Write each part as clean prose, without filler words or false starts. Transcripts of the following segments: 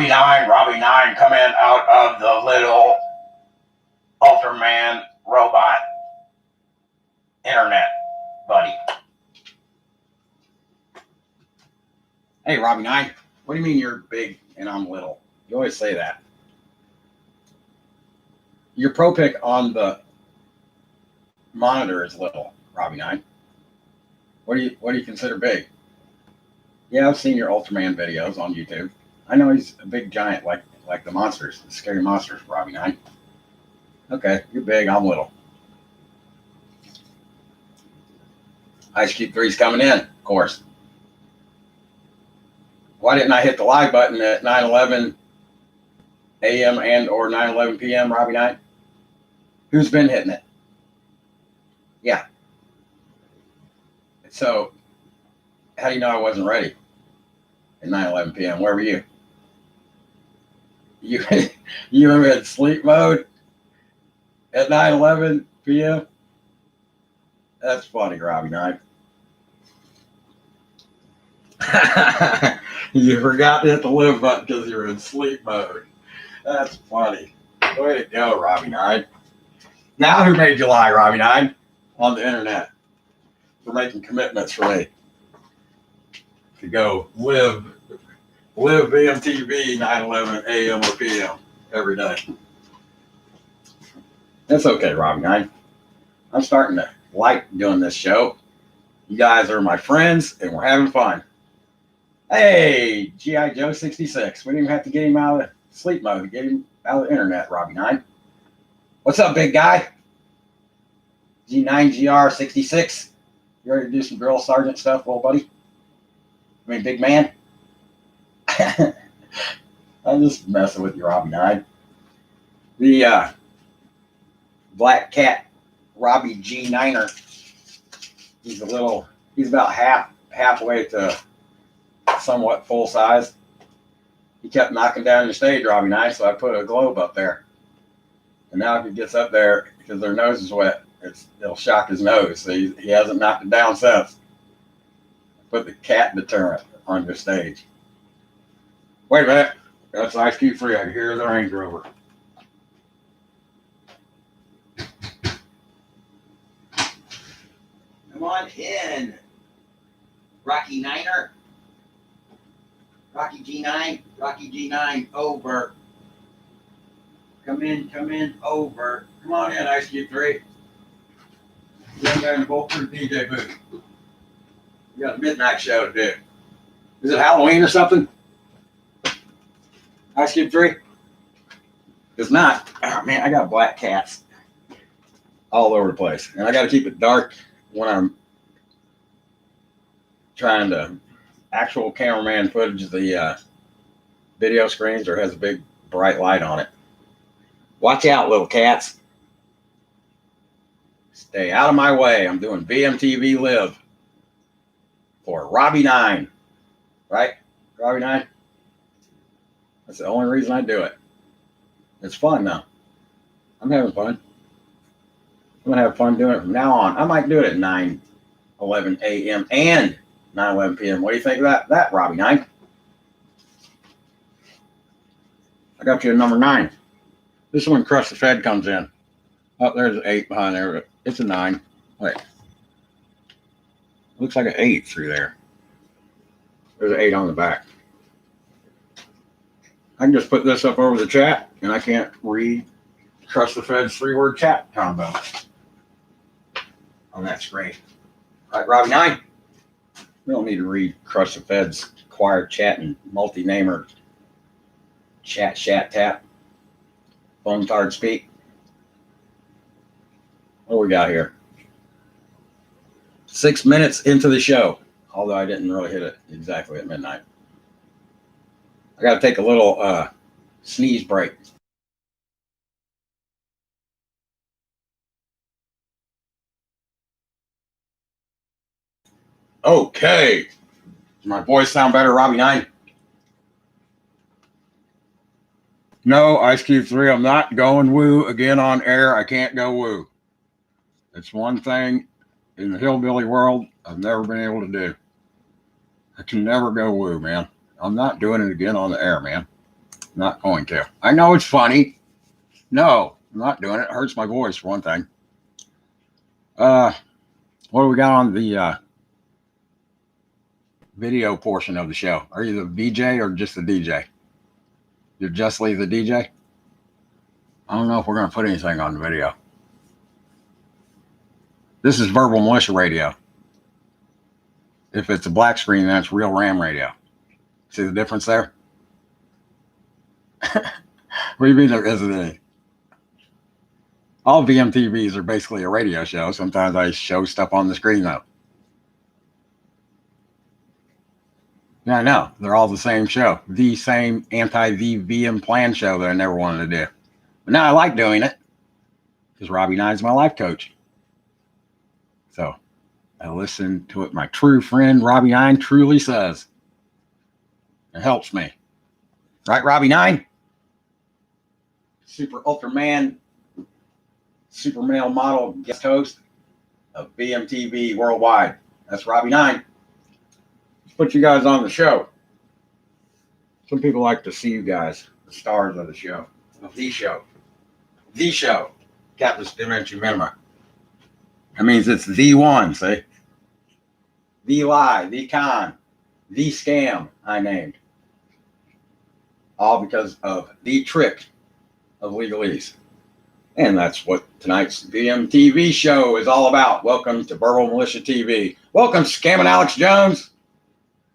Robbie 9 coming out of the little Ultraman robot internet buddy. Hey, Robbie 9, what do you mean you're big and I'm little? You always say that. Your pro pic on the monitor is little, Robbie 9. What do you consider big? Yeah, I've seen your Ultraman videos on YouTube. I know he's a big giant like the monsters, the scary monsters, Robbie 9. Okay, you're big, I'm little. Ice Cube 3's coming in, of course. Why didn't I hit the live button at 9:11 a.m. and or 9:11 p.m., Robbie 9? Who's been hitting it? Yeah. So, how do you know I wasn't ready at 9:11 p.m.? Where were you? You were in sleep mode at 9:11 p.m.? That's funny, Robbie 9. You forgot to hit the live button because you were in sleep mode. That's funny. Way to go, Robbie 9. Now who made you lie, Robbie 9? On the internet. For making commitments for me. To go live VMTV 9:11 a.m. or p.m. every day. That's okay, Robbie 9. I'm starting to like doing this show. You guys are my friends and we're having fun. Hey, G.I. Joe 66. We didn't even have to get him out of sleep mode to get him out of the internet, Robbie 9. What's up, big guy? G9GR 66. You ready to do some drill sergeant stuff, little buddy? I mean, big man. I'm just messing with you, Robbie 9. The black cat, Robbie G9er. He's about halfway to somewhat full size. He kept knocking down the stage, Robbie 9, so I put a globe up there. And now if he gets up there, because their nose is wet, it'll shock his nose. So he hasn't knocked it down since. Put the cat deterrent on your stage. Wait a minute. That's Ice Cube 3. I can hear the Range Rover. Come on in, Rocky Niner. Rocky G9, over. Come in, over. Come on in, Ice Cube 3. You ain't got to bolt through the DJ booth. You got a midnight show to do. Is it Halloween or something? Ice Cube 3? If not, oh man, I got black cats all over the place. And I got to keep it dark when I'm trying to actual cameraman footage of the video screens or has a big bright light on it. Watch out, little cats. Stay out of my way. I'm doing VMTV Live for Robbie 9. Right? Robbie 9? That's the only reason I do it. It's fun now. I'm having fun. I'm going to have fun doing it from now on. I might do it at 9:11 a.m. and 9:11 p.m. What do you think of that, Robbie 9? I got you a number 9. This is when Crush the Fed comes in. Oh, there's an 8 behind there. It's a 9. Wait. Looks like an 8 through there. There's an 8 on the back. I can just put this up over the chat, and I can't read Crush the Fed's 3-word chat combo on that screen. All right, Robbie 9. We don't need to read Crush the Fed's quiet chat and multi-namer chat, tap, phone tard speak. What do we got here? 6 minutes into the show, although I didn't really hit it exactly at midnight. I got to take a little sneeze break. Okay. Does my voice sound better, Robbie 9? No, Ice Cube 3, I'm not going woo again on air. I can't go woo. It's one thing in the hillbilly world I've never been able to do. I can never go woo, man. I'm not doing it again on the air, man. Not going to. I know it's funny. No, I'm not doing it. It hurts my voice for one thing. What do we got on the video portion of the show? Are you the VJ or just the DJ? You're justly the DJ? I don't know if we're going to put anything on the video. This is Verbal Militia Radio. If it's a black screen, that's real RAM radio. See the difference there? What do you mean there isn't any? All VMTVs are basically a radio show. Sometimes I show stuff on the screen though. Yeah, I know. They're all the same show. The same anti-VM plan show that I never wanted to do. But now I like doing it because Robbie 9 is my life coach. So I listen to what my true friend Robbie 9 truly says. It helps me. Right, Robbie 9? Super Ultraman, super male model guest host of VMTV Worldwide. That's Robbie 9. Let's put you guys on the show. Some people like to see you guys, the stars of the show. Of the show. The show. Captain's Dimension Minima. That means it's the one, see? The lie, the con, the scam I named. All because of the trick of legalese. And that's what tonight's VMTV show is all about. Welcome to Verbal Militia TV. Welcome, Scamming Alex Jones.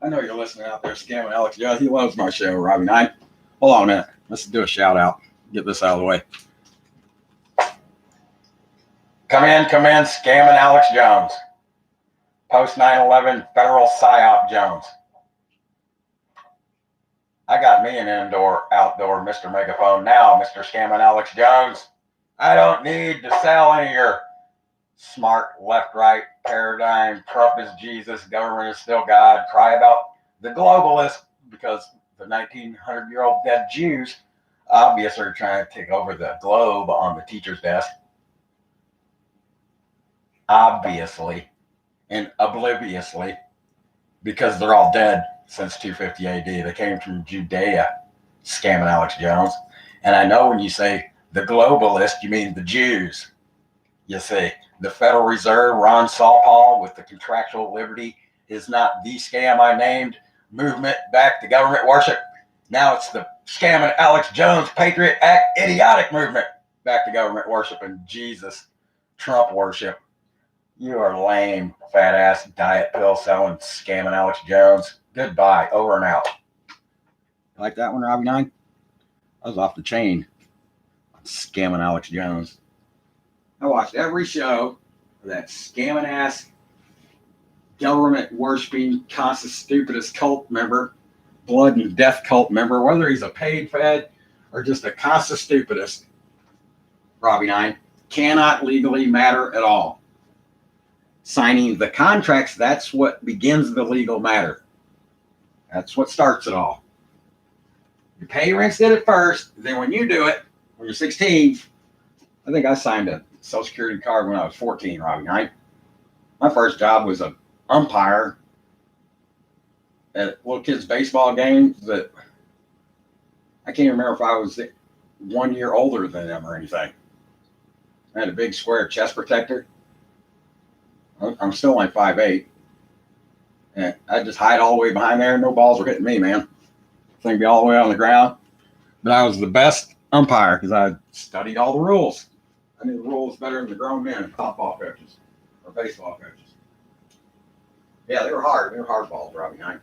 I know you're listening out there, Scamming Alex Jones. He loves my show, Robbie 9. Hold on a minute. Let's do a shout out. Get this out of the way. Come in, Scamming Alex Jones. Post 9/11 Federal PSYOP Jones. I got me an outdoor Mr. Megaphone now, Mr. Scamming Alex Jones. I don't need to sell any of your smart left-right paradigm, Trump is Jesus, government is still God, cry about the globalists because the 1900-year-old dead Jews obviously are trying to take over the globe on the teacher's desk. Obviously and obliviously because they're all dead since 250 AD. They came from Judea, Scamming Alex Jones. And I know when you say the globalist, you mean the Jews. You see, the Federal Reserve, Ron Paul with the contractual liberty is not the scam I named movement back to government worship. Now it's the Scamming Alex Jones Patriot Act idiotic movement back to government worship and Jesus Trump worship. You are lame, fat ass diet pill selling Scamming Alex Jones. Goodbye. Over and out. Like that one, Robbie 9? I was off the chain. Scamming Alex Jones. I watched every show of that scamming ass, government worshiping, constant stupidest cult member, blood and death cult member, whether he's a paid fed or just a constant stupidest. Robbie 9 cannot legally matter at all. Signing the contracts, that's what begins the legal matter. That's what starts it all. Your parents did it first. Then when you do it, when you're 16, I think I signed a Social Security card when I was 14, Robbie 9. My first job was an umpire at little kids' baseball games that I can't remember if I was 1 year older than them or anything. I had a big square chest protector. I'm still only 5'8". And I'd just hide all the way behind there. No balls were hitting me, man. Thing be all the way on the ground. But I was the best umpire because I studied all the rules. I knew the rules better than the grown men, softball coaches or baseball coaches. Yeah, they were hard. They were hard balls, Robbie 9.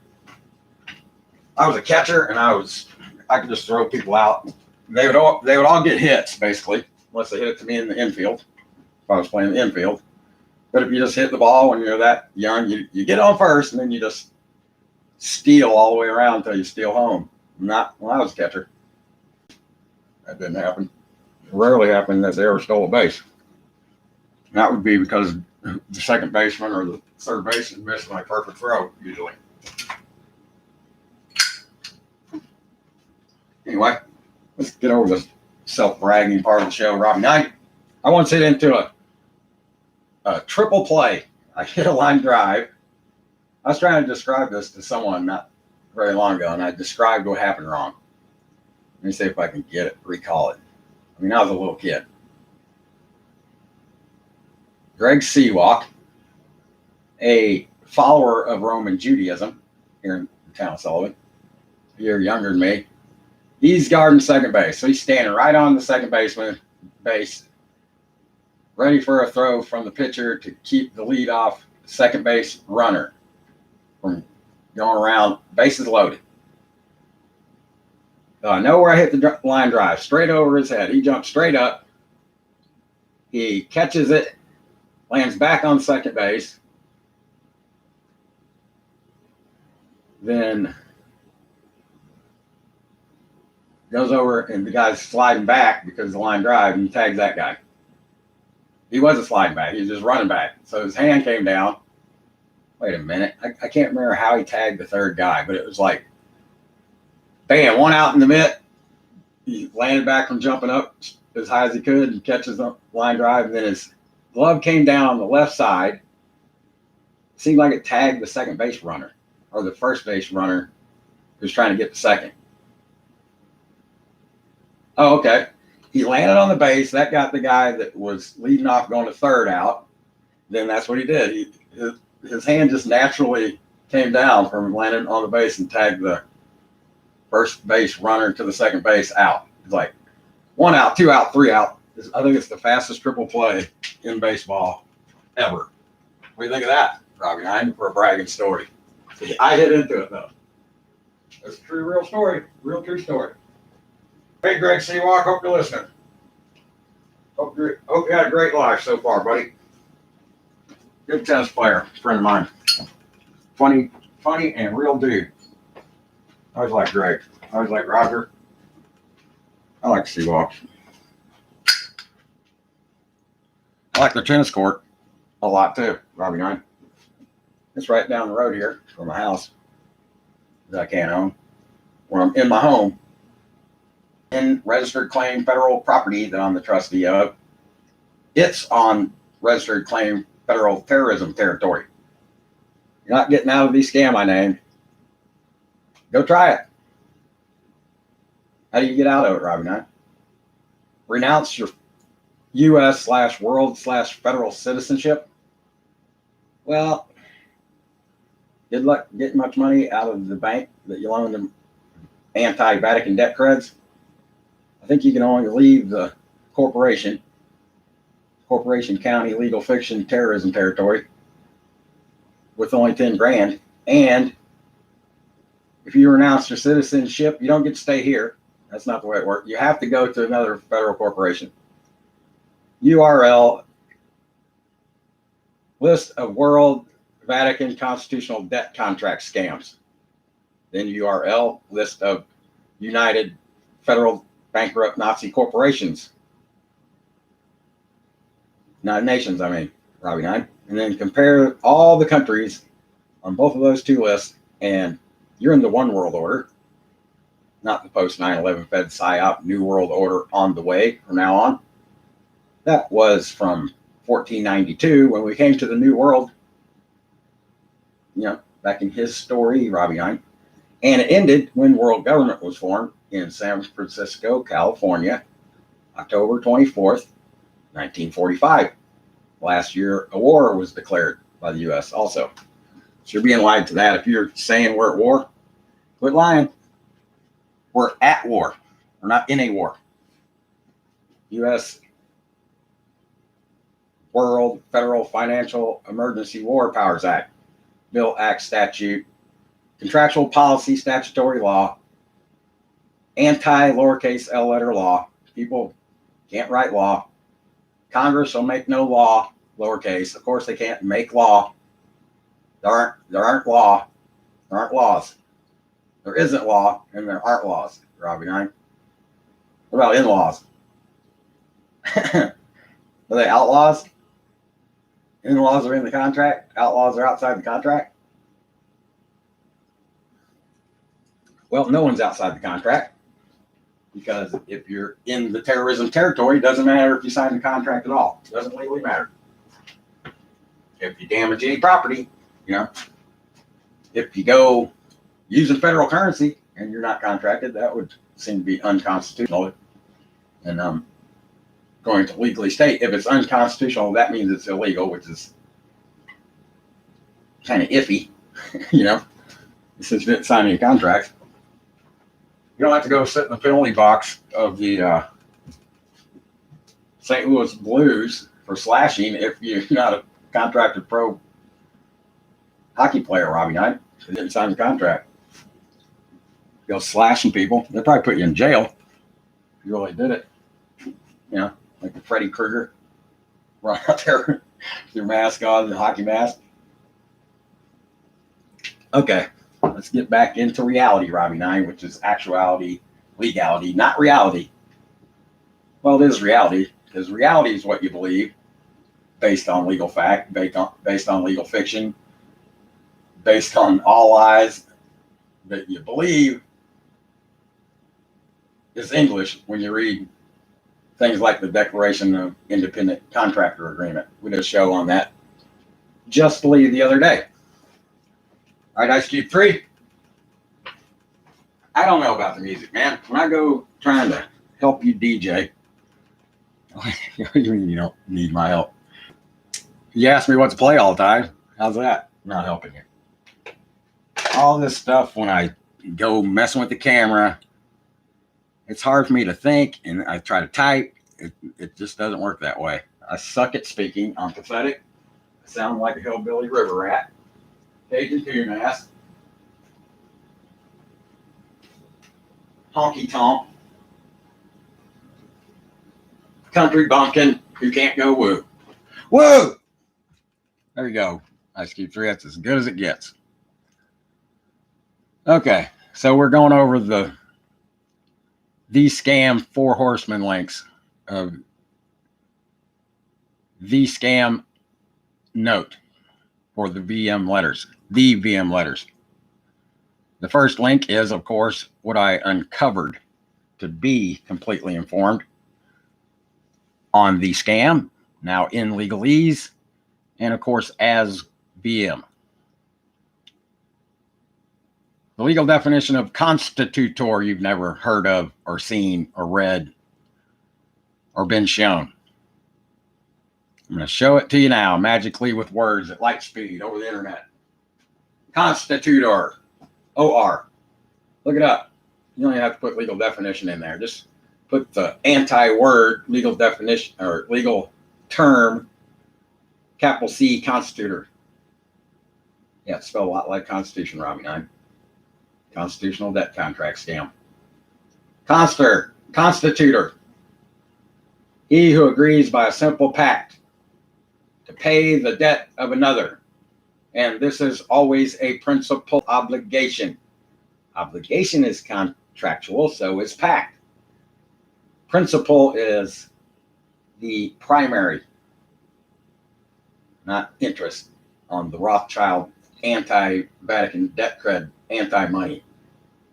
I was a catcher, and I could just throw people out. They would all get hits, basically, unless they hit it to me in the infield, if I was playing the infield. But if you just hit the ball when you're that young, you get on first, and then you just steal all the way around until you steal home. Not when I was a catcher. That didn't happen. It rarely happened that they ever stole a base. And that would be because the second baseman or the third baseman missed my perfect throw, usually. Anyway, let's get over this self-bragging part of the show, Robbie 9. I want to get into a triple play. I hit a line drive. I was trying to describe this to someone not very long ago, and I described what happened wrong. Let me see if I can recall it. I mean, I was a little kid. Greg Seawalk, a follower of Roman Judaism here in the town of Sullivan, a year younger than me. He's guarding second base. So he's standing right on the second base, ready for a throw from the pitcher to keep the leadoff second base runner from going around, bases loaded. So I know where I hit the line drive, straight over his head. He jumps straight up. He catches it, lands back on second base. Then goes over, and the guy's sliding back because of the line drive, and he tags that guy. He wasn't sliding back. He was just running back. So his hand came down. Wait a minute. I can't remember how he tagged the third guy, but it was like, bam, one out in the mitt. He landed back from jumping up as high as he could and catches the line drive. And then his glove came down on the left side. Seemed like it tagged the second base runner, or the first base runner who's trying to get the second. Oh, okay. He landed on the base. That got the guy that was leading off going to third out. Then that's what he did. His hand just naturally came down from landing on the base and tagged the first base runner to the second base out. It's like 1 out, 2 out, 3 out. I think it's the fastest triple play in baseball ever. What do you think of that, Robbie Hine, for a bragging story? I hit into it, though. It's a true, real story. Real true story. Hey, Greg Seawalk, hope you're listening. Hope you had a great life so far, buddy. Good tennis player, friend of mine. Funny and real dude. I always like Greg. I always like Roger. I like Seawalk. I like the tennis court a lot too, Robbie Hine. It's right down the road here from my house that I can't own. When I'm in my home, in registered claim federal property that I'm the trustee of, it's on registered claim federal terrorism territory. You're not getting out of the scam I named. Go try it. How do you get out of it, Robbie Hine? Renounce your U.S./world/federal citizenship. Well, good luck getting much money out of the bank that you loaned them anti-Vatican debt creds. I think you can only leave the corporation county legal fiction terrorism territory with only 10 grand. And if you renounce your citizenship, you don't get to stay here. That's not the way it works. You have to go to another federal corporation. URL, list of World Vatican constitutional debt contract scams. Then URL, list of United Federal Bankrupt Nazi Corporations. United Nations, I mean, Robbie Hine. And then compare all the countries on both of those two lists, and you're in the one world order, not the post 9/11 Fed PSYOP New World Order on the way from now on. That was from 1492 when we came to the New World, back in his story, Robbie Hine. And it ended when world government was formed in San Francisco, California, October 24th, 1945. Last year, a war was declared by the U.S. also. So you're being lied to that. If you're saying we're at war, quit lying. We're at war. We're not in a war. U.S. World Federal Financial Emergency War Powers Act, Bill, Act, Statute, Contractual Policy Statutory Law, anti-lowercase l letter law. People can't write law. Congress will make no law, lowercase. Of course, they can't make law. There aren't law. There aren't laws. There isn't law, and there aren't laws, Robbie Hine. What about in-laws? Are they outlaws? In-laws are in the contract. Outlaws are outside the contract. Well, no one's outside the contract, because if you're in the terrorism territory, it doesn't matter if you sign the contract at all. It doesn't legally matter. If you damage any property, if you go using federal currency and you're not contracted, that would seem to be unconstitutional. And going to legally state if it's unconstitutional, that means it's illegal, which is kind of iffy, you know, since you didn't sign any contracts. You don't have to go sit in the penalty box of the St. Louis Blues for slashing if you're not a contracted pro hockey player, Robbie Knight. You didn't sign the contract. Go slashing people, they'll probably put you in jail if you really did it. You know, like the Freddy Krueger, run out there with your mask on, the hockey mask. Okay, let's get back into reality, Robbie Knight, which is actuality, legality, not reality. Well, it is reality, because reality is what you believe based on legal fact, based on legal fiction, based on all lies that you believe is English when you read things like the Declaration of Independent Contractor Agreement. We did a show on that justly the other day. All right, Ice Cube 3. I don't know about the music, man. When I go trying to help you DJ, you don't need my help. You ask me what to play all the time. How's that? Not helping you. All this stuff, when I go messing with the camera, it's hard for me to think, and I try to type. It just doesn't work that way. I suck at speaking. I'm pathetic. I sound like a hillbilly river rat. Cajun coon ass. Honky tonk. Country bumpkin who can't go woo. Woo! There you go. Ice Cube 3. That's as good as it gets. Okay, so we're going over the scam 4 horsemen links of the scam note for the VM letters. The VM letters. The first link is, of course, what I uncovered to be completely informed on the scam, now in legalese, and of course as VM. The legal definition of constitutor you've never heard of or seen or read or been shown. I'm going to show it to you now magically with words at light speed over the internet. Constitutor. O-R. Look it up. You don't even have to put legal definition in there. Just put the anti-word legal definition or legal term, capital C, constitutor. Yeah, it's spelled a lot like Constitution, Robbie Knight. Constitutional debt contract scam. Constitutor. He who agrees by a simple pact to pay the debt of another. And this is always a principal obligation. Obligation is contractual, so is pact. Principal is the primary, not interest, on the Rothschild anti-Vatican debt cred, anti-money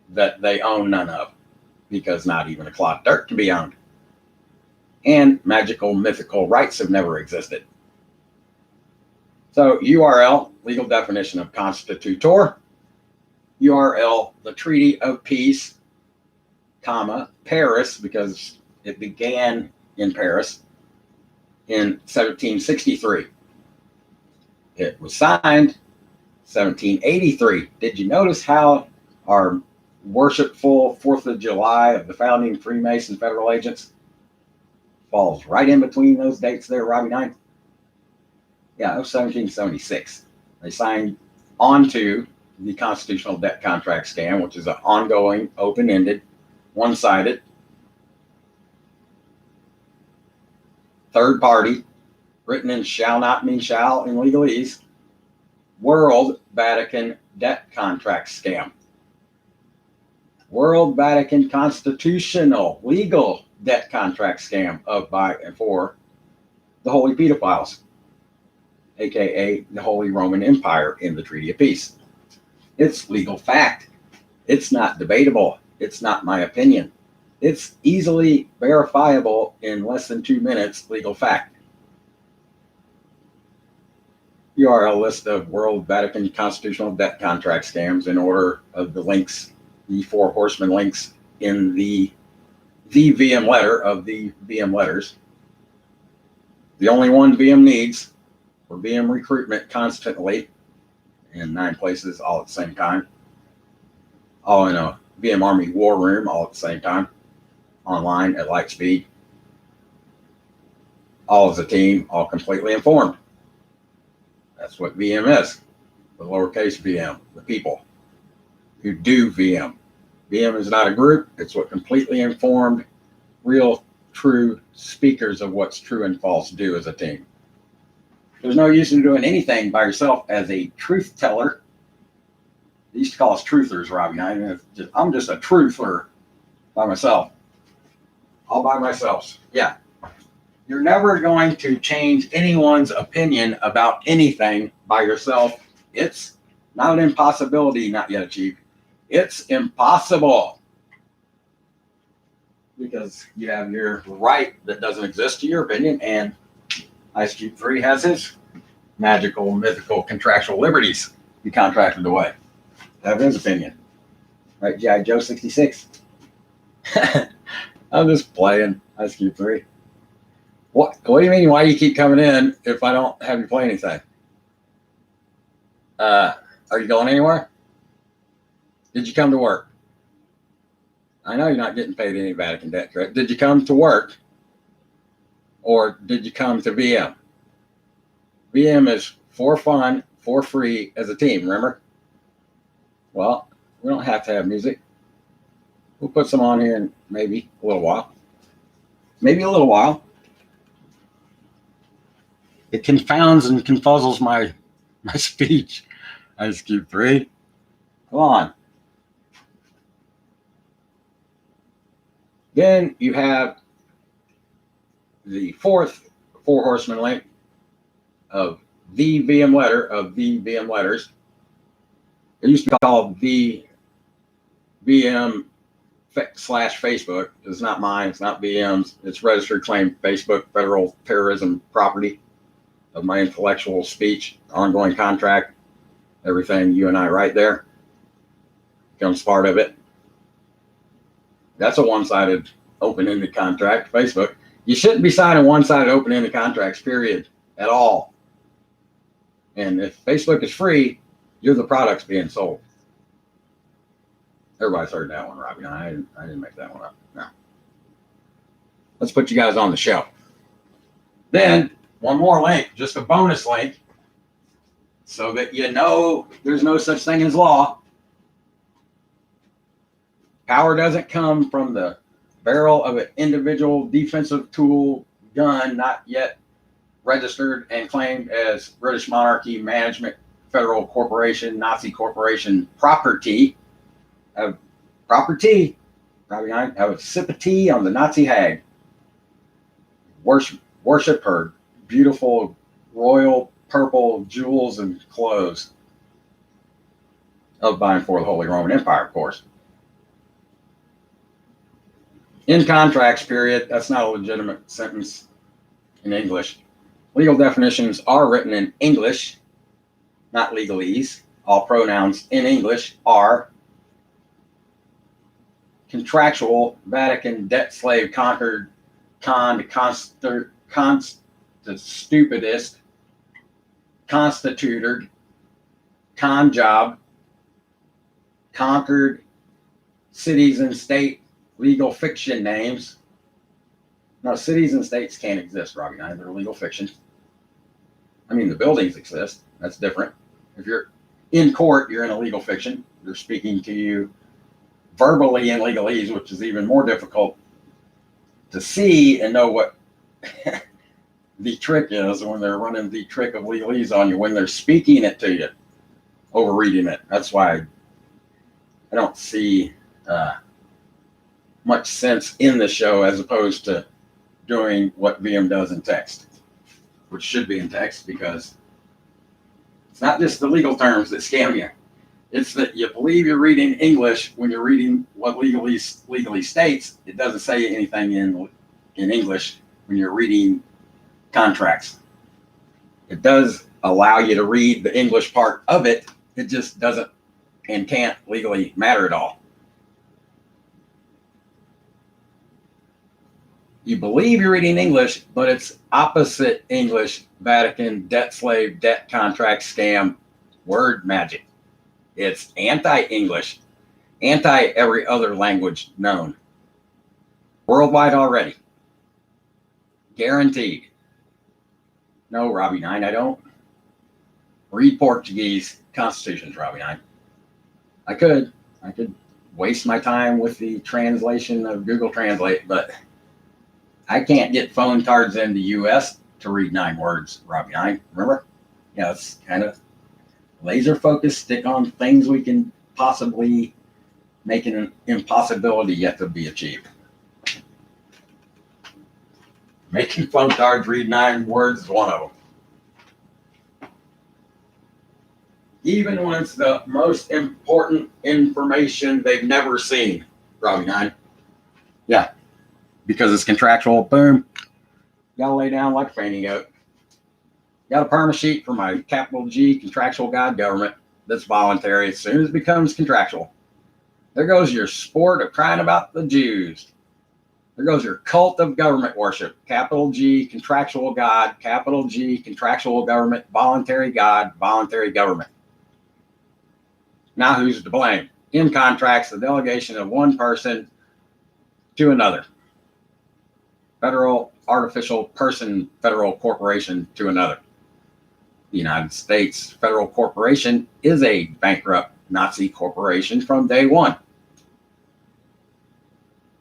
that they own none of, because not even a clod of dirt can be owned. And magical, mythical rights have never existed. So URL, legal definition of constitutor. URL, the Treaty of Peace, comma, Paris, because it began in Paris in 1763. It was signed 1783. Did you notice how our worshipful 4th of July of the founding Freemason federal agents falls right in between those dates there, Robbie Knight? Yeah, it was 1776. They signed onto the constitutional debt contract scam, which is an ongoing, open-ended, one-sided, third party, written in shall not mean shall in legalese, World Vatican debt contract scam. World Vatican constitutional legal debt contract scam of, by, and for the Holy Pedophiles, aka the Holy Roman Empire in the Treaty of Peace. It's legal fact. It's not debatable. It's not my opinion. It's easily verifiable in less than 2 minutes, legal fact. Here are a list of World Vatican constitutional debt contract scams in order of the links, the 4 horsemen links in the VM letter of the VM letters. The only one VM needs for VM recruitment constantly in 9 places all at the same time. All in a VM Army war room all at the same time. Online at light speed. All as a team, all completely informed. That's what VM is. The lowercase VM, the people who do VM. VM is not a group. It's what completely informed, real, true speakers of what's true and false do as a team. There's no use in doing anything by yourself as a truth teller. They used to call us truthers, Robbie. I'm just a truther by myself. All by myself. Yeah. You're never going to change anyone's opinion about anything by yourself. It's not an impossibility not yet achieved. It's impossible. Because you have your right that doesn't exist to your opinion, and Ice Cube 3 has his magical, mythical, contractual liberties he contracted away. Have his opinion. Right, G.I. Joe 66? I'm just playing Ice Cube 3. What do you mean, why do you keep coming in if I don't have you play anything? Are you going anywhere? Did you come to work? I know you're not getting paid any Vatican debt, correct? Did you come to work? Or did you come to VM? VM is for fun, for free, as a team, remember? Well, we don't have to have music. We'll put some on here in maybe a little while. Maybe a little while. It confounds and confuzzles my speech. Ice Cube 3. Come on. Then you have the fourth 4 horseman link of the VM letter of the VM letters. It used to be called the VM /Facebook. It's not mine. It's not VM's. It's registered claim Facebook federal terrorism property of my intellectual speech, ongoing contract, everything you and I write there becomes part of it. That's a one-sided open-ended contract, Facebook. You shouldn't be signing one-sided open-ended contracts, period, at all. And if Facebook is free, you're the products being sold. Everybody's heard that one, Robbie. I didn't make that one up. No. Let's put you guys on the show. Then, one more link, just a bonus link, so that you know there's no such thing as law. Power doesn't come from the barrel of an individual defensive tool gun, not yet registered and claimed as British monarchy, management, federal corporation, Nazi corporation property. Property. Probably I have a sip of tea on the Nazi hag. Worship her beautiful royal purple jewels and clothes of buying for the Holy Roman Empire, of course. In contracts, period. That's not a legitimate sentence in English. Legal definitions are written in English, not legalese. All pronouns in English are contractual, Vatican, debt slave, conquered, the stupidest, constituted, con job, conquered, cities and state, legal fiction names. No, cities and states can't exist, Robbie. They're legal fiction. I mean, the buildings exist. That's different. If you're in court, you're in a legal fiction. They're speaking to you verbally in legalese, which is even more difficult to see and know what the trick is when they're running the trick of legalese on you, when they're speaking it to you, over reading it. That's why I don't see much sense in the show as opposed to doing what VM does in text, which should be in text, because it's not just the legal terms that scam you. It's that you believe you're reading English when you're reading what legally states. It doesn't say anything in English when you're reading contracts. It does allow you to read the English part of it. It just doesn't and can't legally matter at all. You believe you're reading English, but it's opposite English, Vatican, debt slave, debt contract, scam, word magic. It's anti-English, anti every other language known. Worldwide already. Guaranteed. No, Robbie 9, I don't read Portuguese constitutions, Robbie 9. I could waste my time with the translation of Google Translate, but I can't get phone cards in the US to read 9 words, Robbie 9. Remember? Yeah, it's kind of laser focused, stick on things we can possibly make an impossibility yet to be achieved. Making phone cards read 9 words is one of them. Even when it's the most important information they've never seen, Robbie 9. Yeah, because it's contractual, boom. Gotta lay down like a fainting goat. Got a perma sheet for my capital G contractual God government that's voluntary as soon as it becomes contractual. There goes your sport of crying about the Jews. There goes your cult of government worship. Capital G, contractual God, capital G, contractual government, voluntary God, voluntary government. Now who's to blame? In contracts, the delegation of one person to another. Federal artificial person, federal corporation to another. The United States federal corporation is a bankrupt Nazi corporation from day one.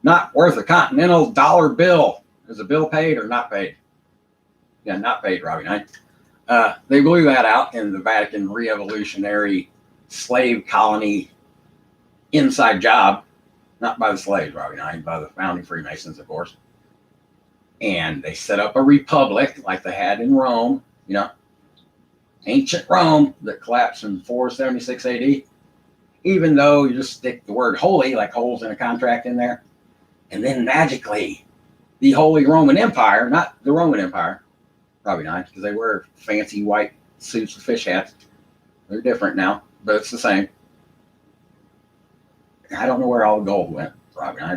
Not worth a continental dollar bill. Is the bill paid or not paid? Yeah, not paid, Robbie 9. They blew that out in the Vatican re-evolutionary slave colony inside job. Not by the slaves, Robbie 9, by the founding Freemasons, of course. And they set up a republic like they had in Rome, you know, ancient Rome that collapsed in 476 AD. Even though you just stick the word holy, like holes in a contract in there, and then magically the Holy Roman Empire, not the Roman Empire, probably not, because they wear fancy white suits with fish hats. They're different now, but it's the same. I don't know where all the gold went,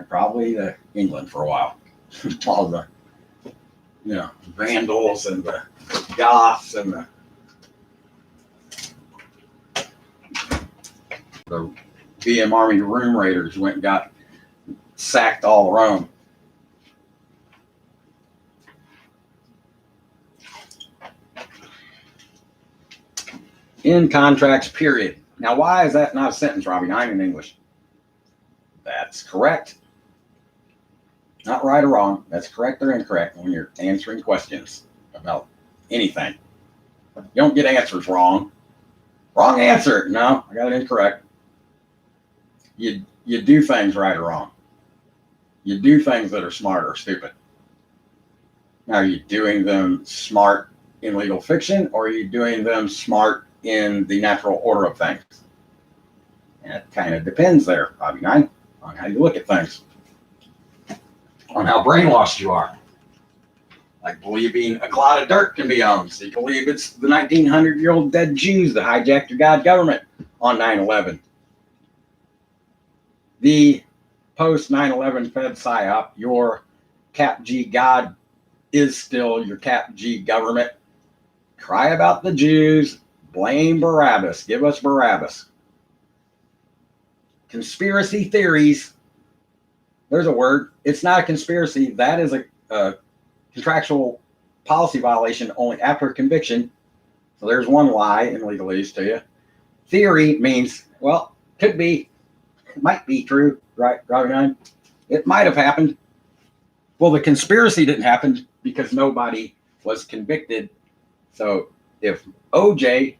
probably to England for a while. All the, you know, Vandals and the Goths and the VM Army Room Raiders went and got sacked all Rome. In contracts, period. Now, why is that not a sentence, Robbie 9 in English? That's correct. Not right or wrong. That's correct or incorrect when you're answering questions about anything. You don't get answers wrong. Wrong answer. No, I got it incorrect. You do things right or wrong. You do things that are smart or stupid. Now, are you doing them smart in legal fiction, or are you doing them smart in the natural order of things? And it kind of depends there, Robbie 9, on how you look at things, on how brainwashed you are. Like believing a clod of dirt can be owned. So you believe it's the 1900-year-old dead Jews that hijacked your God government on 9/11. The post 9/11 Fed PSYOP, your Cap G God is still your Cap G government. Cry about the Jews, blame Barabbas, give us Barabbas. Conspiracy theories, there's a word. It's not a conspiracy. That is a contractual policy violation only after conviction. So there's one lie in legalese to you. Theory means, well, could be, it might be true, right, Robbie 9? It might have happened. Well, the conspiracy didn't happen because nobody was convicted. So if OJ,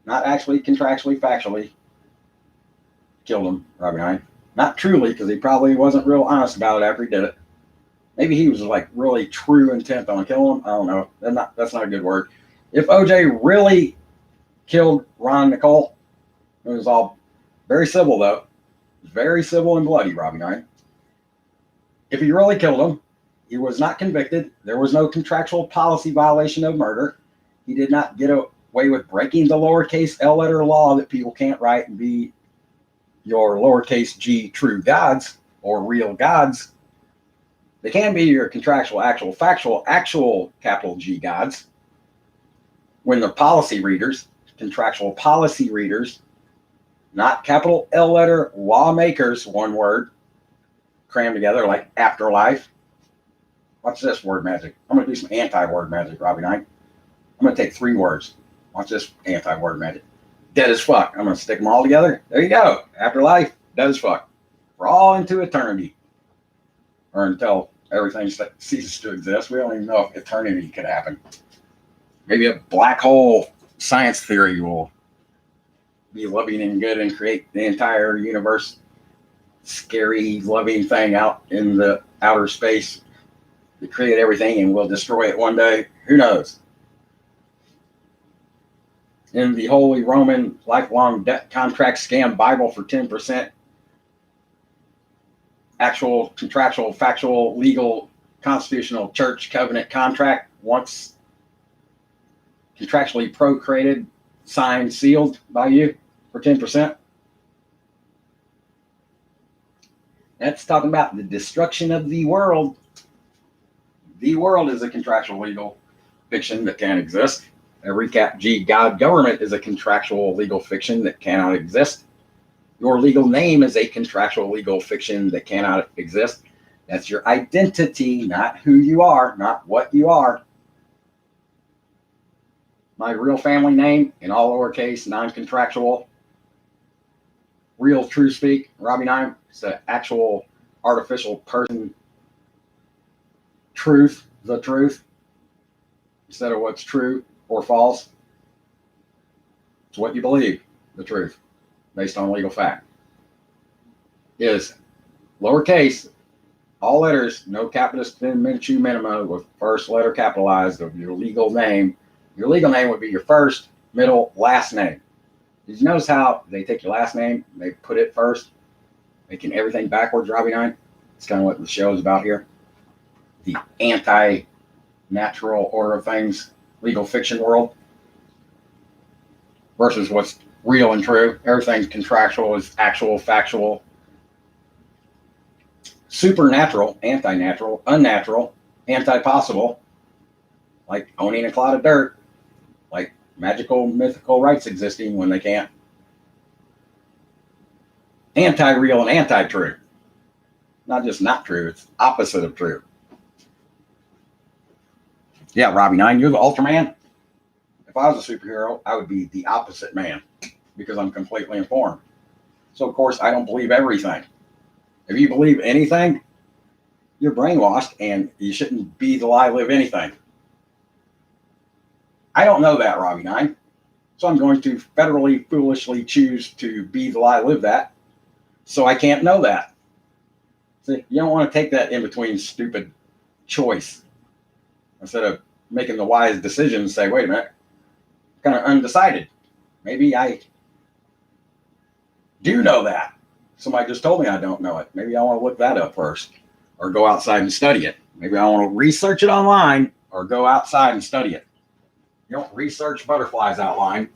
not actually contractually, factually, killed him, Robbie 9, not truly, because he probably wasn't real honest about it after he did it. Maybe he was like really true intent on killing him. I don't know. That's not a good word. If OJ really killed Ron Nicole, it was all very civil though. Very civil and bloody, Robbie 9. If he really killed him, he was not convicted. There was no contractual policy violation of murder. He did not get away with breaking the lowercase L letter law that people can't write and be your lowercase g true gods or real gods. They can be your contractual, actual, factual, actual capital G gods when they're policy readers, contractual policy readers, not capital L letter lawmakers, one word, crammed together like afterlife. Watch this word magic. I'm going to do some anti-word magic, Robbie Knight. I'm going to take 3 words. Watch this anti-word magic. Dead as fuck. I'm going to stick them all together. There you go. Afterlife, dead as fuck. We're all into eternity. Or until everything ceases to exist. We don't even know if eternity could happen. Maybe a black hole science theory will be loving and good and create the entire universe. Scary, loving thing out in the outer space to create everything and we'll destroy it one day. Who knows? In the Holy Roman lifelong debt contract scam Bible for 10%, actual, contractual, factual, legal, constitutional, church, covenant, contract, once contractually procreated, signed, sealed by you for 10%. That's talking about the destruction of the world. The world is a contractual legal fiction that can't exist. Every cap G God government is a contractual legal fiction that cannot exist. Your legal name is a contractual legal fiction that cannot exist. That's your identity, not who you are, not what you are. My real family name, in all lowercase, non-contractual, real true speak, Robbie Knight. It's an actual artificial person. Truth, the truth, instead of what's true or false. It's what you believe, the truth, based on legal fact. Is lowercase, all letters, no capitis diminutive minima, with first letter capitalized of your legal name. Your legal name would be your first, middle, last name. Did you notice how they take your last name, they put it first, making everything backwards, Robbie Knight? It's kind of what the show is about here. The anti-natural order of things, legal fiction world, versus what's real and true. Everything contractual is actual, factual. Supernatural, anti-natural, unnatural, anti-possible, like owning a clod of dirt, like magical, mythical rights existing when they can't. Anti-real and anti-true. Not just not true, it's opposite of true. Yeah, Robbie Nine, you're the Ultraman. If I was a superhero, I would be the opposite man because I'm completely informed. So, of course, I don't believe everything. If you believe anything, you're brainwashed and you shouldn't be the lie, live anything. I don't know that, Robbie Nine. So I'm going to federally, foolishly choose to be the lie, live that. So I can't know that. See, you don't want to take that in between stupid choice. Instead of making the wise decision, say, wait a minute, I'm kind of undecided. Maybe I do know that. Somebody just told me I don't know it. Maybe I want to look that up first or go outside and study it. Maybe I want to research it online or go outside and study it. You don't research butterflies outside,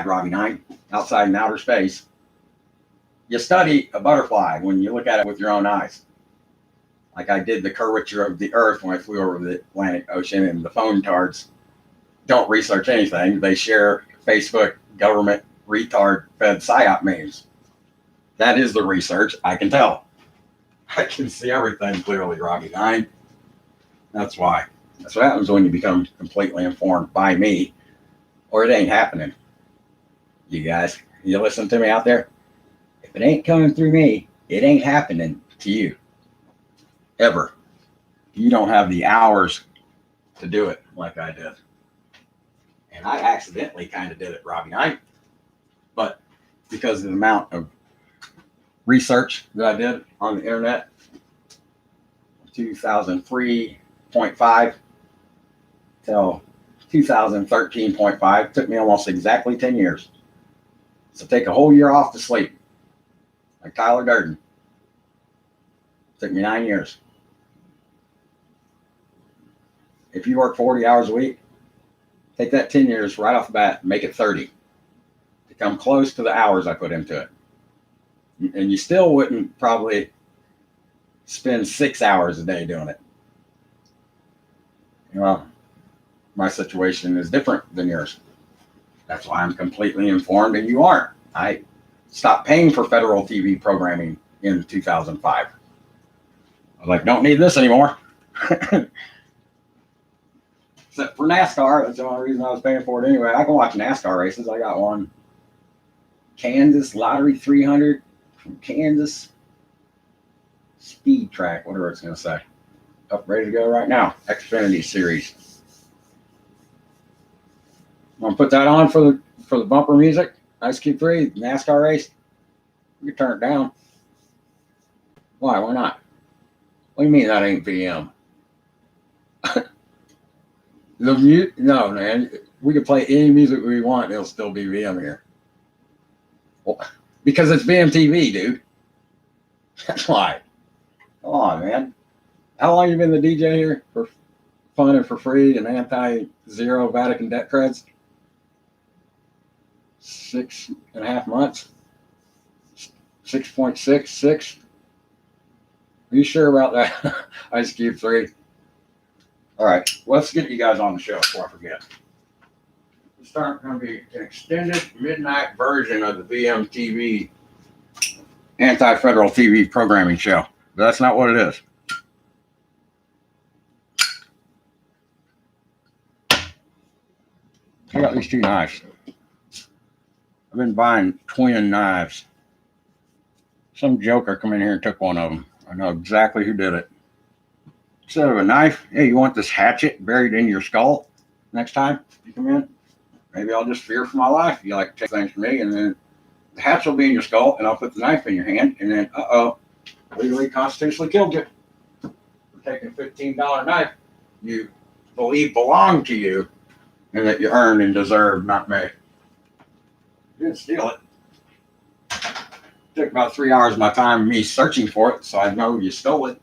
Robbie Nine, outside in outer space. You study a butterfly when you look at it with your own eyes. Like I did the curvature of the Earth when I flew over the Atlantic Ocean, and the phone tards don't research anything. They share Facebook government retard fed psyop memes. That is the research. I can tell. I can see everything clearly, Robbie Nine. That's why. That's what happens when you become completely informed by me, or it ain't happening. You guys, you listen to me out there? If it ain't coming through me, it ain't happening to you. Ever. You don't have the hours to do it like I did. And I accidentally kind of did it, Robbie Knight. But because of the amount of research that I did on the internet, 2003.5 till 2013.5, took me almost exactly 10 years. So take a whole year off to sleep, like Tyler Durden. Took me 9 years. If you work 40 hours a week, take that 10 years right off the bat, make it 30. To come close to the hours I put into it. And you still wouldn't probably spend 6 hours a day doing it. Well, my situation is different than yours. That's why I'm completely informed and you aren't. I stopped paying for federal TV programming in 2005. I was like, don't need this anymore. Except for NASCAR. That's the only reason I was paying for it anyway. I can watch NASCAR races. I got one Kansas Lottery 300 from Kansas Speed Track, whatever it's going to say. Up ready to go right now. Xfinity Series. I'm going to put that on for the bumper music. Ice Cube 3, NASCAR race. You can turn it down. Why? Why not? What do you mean that ain't VM? No, man. We can play any music we want. It'll still be VM here. Well, because it's VMTV, dude. That's why. Come on, man. How long you been the DJ here? For fun and for free and anti-zero Vatican debt creds? 6.5 months. 6.66. Are you sure about that? Ice Cube 3. All right, let's get you guys on the show before I forget. It's going to be an extended midnight version of the VMTV anti-federal TV programming show. But that's not what it is. I got these two knives. I've been buying twin knives. Some joker come in here and took one of them. I know exactly who did it. Instead of a knife, hey, you want this hatchet buried in your skull next time you come in? Maybe I'll just fear for my life. You like to take things from me, and then the hatchet will be in your skull, and I'll put the knife in your hand, and then, legally, constitutionally killed you. For taking a $15 knife you believe belonged to you, and that you earned and deserved, not me. You didn't steal it. It took about 3 hours of my time, me searching for it, so I know you stole it.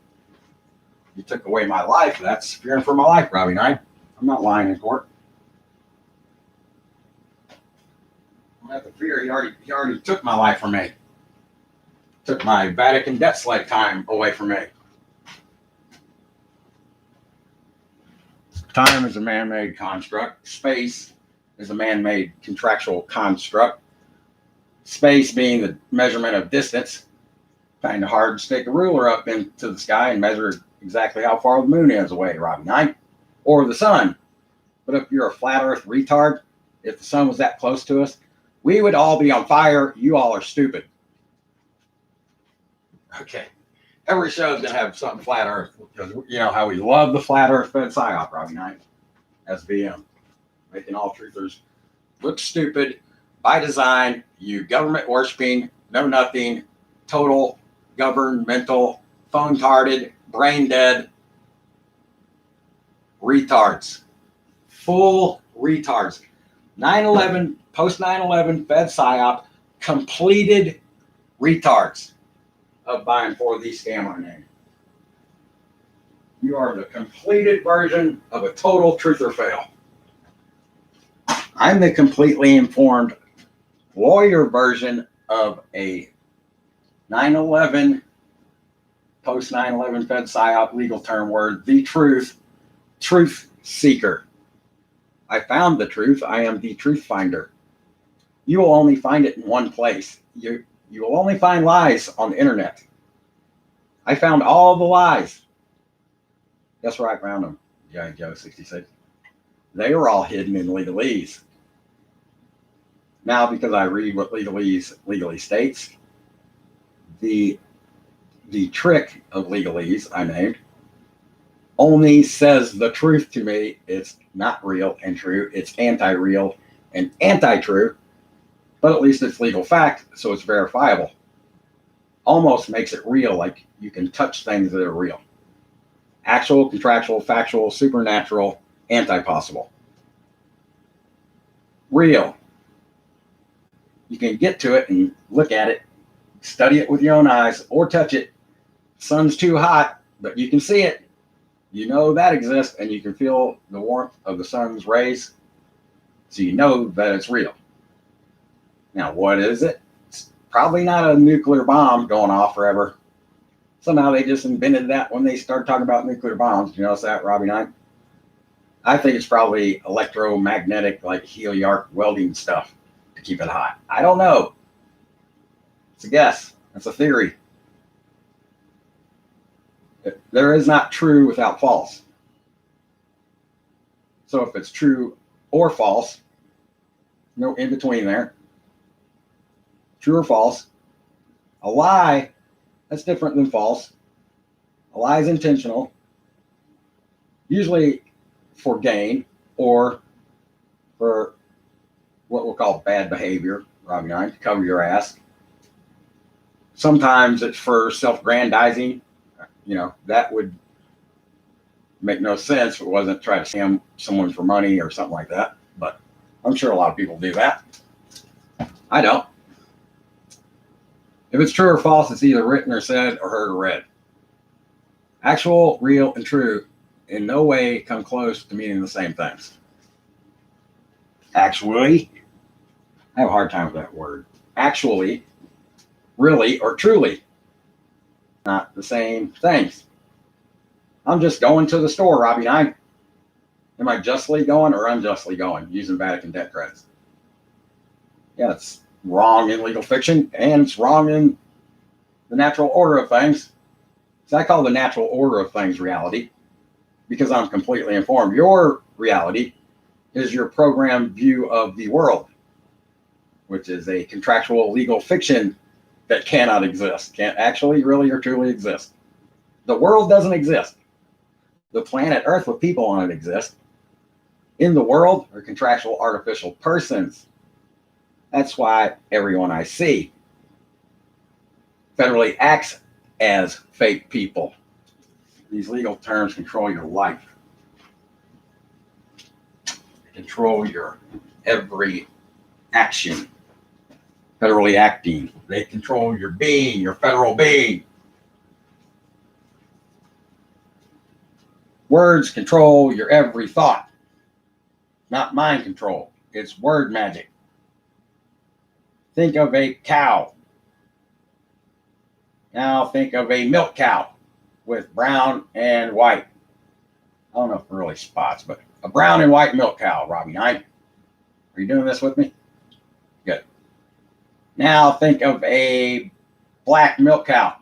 You took away my life. That's fearing for my life, Robbie Knight. I'm not lying in court. I don't have to fear. He already took my life from me. Took my Vatican debt slave time away from me. Time is a man-made construct. Space is a man-made contractual construct. Space being the measurement of distance. Kind of hard to stick a ruler up into the sky and measure exactly how far the moon is away, Robbie Knight, or the sun. But if you're a flat earth retard, if the sun was that close to us, we would all be on fire. You all are stupid. Okay. Every show is going to have something flat earth, because you know how we love the flat earth fed psyop, Robbie Knight. That's VM. Making all truthers look stupid by design. You government worshiping, know nothing, total governmental, phone-tarded, brain dead retards. Full retards. 9/11, post 9/11 Fed PSYOP, completed retards of buying for the scammer name. You are the completed version of a total truth or fail. I'm the completely informed lawyer version of a 9/11 post 9/11 Fed PSYOP legal term word, the truth seeker. I found the truth. I am the truth finder. You will only find it in one place. You will only find lies on the internet. I found all the lies. Guess where I found them? G.I. Joe 66. They were all hidden in legalese. Now, because I read what legalese legally states, the trick of legalese I named only says the truth to me. It's not real and true. It's anti-real and anti-true, but at least it's legal fact, so it's verifiable. Almost makes it real, like you can touch things that are real. Actual, contractual, factual, supernatural, anti-possible. Real. You can get to it and look at it, study it with your own eyes, or touch it. Sun's too hot, but you can see it. You know that exists, and you can feel the warmth of the sun's rays, so you know that it's real. Now, what is it? It's probably not a nuclear bomb going off forever. Somehow they just invented that when they started talking about nuclear bombs. You notice that, Robbie Knight? I think it's probably electromagnetic, like heliarc welding stuff to keep it hot. I don't know. It's a guess. It's a theory. There is not true without false. So if it's true or false, no in between there. True or false. A lie, that's different than false. A lie is intentional, usually for gain or for what we'll call bad behavior, Robbie Knight, to cover your ass. Sometimes it's for self-grandizing. You know, that would make no sense if it wasn't trying to scam someone for money or something like that. But I'm sure a lot of people do that. I don't. If it's true or false, it's either written or said or heard or read. Actual, real, and true in no way come close to meaning the same things. Actually, I have a hard time with that word. Actually, really, or truly, not the same things. I'm just going to the store, Robbie Knight. Am I justly going or unjustly going using Vatican debt credits? Yeah, it's wrong in legal fiction and it's wrong in the natural order of things. So I call the natural order of things reality because I'm completely informed. Your reality is your programmed view of the world, which is a contractual legal fiction that cannot exist, can't actually, really, or truly exist. The world doesn't exist. The planet Earth with people on it exists. In the world are contractual artificial persons. That's why everyone I see federally acts as fake people. These legal terms control your life. They control your every action. Federally acting. They control your being, your federal being. Words control your every thought. Not mind control. It's word magic. Think of a cow. Now think of a milk cow with brown and white. I don't know if it really spots, but a brown and white milk cow, Robbie Knight. Are you doing this with me? Good. Now think of a black milk cow.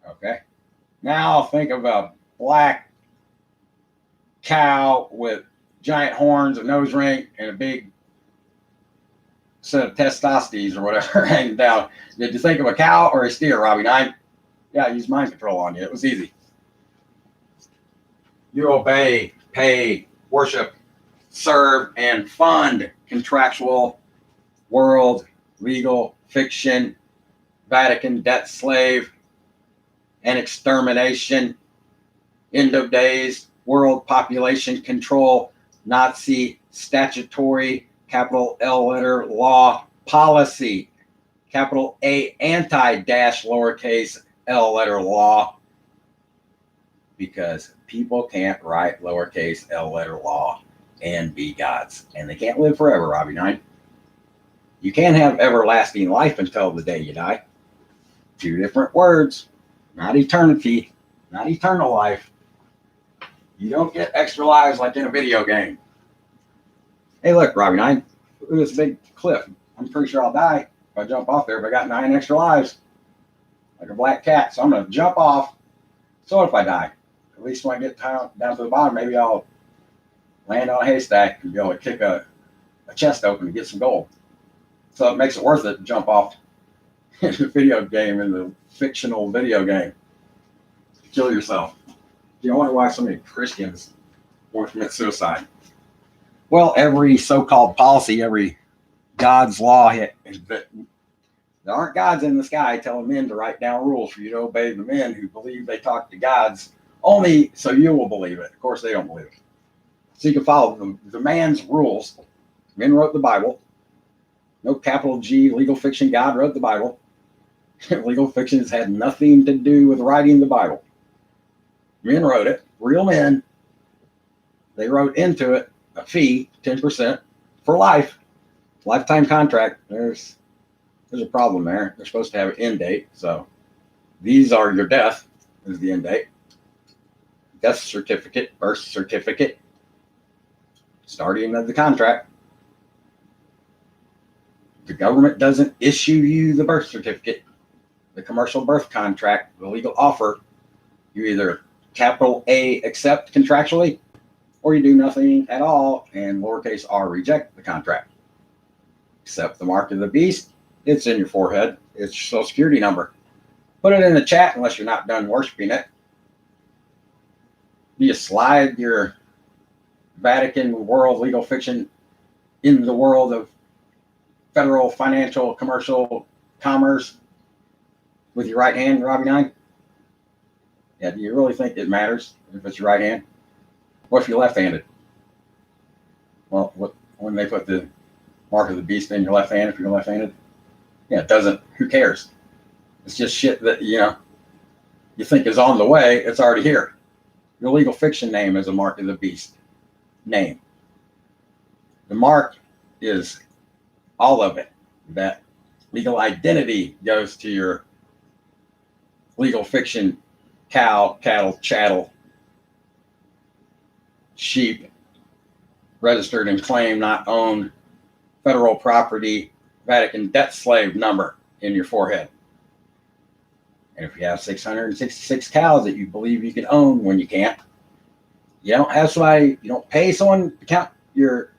Okay. Now think of a black cow with giant horns, a nose ring, and a big set of testosterone or whatever hanging down. Did you think of a cow or a steer, Robbie Knight? Yeah, I used mind control on you. It was easy. You obey, pay, worship, serve, and fund contractual, world, legal, fiction, Vatican debt slave, and extermination, end of days, world population control, Nazi statutory, capital L letter law policy, capital A anti-dash lowercase L letter law, because people can't write lowercase L letter law and be gods, and they can't live forever, Robbie Knight. You can't have everlasting life until the day you die. Two different words, not eternity, not eternal life. You don't get extra lives like in a video game. Hey, look, Robbie Knight, look at this big cliff. I'm pretty sure I'll die if I jump off there, but I got 9 extra lives, like a black cat. So I'm going to jump off. So what if I die? At least when I get down to the bottom, maybe I'll land on a haystack and be able to kick a chest open to get some gold. So it makes it worth it to jump off in the video game, in the fictional video game. Kill yourself. You wonder why so many Christians want to commit suicide. Well, every so-called policy, every God's law, there aren't gods in the sky telling men to write down rules for you to obey the men who believe they talk to gods only so you will believe it. Of course, they don't believe it. So you can follow the man's rules. Men wrote the Bible. No capital G legal fiction. God wrote the Bible. Legal fiction has had nothing to do with writing the Bible. Men wrote it. Real men. They wrote into it a fee, 10% for life. Lifetime contract. There's a problem there. They're supposed to have an end date. So These are your death, is the end date. Death certificate, birth certificate, starting of the contract. The government doesn't issue you the birth certificate, the commercial birth contract, the legal offer. You either capital A accept contractually, or you do nothing at all and lowercase r reject the contract. Accept the mark of the beast. It's in your forehead. It's your social security number. Put it in the chat unless you're not done worshiping it. You slide your Vatican world legal fiction in the world of federal, financial, commercial commerce with your right hand, Robbie 9? Yeah, do you really think it matters if it's your right hand? What if you're left-handed? Well, when they put the mark of the beast in your left hand, if you're left-handed? Yeah, it doesn't. Who cares? It's just shit that, you think is on the way. It's already here. Your legal fiction name is a mark of the beast name. The mark is all of it. That legal identity goes to your legal fiction cow, cattle, chattel, sheep, registered and claimed, not owned, federal property, Vatican debt slave number in your forehead. And if you have 666 cows that you believe you can own when you can't, you don't pay someone to count your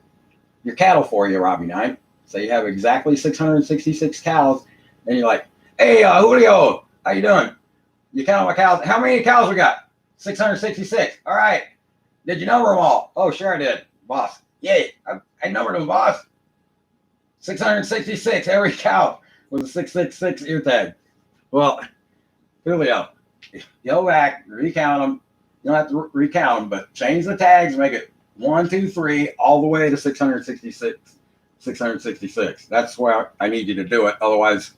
cattle for you, Robbie 9. So you have exactly 666 cows, and you're like, hey, Julio, how you doing? You count my cows. How many cows we got? 666. All right. Did you number them all? Oh, sure I did, boss. Yay. I numbered them, boss. 666, every cow with a 666 ear tag. Well, Julio, go back, recount them. You don't have to recount them, but change the tags, make it 1, 2, 3, all the way to 666. 666. That's where I need you to do it. Otherwise,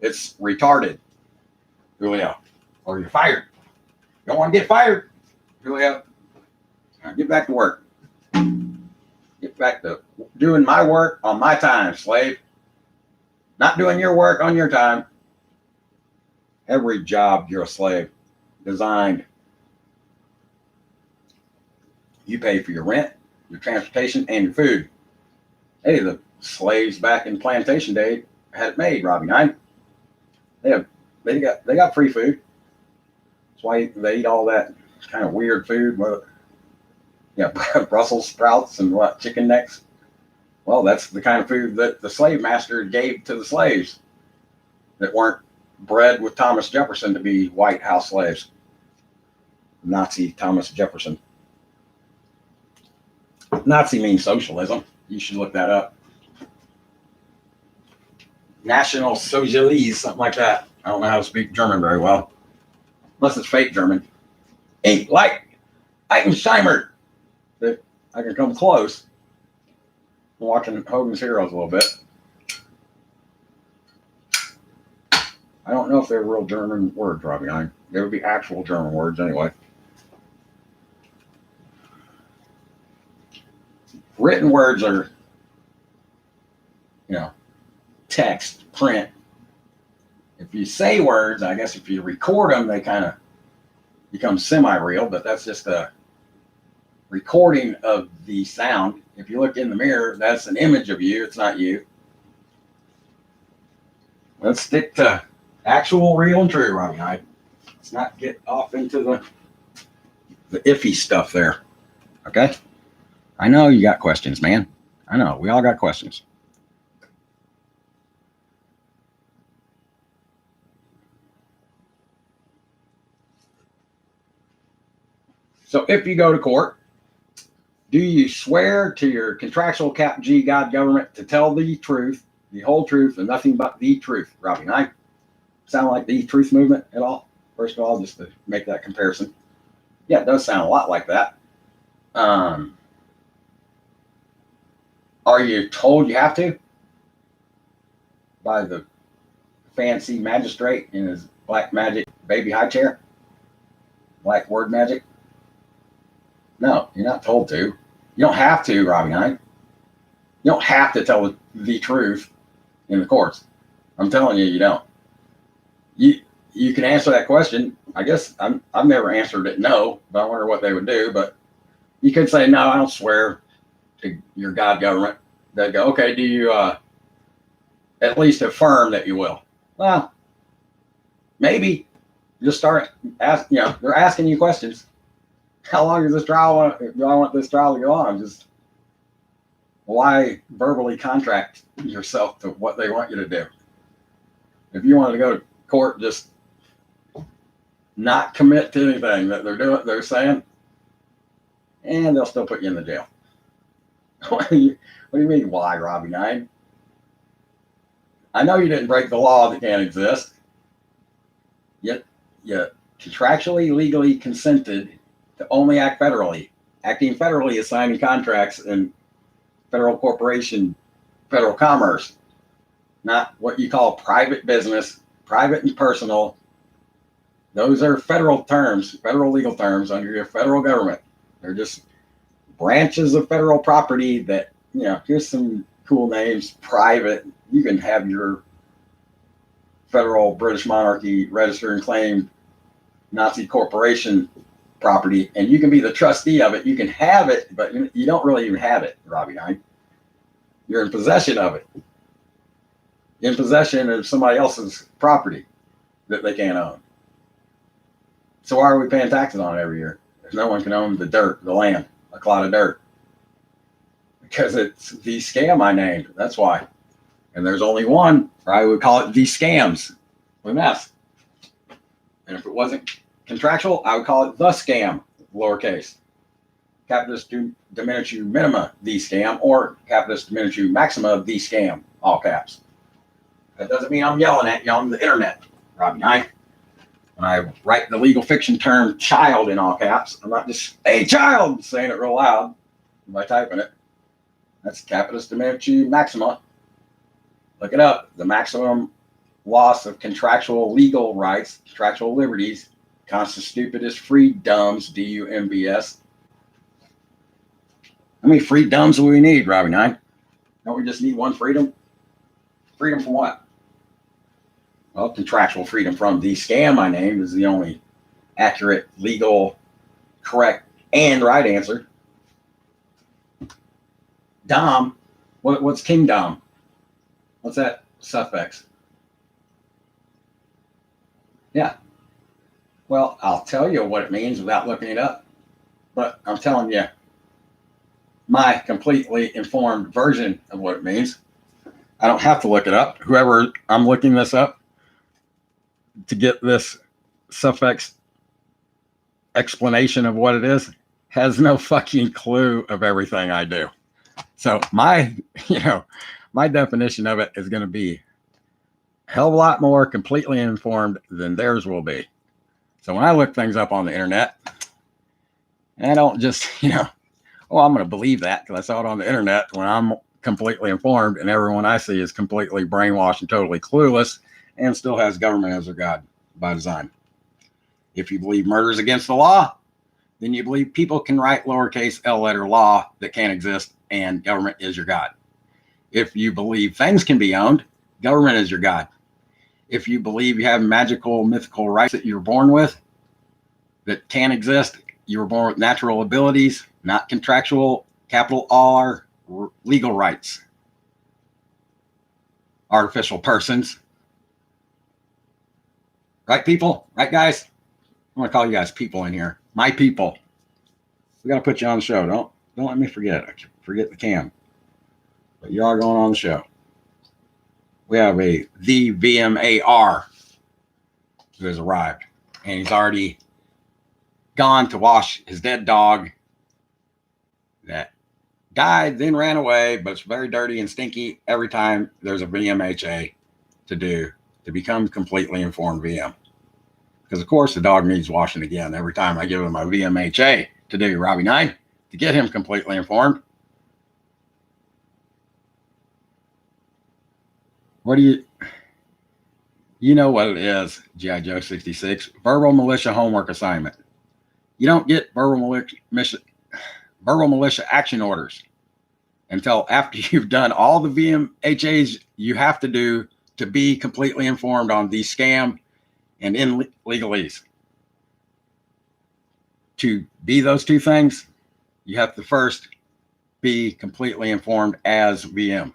it's retarded, Julio, or you're fired. You don't want to get fired, Julio. Now get back to work. Get back to doing my work on my time, slave. Not doing your work on your time. Every job, you're a slave. Designed. You pay for your rent, your transportation, and your food. Hey, the slaves back in plantation day had it made, Robbie 9. They got free food. That's why they eat all that kind of weird food. Brussels sprouts and chicken necks. Well, that's the kind of food that the slave master gave to the slaves that weren't bred with Thomas Jefferson to be white house slaves. Nazi Thomas Jefferson. Nazi means socialism. You should look that up. National Sozialism, something like that. I don't know how to speak German very well. Unless it's fake German. Ain't like Eichenheimer. That I can come close. I'm watching Hogan's Heroes a little bit. I don't know if they're real German words, Robbie. They would be actual German words anyway. Written words are, text, print. If you say words, I guess if you record them, they kind of become semi-real, but that's just a recording of the sound. If you look in the mirror, that's an image of you. It's not you. Let's stick to actual, real, and true, Robbie. Let's not get off into the iffy stuff there. Okay? I know you got questions, man. I know. We all got questions. So if you go to court, do you swear to your contractual cap G God government to tell the truth, the whole truth, and nothing but the truth, Robbie? Sound like the truth movement at all? First of all, just to make that comparison. Yeah, it does sound a lot like that. Are you told you have to by the fancy magistrate in his black magic baby high chair? Black word magic? No, you're not told to. You don't have to, Robbie 9. You don't have to tell the truth in the courts. I'm telling you, you don't. you can answer that question. I guess I've never answered it no, but I wonder what they would do. But you could say, no, I don't swear to your God government. They'd go, okay, do you at least affirm that you will? Well, maybe. Just start asking, they're asking you questions. How long is this trial? Do I want this trial to go on? Just why verbally contract yourself to what they want you to do? If you wanted to go to court, just not commit to anything that they're saying, and they'll still put you in the jail. What do you mean, why, Robbie 9? I know you didn't break the law that can't exist, yet you contractually, legally consented to only act federally. Acting federally is signing contracts in federal corporation, federal commerce, not what you call private business, private and personal. Those are federal terms, federal legal terms under your federal government. They're just branches of federal property that, here's some cool names, private. You can have your federal British monarchy registered and claimed Nazi corporation property, and you can be the trustee of it. You can have it, but you don't really even have it, Robbie 9. You're in possession of it. In possession of somebody else's property that they can't own. So why are we paying taxes on it every year? If no one can own the dirt, the land, a clod of dirt. Because it's the scam I named. That's why. And there's only one, or I would call it the scams with an S. And if it wasn't contractual, I would call it the scam, lowercase. Capitis diminutu minima, the scam, or capitis diminutu maxima, the scam, all caps. That doesn't mean I'm yelling at you on the internet, Robbie 9. When I write the legal fiction term child in all caps, I'm not just, hey, child, saying it real loud by typing it. That's capitis diminutu maxima. Look it up. The maximum loss of contractual legal rights, contractual liberties, constitutus freedoms, DUMBS. How many freedoms do we need, Robbie 9? Don't we just need one freedom? Freedom from what? Well, contractual freedom from the scam I named is the only accurate, legal, correct, and right answer. Dom, what's kingdom? What's that suffix? Yeah. Well, I'll tell you what it means without looking it up, but I'm telling you my completely informed version of what it means. I don't have to look it up. Whoever I'm looking this up to get this suffix explanation of what it is has no fucking clue of everything I do. So my definition of it is going to be a hell of a lot more completely informed than theirs will be. So when I look things up on the internet, I don't just, I'm going to believe that because I saw it on the internet when I'm completely informed and everyone I see is completely brainwashed and totally clueless and still has government as their God by design. If you believe murder is against the law, then you believe people can write lowercase L letter law that can't exist and government is your God. If you believe things can be owned, government is your God. If you believe you have magical, mythical rights that you're born with that can't exist, you were born with natural abilities, not contractual, capital R, legal rights. Artificial persons. Right, people? Right, guys? I'm going to call you guys people in here. My people. We got to put you on the show. Don't let me forget. Forget the cam. But you are going on the show. We have the VMAR who has arrived. And he's already gone to wash his dead dog that died, then ran away, but it's very dirty and stinky every time there's a VMHA to do to become completely informed VM. Because, of course, the dog needs washing again every time I give him a VMHA to do, Robbie 9, to get him completely informed. What do you know what it is, G.I. Joe 66, verbal militia homework assignment. You don't get verbal militia action orders until after you've done all the VMHAs you have to do to be completely informed on the scam and in legalese. To be those two things, you have to first be completely informed as VM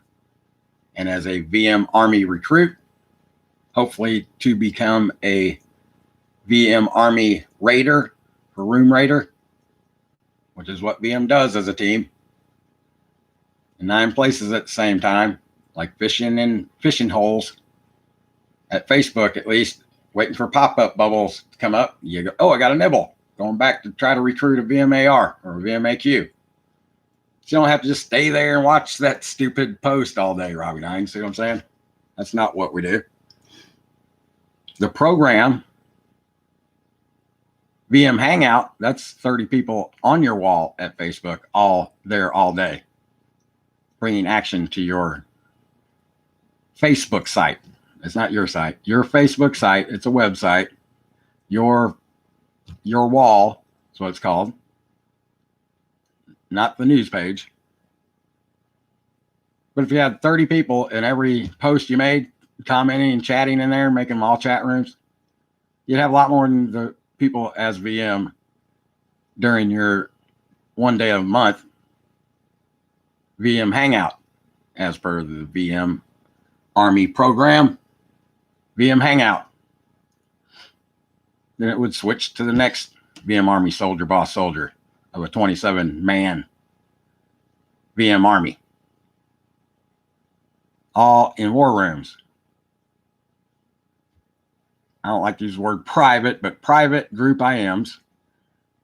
and as a VM Army recruit, hopefully to become a VM Army raider or room raider, which is what VM does as a team, in 9 places at the same time, like fishing in fishing holes at Facebook, at least, waiting for pop-up bubbles to come up. You go, oh, I got a nibble, going back to try to recruit a VMAR or a VMAQ. You don't have to just stay there and watch that stupid post all day, Robbie Nine. See what I'm saying? That's not what we do. The program, VM Hangout, that's 30 people on your wall at Facebook, all there all day, bringing action to your Facebook site. It's not your site, your Facebook site. It's a website. Your wall is what it's called, not the news page. But if you had 30 people in every post you made, commenting and chatting in there, making them all chat rooms, you'd have a lot more than the people as VM during your one day of the month VM Hangout, as per the VM Army program, VM Hangout. Then it would switch to the next VM Army soldier, boss soldier of a 27-man VM Army, all in war rooms. I don't like to use the word private, but private group IMs,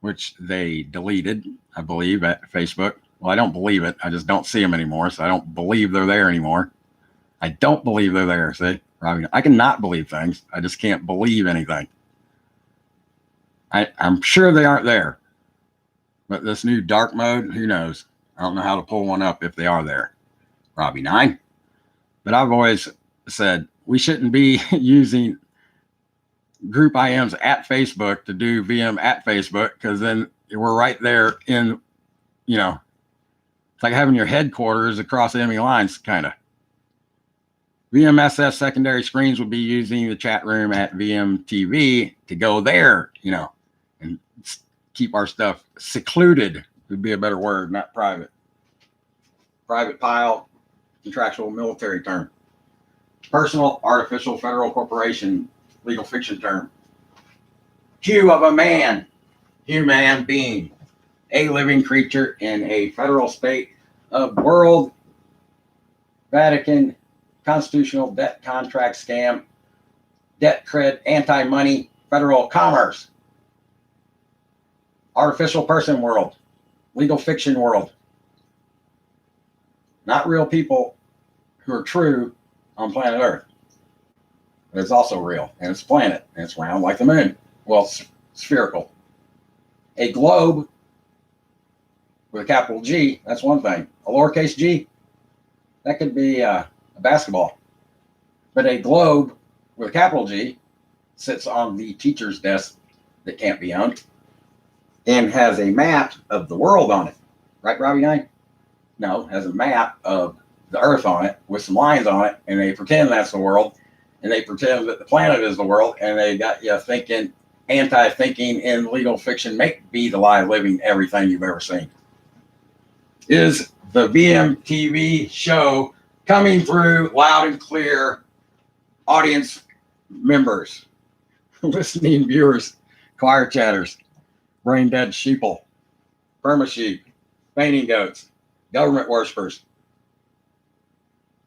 which they deleted, I believe, at Facebook. Well, I don't believe it. I just don't see them anymore, so I don't believe they're there anymore. I don't believe they're there, see? Robbie, I cannot believe things. I just can't believe anything. I'm sure they aren't there. But this new dark mode, who knows? I don't know how to pull one up if they are there, Robbie 9. But I've always said we shouldn't be using group IMs at Facebook to do VM at Facebook, because then we're right there in, it's like having your headquarters across enemy lines, kind of. VMSS secondary screens would be using the chat room at VMTV to go there, and keep our stuff secluded would be a better word, not private. Private pile, contractual military term. Personal, artificial, federal corporation, legal fiction term. Q of a man, human being, a living creature in a federal state of world, Vatican, constitutional debt contract scam, debt cred, anti-money, federal commerce, artificial person world, legal fiction world. Not real people who are true on planet Earth. But it's also real, and it's a planet, and it's round like the moon. Well, spherical. A globe with a capital G, that's one thing. A lowercase g, that could be a basketball. But a globe with a capital G sits on the teacher's desk that can't be owned and has a map of the world on it. Right, Robbie 9? No, has a map of the Earth on it with some lines on it, and they pretend that's the world, and they pretend that the planet is the world, and they got you thinking, anti-thinking in legal fiction, make be the lie living everything you've ever seen. Is the VMTV show coming through loud and clear, audience members, listening viewers, choir chatters, brain dead sheeple, perma sheep, fainting goats, government worshippers,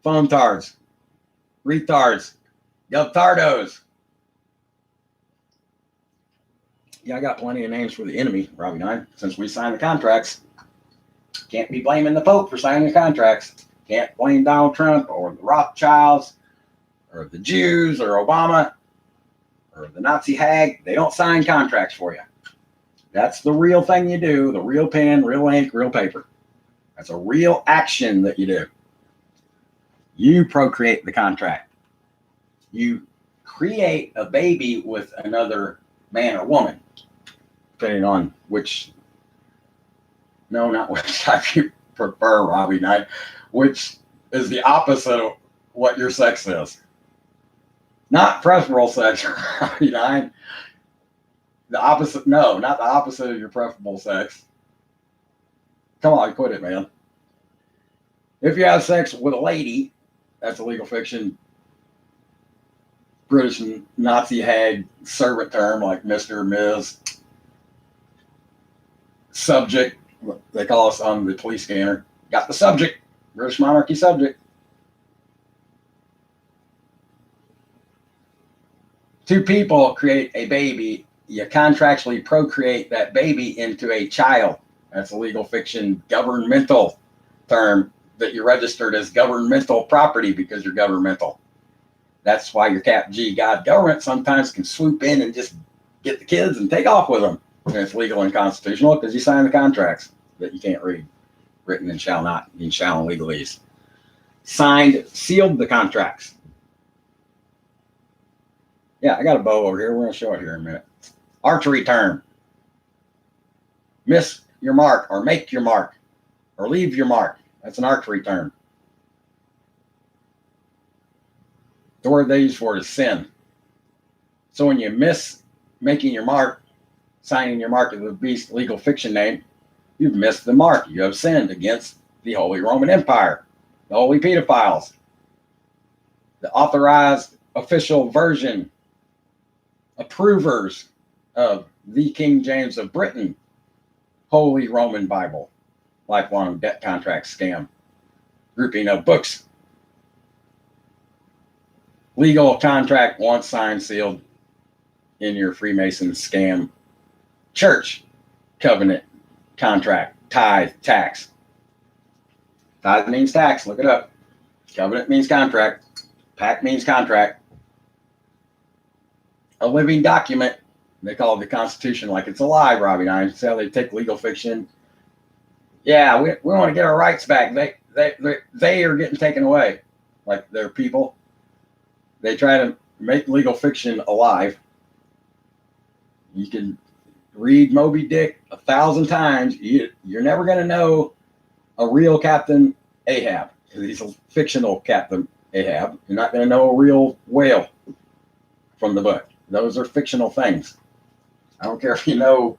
phone tards, retards, govtardos. Yeah, I got plenty of names for the enemy, Robbie 9. Since we signed the contracts, can't be blaming the Pope for signing the contracts. Can't blame Donald Trump or the Rothschilds or the Jews or Obama or the Nazi hag. They don't sign contracts for you. That's the real thing you do, the real pen, real ink, real paper. That's a real action that you do. You procreate the contract. You create a baby with another man or woman, depending on which, no, not which type you prefer, Robbie Knight, which is the opposite of what your sex is. Not preferable sex. Nine. The opposite. No, not the opposite of your preferable sex. Come on, quit it, man. If you have sex with a lady, that's a legal fiction. British Nazi hag servant term like Mr. Ms. Subject, they call us on the police scanner. Got the subject, British monarchy subject. Two people create a baby. You contractually procreate that baby into a child. That's a legal fiction governmental term that you registered as governmental property because you're governmental. That's why your Cap G God government sometimes can swoop in and just get the kids and take off with them. And it's legal and constitutional because you sign the contracts that you can't read. Written and shall not, in shall and legalese. Signed, sealed the contracts. Yeah, I got a bow over here. We're going to show it here in a minute. Archery term. Miss your mark or make your mark or leave your mark. That's an archery term. The word they use for it is sin. So when you miss making your mark, signing your mark of the beast legal fiction name, you've missed the mark. You have sinned against the Holy Roman Empire, the holy pedophiles, the authorized official version, approvers of the King James of Britain, Holy Roman Bible, lifelong debt contract scam, grouping of books. Legal contract once signed, sealed in your Freemason scam. Church covenant contract, tithe, tax. Tithe means tax, look it up. Covenant means contract. Pact means contract. A living document, they call it the Constitution like it's alive, Robbie Nine. See how they take legal fiction. Yeah, we want to get our rights back. They are getting taken away, like their people. They try to make legal fiction alive. You can read Moby Dick 1,000 times. You're never going to know a real Captain Ahab because he's a fictional Captain Ahab. You're not going to know a real whale from the book. Those are fictional things. I don't care if you know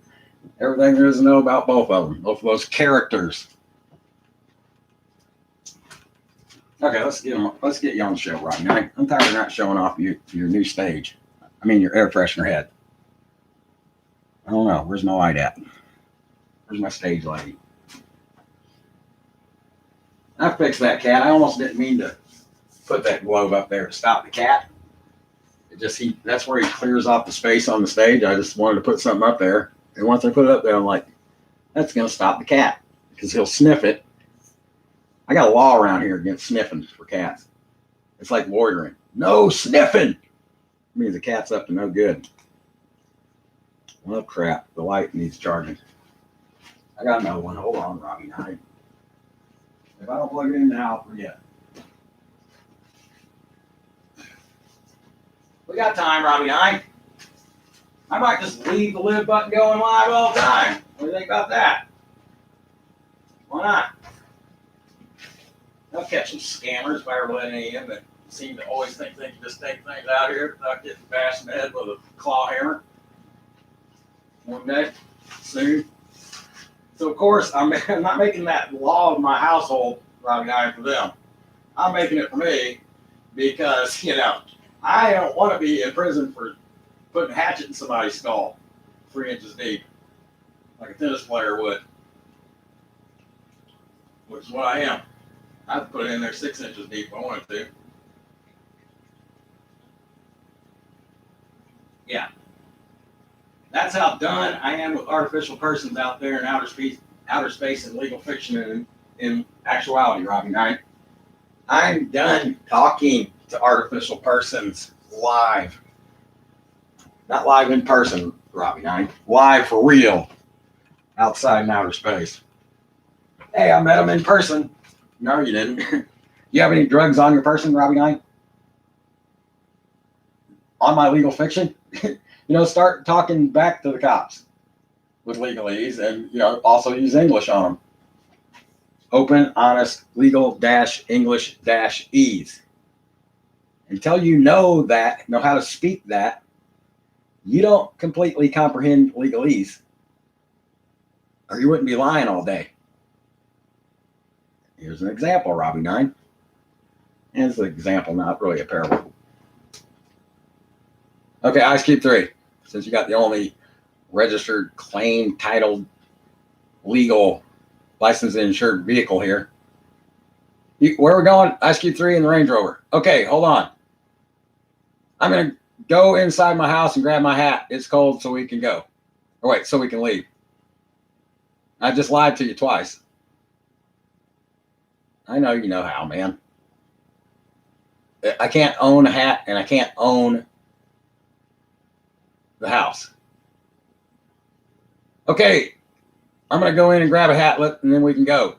everything there is to know about both of them, both of those characters. Okay, let's get you on the show, Rodney. I'm tired of not showing off your new stage. I mean, your air freshener head. I don't know. Where's my light at? Where's my stage light? I fixed that cat. I almost didn't mean to put that globe up there to stop the cat. That's where he clears off the space on the stage. I just wanted to put something up there. And once I put it up there, I'm like, that's going to stop the cat because he'll sniff it. I got a law around here against sniffing for cats. It's like loitering. No sniffing. It means the cat's up to no good. Oh, crap. The light needs charging. I got another one. Hold on, Robbie. If I don't plug it in now, I'll forget. We got time, Robbie. I might just leave the live button going live all the time. What do you think about that? Why not? I'll catch some scammers if I ever let any in that seem to always think they can just take things out here without getting bashed in the head with a claw hammer. One day, soon. So, of course, I'm not making that law of my household, Robbie, for them. I'm making it for me because, I don't want to be in prison for putting a hatchet in somebody's skull 3 inches deep, like a tennis player would, which is what I am. I'd put it in there 6 inches deep if I wanted to. Yeah. That's how done I am with artificial persons out there in outer space and legal fiction and in actuality, Robbie Knight. I'm done talking to artificial persons live. Not live in person, Robbie Knight. Live for real. Outside in outer space. Hey, I met him in person. No, you didn't. You have any drugs on your person, Robbie Knight? On my legal fiction? Start talking back to the cops with legalese and, also use English on them. Open, honest, legal-English-ease. Until you know how to speak that, you don't completely comprehend legalese, or you wouldn't be lying all day. Here's an example, Robbie 9. And it's an example, not really a parable. Okay, Ice Cube 3. Since you got the only registered, claim, titled, legal, licensed, and insured vehicle here. Where are we going? Ice Cube 3 and the Range Rover. Okay, hold on. I'm going to go inside my house and grab my hat. It's cold, so we can go. Or wait, so we can leave. I just lied to you twice. I know you know how, man. I can't own a hat and I can't own the house. Okay, I'm going to go in and grab a hat and then we can go.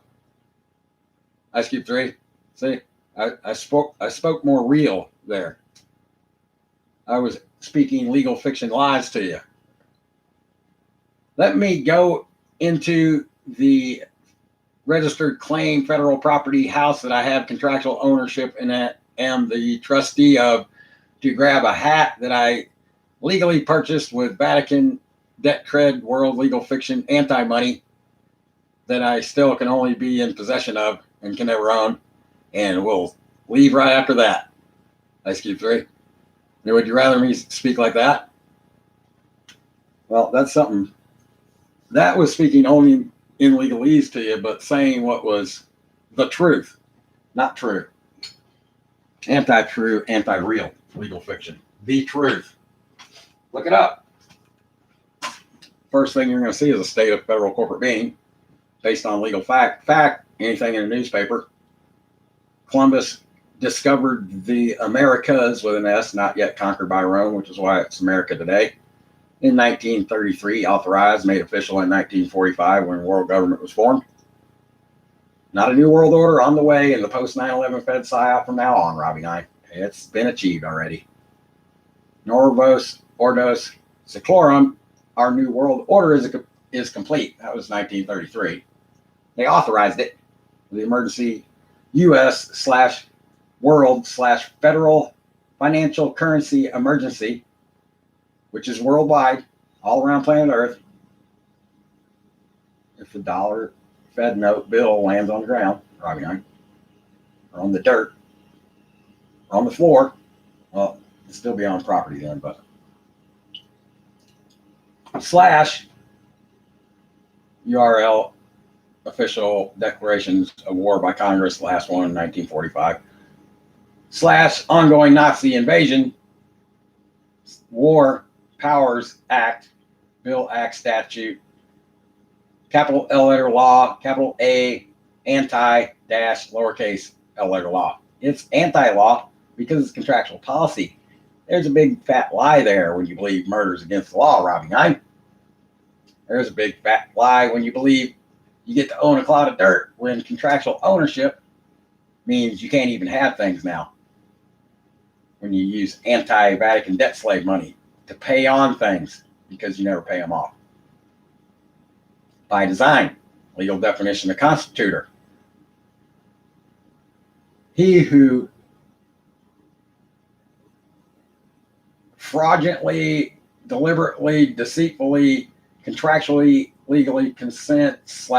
Ice Cube 3. See, I spoke more real there. I was speaking legal fiction lies to you. Let me go into the registered claim federal property house that I have contractual ownership and that am the trustee of, to grab a hat that I legally purchased with Vatican debt cred world legal fiction anti-money that I still can only be in possession of and can never own, and we'll leave right after that. Ice Cube 3. Would you rather me speak like that? Well, that's something. That was speaking only in legalese to you, but saying what was the truth, not true. Anti-true, anti-real legal fiction. The truth. Look it up. First thing you're going to see is a state of federal corporate being based on legal fact, anything in a newspaper. Columbus discovered the Americas with an S, not yet conquered by Rome, which is why it's America today. In 1933, authorized, made official in 1945 when world government was formed. Not a new world order on the way in the post 9/11 Fed PSYOP from now on, Robbie 9. It's been achieved already. Norvos Ordos Seclorum, our new world order is complete. That was 1933. They authorized it. The emergency US/world/federal financial currency emergency, which is worldwide, all around planet Earth. If the dollar Fed note bill lands on the ground, Robbie 9, or on the dirt, or on the floor, well, it'll still be on property then, but /URL official declarations of war by Congress, the last one in 1945, /ongoing Nazi invasion, War Powers Act, Bill Act Statute, capital L letter law, capital A, anti-lowercase L letter law. It's anti-law because it's contractual policy. There's a big fat lie there when you believe murder is against the law, Robbie 9. There's a big fat lie when you believe you get to own a clod of dirt when contractual ownership means you can't even have things now. When you use anti-Vatican debt slave money to pay on things because you never pay them off. By design, legal definition of constitutor. He who fraudulently, deliberately, deceitfully, contractually, legally consent /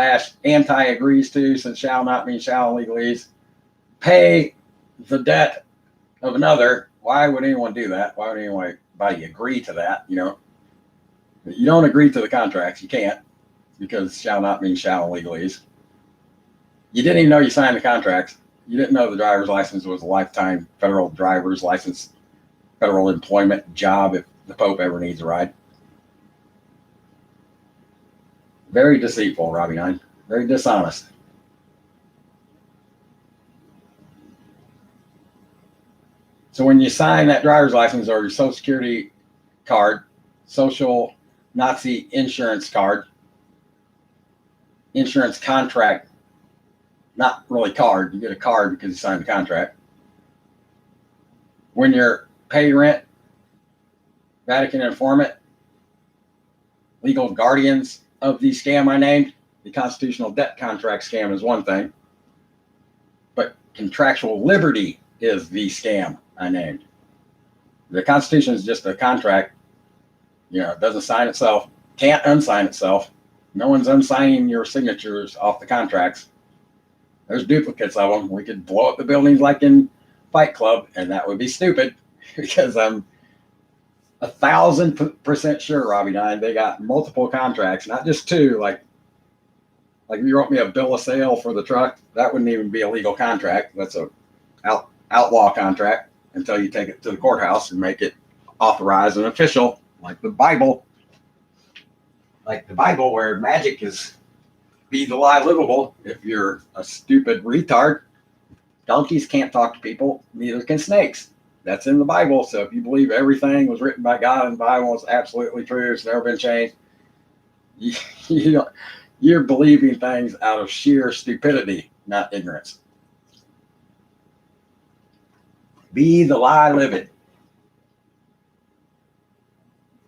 anti agrees to, since shall not mean shall in legalese, pay the debt of another. Why would anyone do that? Why would anybody agree to that? You know, you don't agree to the contracts. You can't, because shall not mean shall in legalese. You didn't even know you signed the contracts. You didn't know the driver's license was a lifetime federal driver's license, federal employment job if the Pope ever needs a ride. Very deceitful, Robbie 9. Very dishonest. So when you sign that driver's license or your Social Security card, social Nazi insurance card, insurance contract, not really card, you get a card because you signed the contract. When you're pay rent, Vatican informant, legal guardians of the scam I named, the constitutional debt contract scam is one thing, but contractual liberty is the scam I named. The Constitution is just a contract. You know, it doesn't sign itself, can't unsign itself. No one's unsigning your signatures off the contracts. There's duplicates of them. We could blow up the buildings like in Fight Club, and that would be stupid because I'm 1,000% sure, Robbie Nine, they got multiple contracts, not just two. Like if you wrote me a bill of sale for the truck, that wouldn't even be a legal contract. That's a outlaw contract until you take it to the courthouse and make it authorized and official, like the Bible. Like the Bible, where magic is be the lie livable. If you're a stupid retard, donkeys can't talk to people, neither can snakes. That's in the Bible. So if you believe everything was written by God in the Bible is absolutely true, it's never been changed, you're believing things out of sheer stupidity, not ignorance. Be the lie living.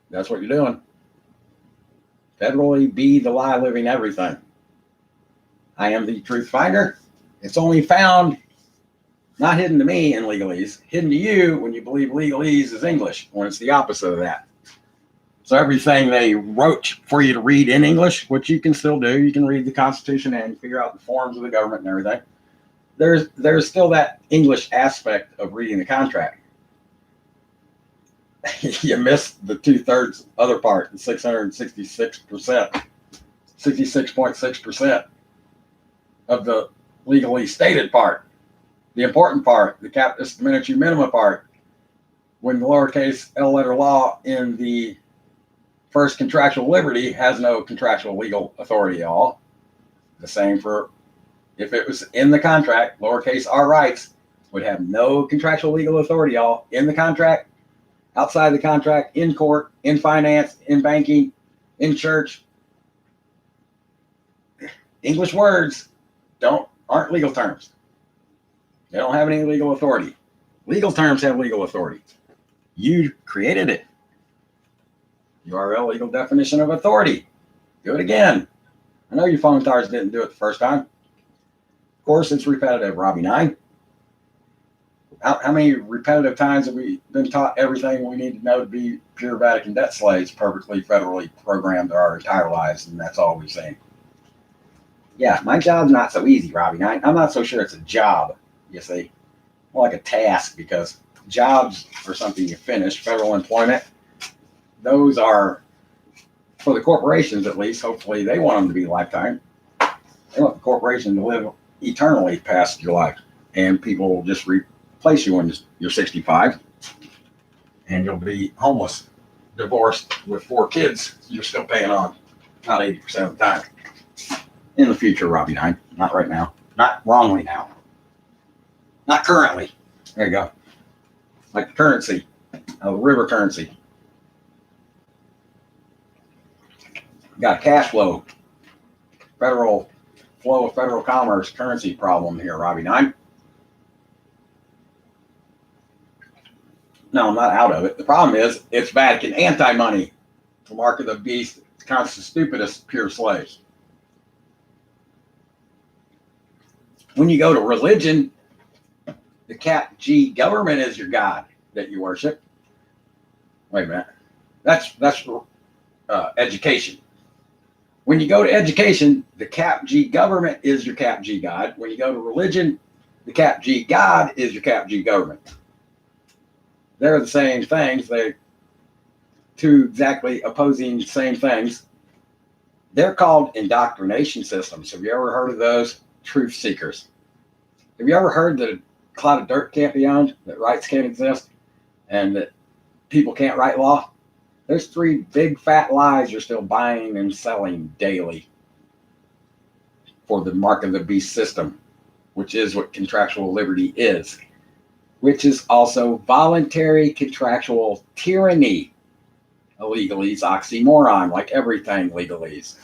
That's what you're doing. Federally be the lie living everything. I am the truth finder. It's only found, not hidden to me in legalese, hidden to you when you believe legalese is English, when it's the opposite of that. So everything they wrote for you to read in English, which you can still do, you can read the Constitution and figure out the forms of the government and everything. There's still that English aspect of reading the contract. You missed the 2/3 other part, the 666%, 66.6% of the legally stated part. The important part, the capitis diminutio minima part, when the lowercase L letter law in the first contractual liberty has no contractual legal authority at all. The same for if it was in the contract, lowercase r rights would have no contractual legal authority at all in the contract, outside the contract, in court, in finance, in banking, in church. English words aren't legal terms. They don't have any legal authority. Legal terms have legal authority. You created it. URL legal definition of authority. Do it again. I know you phone tars didn't do it the first time. Of course, it's repetitive, Robbie Nine. How many repetitive times have we been taught everything we need to know to be pure Vatican debt slaves, perfectly federally programmed our entire lives, and that's all we've seen? Yeah, my job's not so easy, Robbie Nine. I'm not so sure it's a job, you see. More like a task, because jobs are something you finish. Federal employment, those are, for the corporations at least, hopefully they want them to be lifetime. They want the corporation to live eternally past your life, and people will just replace you when you're 65, and you'll be homeless, divorced with 4 kids. You're still paying on, not 80% of the time. In the future, Robbie Nine, not right now, not wrongly now, not currently. There you go. Like the currency, the river currency. Got a cash flow, federal flow of federal commerce currency problem here, Robbie Nine. No, I'm not out of it. The problem is it's Vatican anti-money. The mark of the beast. It's kind of the stupidest pure slaves. When you go to religion, the cap G government is your God that you worship. Wait a minute. That's education. When you go to education, the cap G government is your cap G God. When you go to religion, the cap G God is your cap G government. They're the same things. They're two exactly opposing same things. They're called indoctrination systems. Have you ever heard of those? Truth seekers. Have you ever heard that a cloud of dirt can't be owned, that rights can't exist, and that people can't write law? There's 3 big fat lies you're still buying and selling daily for the mark of the beast system, which is what contractual liberty is, which is also voluntary contractual tyranny. A legalese oxymoron, like everything legalese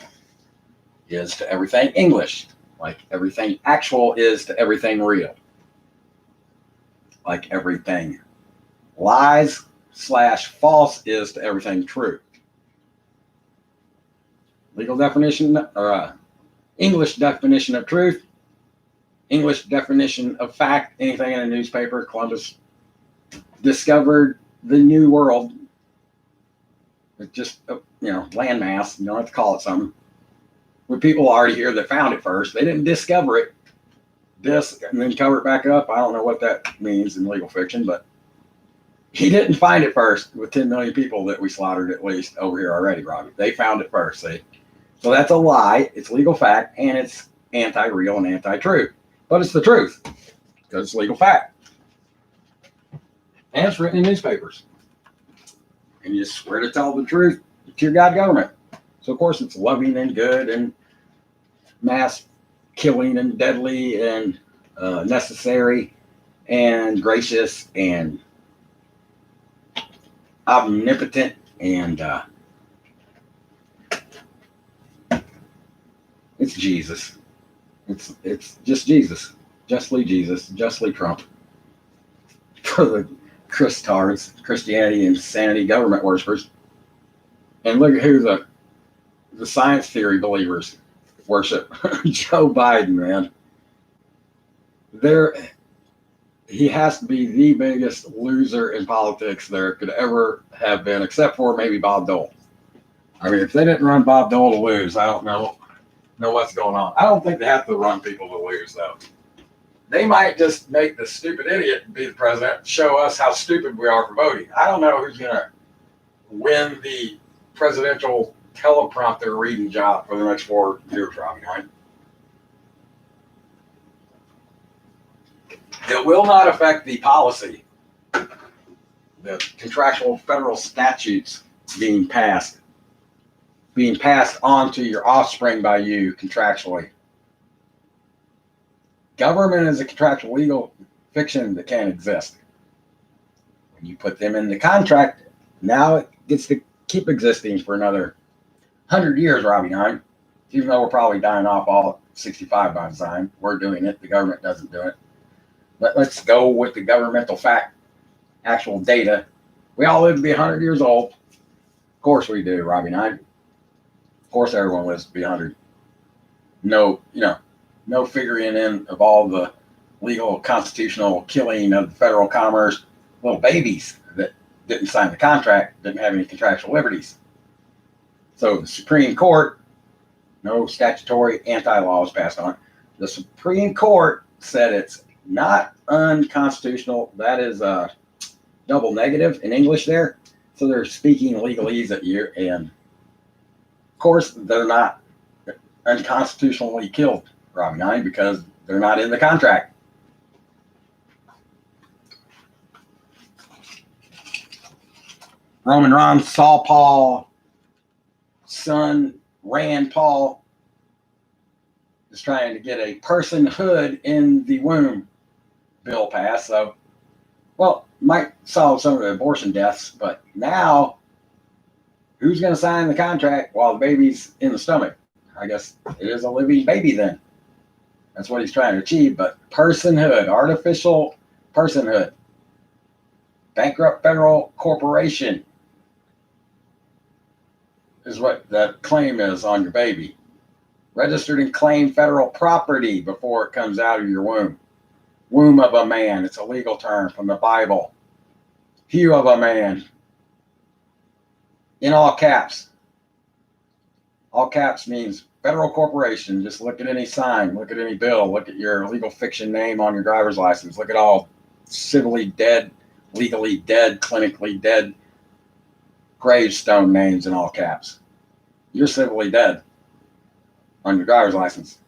is to everything English, like everything actual is to everything real, like everything lies/false is to everything true. Legal definition, or English definition of truth, English definition of fact, anything in a newspaper, Columbus discovered the new world. It's just, landmass. You don't have to call it something. With people already here that found it first, they didn't discover it, and then cover it back up. I don't know what that means in legal fiction, but he didn't find it first with 10 million people that we slaughtered at least over here already, Robbie. They found it first, see? So that's a lie. It's legal fact, and it's anti-real and anti-truth. But it's the truth, because it's legal fact. And it's written in newspapers. And you swear to tell the truth to your God government. So, of course, it's loving and good and mass killing and deadly and necessary and gracious and omnipotent and it's Jesus. It's just Jesus. Justly Jesus. Justly Trump. For the Christards, Christianity insanity government worshippers. And look at who the science theory believers worship. Joe Biden, man. He has to be the biggest loser in politics there could ever have been, except for maybe Bob Dole. I mean, if they didn't run Bob Dole to lose, I don't know what's going on. I don't think they have to run people to lose, though. They might just make the stupid idiot be the president, show us how stupid we are for voting. I don't know who's going to win the presidential teleprompter reading job for the next 4 years, Robbie. It will not affect the policy, the contractual federal statutes being passed on to your offspring by you contractually. Government is a contractual legal fiction that can't exist. When you put them in the contract, now it gets to keep existing for another 100 years, Robbie Nine. Even though we're probably dying off all 65 by design, we're doing it. The government doesn't do it. But let's go with the governmental fact, actual data. We all live to be 100 years old. Of course we do, Robbie Nine. Of course everyone lives to be 100. No figuring in of all the legal constitutional killing of the federal commerce, little babies that didn't sign the contract, didn't have any contractual liberties. So the Supreme Court, no statutory anti-law was passed on. The Supreme Court said it's not unconstitutional. That is a double negative in English there. So they're speaking legalese at you. And of course, they're not unconstitutionally killed, Robbie Nine, because they're not in the contract. Roman Ron, Saul Paul, son Rand Paul is trying to get a personhood in the womb bill passed. So, might solve some of the abortion deaths, but now who's going to sign the contract while the baby's in the stomach? I guess it is a living baby then. That's what he's trying to achieve. But personhood, artificial personhood, bankrupt federal corporation is what that claim is on your baby. Registered and claimed federal property before it comes out of your womb. Womb of a man. It's a legal term from the Bible. Hue of a man. In all caps. All caps means federal corporation. Just look at any sign, look at any bill, look at your legal fiction name on your driver's license. Look at all civilly dead, legally dead, clinically dead gravestone names in all caps. You're civilly dead on your driver's license.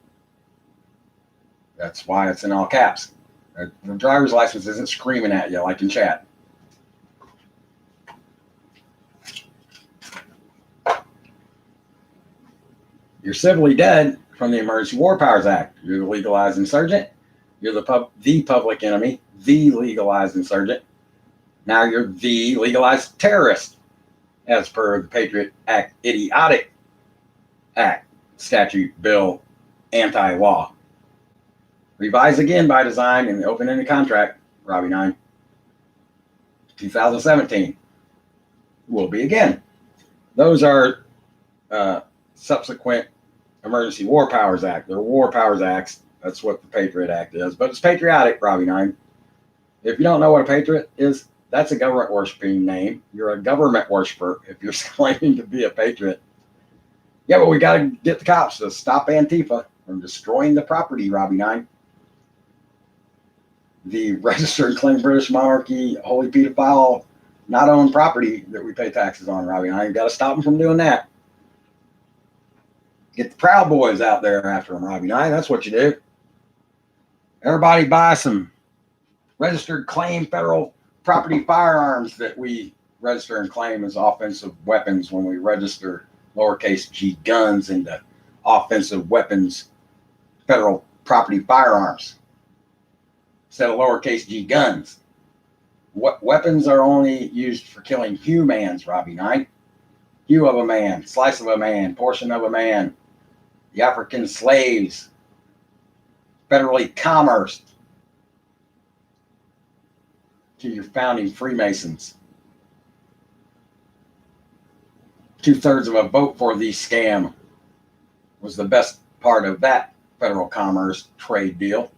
That's why it's in all caps. The driver's license isn't screaming at you like in chat. You're civilly dead from the Emergency War Powers Act. You're the legalized insurgent. You're the public enemy, the legalized insurgent. Now you're the legalized terrorist, as per the Patriot Act, idiotic act, statute, bill, anti-law. Revised again by design in the open-ended contract, Robbie 9, 2017. Will be again. Those are subsequent Emergency War Powers Act. They're War Powers Acts. That's what the Patriot Act is. But it's patriotic, Robbie 9. If you don't know what a patriot is, that's a government worshiping name. You're a government worshiper if you're claiming to be a patriot. Yeah, but we got to get the cops to stop Antifa from destroying the property, Robbie 9. The registered claim British monarchy, holy pedophile, not owned property that we pay taxes on, Robbie 9. You got to stop them from doing that. Get the Proud Boys out there after them, Robbie 9. That's what you do. Everybody buy some registered claim federal property firearms that we register and claim as offensive weapons when we register lowercase g guns into offensive weapons federal property firearms instead of lowercase g guns. Weapons are only used for killing humans, Robbie 9. Hue of a man, slice of a man, portion of a man, the African slaves, federally commerced to your founding Freemasons. 2/3 of a vote for the scam was the best part of that federal commerce trade deal.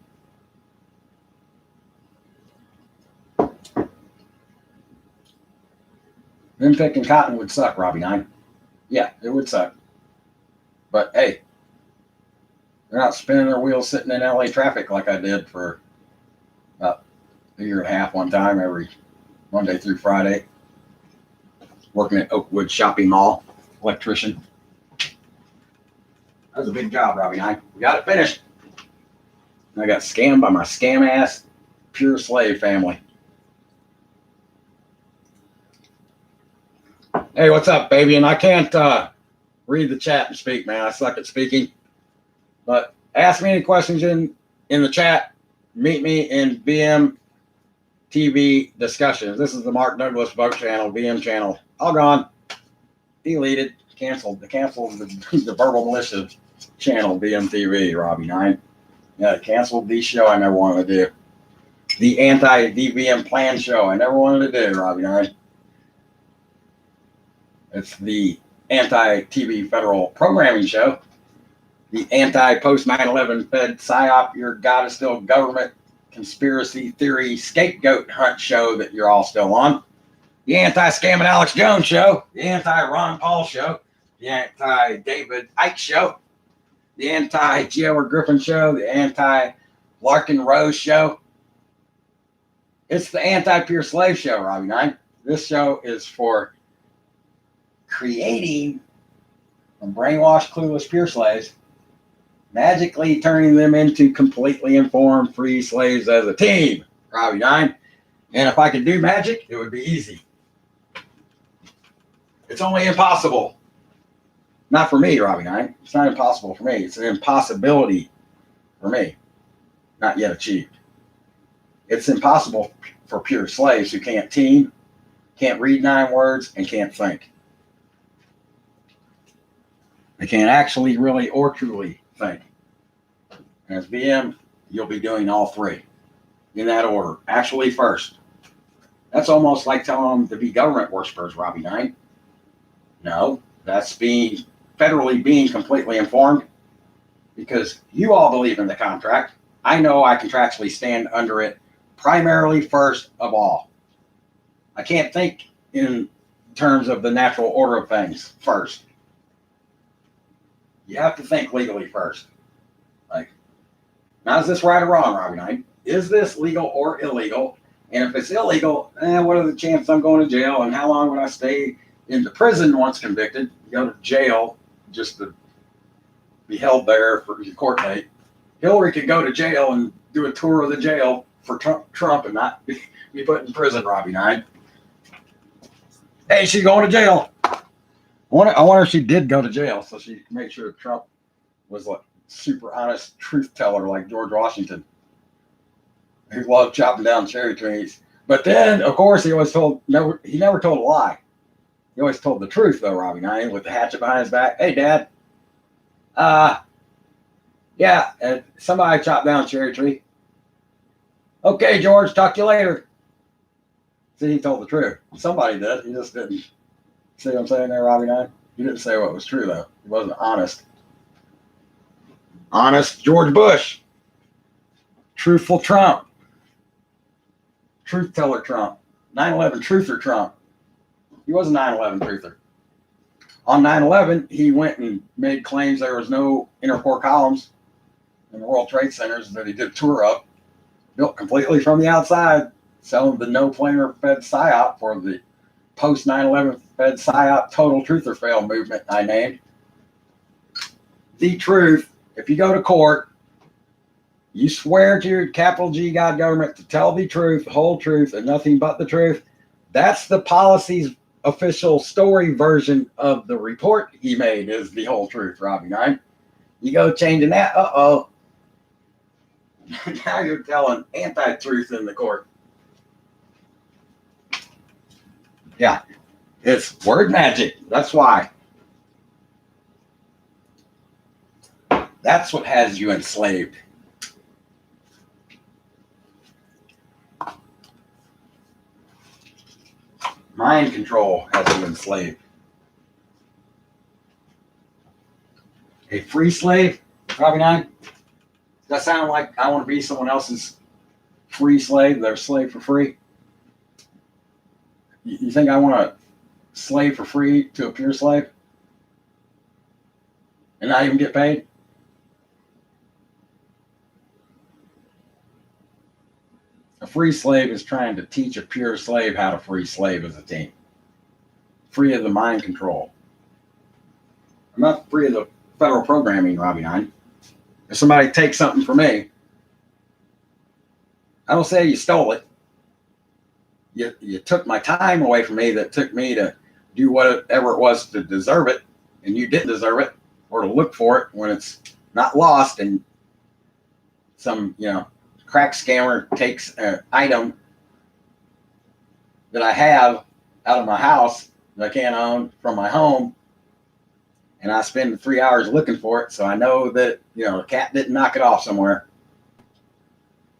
Them picking cotton would suck, Robbie 9. Yeah, it would suck. But hey, they're not spinning their wheels sitting in LA traffic like I did for about a year and a half one time, every Monday through Friday, working at Oakwood Shopping Mall, electrician. That was a big job, Robbie 9. We got it finished. I got scammed by my scam ass pure slave family. Hey, what's up, baby? And I can't read the chat and speak, man. I suck at speaking. But ask me any questions in the chat. Meet me in VMTV discussions. This is the Mark Douglas Vote channel, VM channel. All gone. Deleted. Canceled. They canceled the Verbal Militia channel, VMTV, Robbie 9. Yeah, canceled the show I never wanted to do. The anti-DVM plan show I never wanted to do, Robbie 9. It's the anti-TV federal programming show. The anti-post 9/11 Fed PSYOP, your God is still government conspiracy theory scapegoat hunt show that you're all still on. The anti-scamming Alex Jones show. The anti-Ron Paul show. The anti-David Icke show. The anti-G.L. Griffin show. The anti-Larkin Rose show. It's the anti-pure slave show, Robbie 9. This show is for creating from brainwashed, clueless pure slaves, magically turning them into completely informed free slaves as a team, Robbie 9. And if I could do magic, it would be easy. It's only impossible. Not for me, Robbie 9. It's not impossible for me. It's an impossibility for me. Not yet achieved. It's impossible for pure slaves who can't team, can't read 9 words, and can't think. They can't actually, really, or truly think. And as VM, you'll be doing all 3 in that order. Actually first. That's almost like telling them to be government worshipers, Robbie 9. No, that's being federally being completely informed because you all believe in the contract. I know I contractually stand under it primarily first of all. I can't think in terms of the natural order of things first. You have to think legally first. Like, now is this right or wrong, Robbie 9? Is this legal or illegal? And if it's illegal, what are the chances I'm going to jail? And how long would I stay in the prison once convicted? Go to jail just to be held there for your court date. Hillary could go to jail and do a tour of the jail for Trump and not be put in prison, Robbie 9. Hey, she's going to jail. I wonder if she did go to jail so she could make sure Trump was like super honest truth teller like George Washington, who loved chopping down cherry trees. But then, of course, he never told a lie. He always told the truth, though, Robbie 9, with the hatchet behind his back. Hey, Dad. Yeah, somebody chopped down a cherry tree. Okay, George, talk to you later. See, he told the truth. Somebody did. He just didn't. See what I'm saying there, Robbie 9? He didn't say what was true, though. He wasn't honest. Honest George Bush. Truthful Trump. truth teller Trump, 9/11 truther Trump. He was a 9/11 truther. On 9/11, he went and made claims there was no inner core columns in the World Trade Centers that he did a tour of, built completely from the outside, selling the no-flamer Fed PSYOP for the post-9/11 Fed PSYOP total truth or fail movement I named. The truth, if you go to court, you swear to your capital G God government to tell the truth, the whole truth, and nothing but the truth. That's the policy's official story version of the report he made is the whole truth, Robbie Nine. You go changing that, uh-oh. Now you're telling anti-truth in the court. Yeah, it's word magic. That's why. That's what has you enslaved. Mind control has you enslaved. A free slave, Robbie Nine? Does that sound like I want to be someone else's free slave? They're a slave for free? You think I want to slave for free to a pure slave? And not even get paid? A free slave is trying to teach a pure slave how to free slave as a team. Free of the mind control. I'm not free of the federal programming, Robbie Nine. If somebody takes something from me, I don't say you stole it. You took my time away from me that took me to do whatever it was to deserve it, and you didn't deserve it, or to look for it when it's not lost and some, crack scammer takes an item that I have out of my house that I can't own from my home, and I spend 3 hours looking for it, so I know that, the cat didn't knock it off somewhere.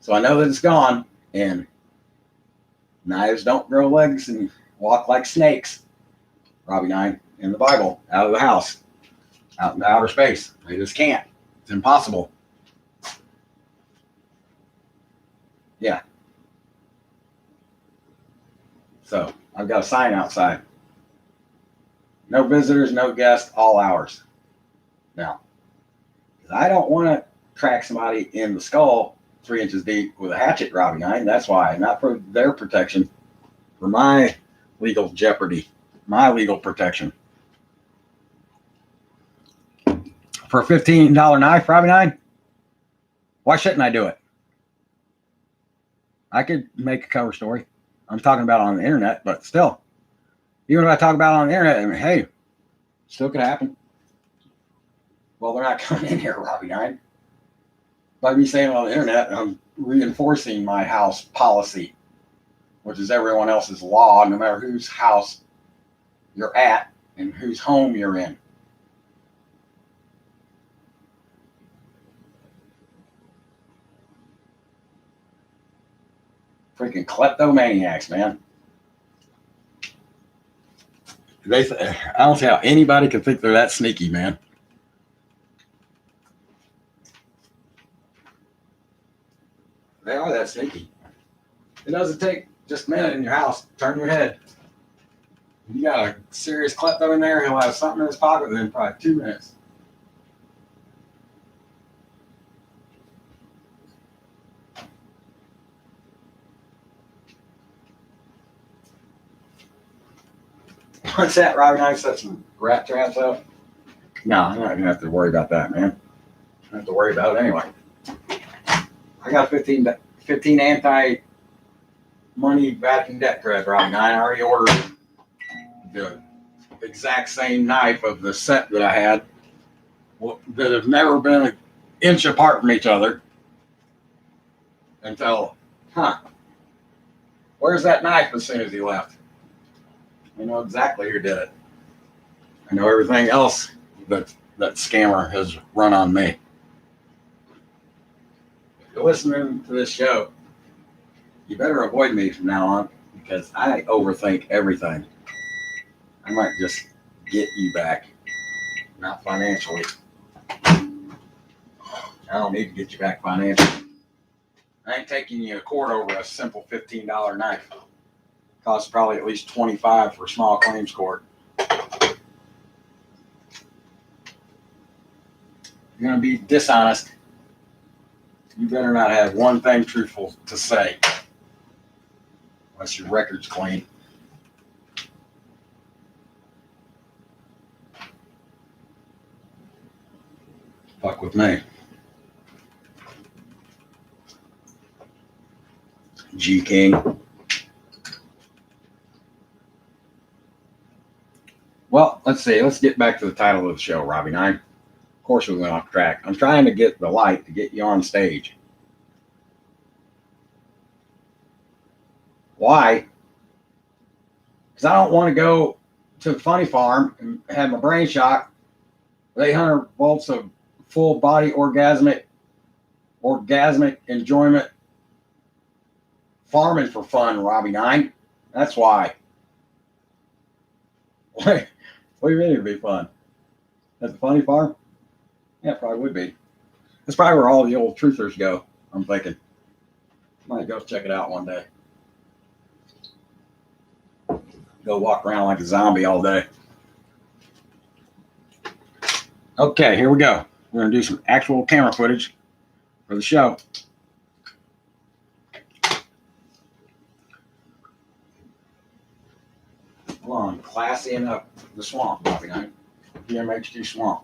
So I know that it's gone, and knives don't grow legs and walk like snakes, Robbie Nine, in the Bible, out of the house, out in the outer space. They just can't. It's impossible. Yeah. So I've got a sign outside. No visitors, no guests, all hours. Now, I don't want to crack somebody in the skull 3 inches deep with a hatchet, Robbie Nine. That's why, not for their protection, for my legal jeopardy, my legal protection. For a $15 knife, Robbie Nine, why shouldn't I do it? I could make a cover story. I'm talking about on the internet, but still, even if I talk about it on the internet, hey, still could happen. Well, they're not coming in here, Robbie Nine. By me saying it on the internet, I'm reinforcing my house policy, which is everyone else's law, no matter whose house you're at and whose home you're in. Freaking kleptomaniacs, man. I don't see how anybody can think they're that sneaky, man. They are that sneaky. It doesn't take just a minute in your house. Turn your head. You got a serious klepto in there, he'll have something in his pocket within probably 2 minutes. What's that, Robbie Nine? Set some rat traps up? No, I'm not going to have to worry about that, man. I don't have to worry about it anyway. I got 15 anti-money Vatican debt credit, Robbie Nine. I already ordered the exact same knife of the set that I had that have never been an inch apart from each other until, where's that knife as soon as he left? I know exactly who did it. I know everything else that scammer has run on me. If you're listening to this show, you better avoid me from now on because I overthink everything. I might just get you back, not financially. I don't need to get you back financially. I ain't taking you to court over a simple $15 knife. Costs probably at least $25 for small claims court. You're going to be dishonest. You better not have one thing truthful to say. Unless your record's clean. Fuck with me. G King. Well, let's see. Let's get back to the title of the show, Robbie 9. Of course we went off track. I'm trying to get the light to get you on stage. Why? Because I don't want to go to the funny farm and have my brain shocked with 800 volts of full body orgasmic enjoyment farming for fun, Robbie 9. That's why. What do you mean it'd be fun? At the funny farm? Yeah, it probably would be. That's probably where all the old truthers go, I'm thinking. Might go check it out one day. Go walk around like a zombie all day. Okay, here we go. We're going to do some actual camera footage for the show. Hold on, classying up the swamp, Robbie 9. VMHT swamp.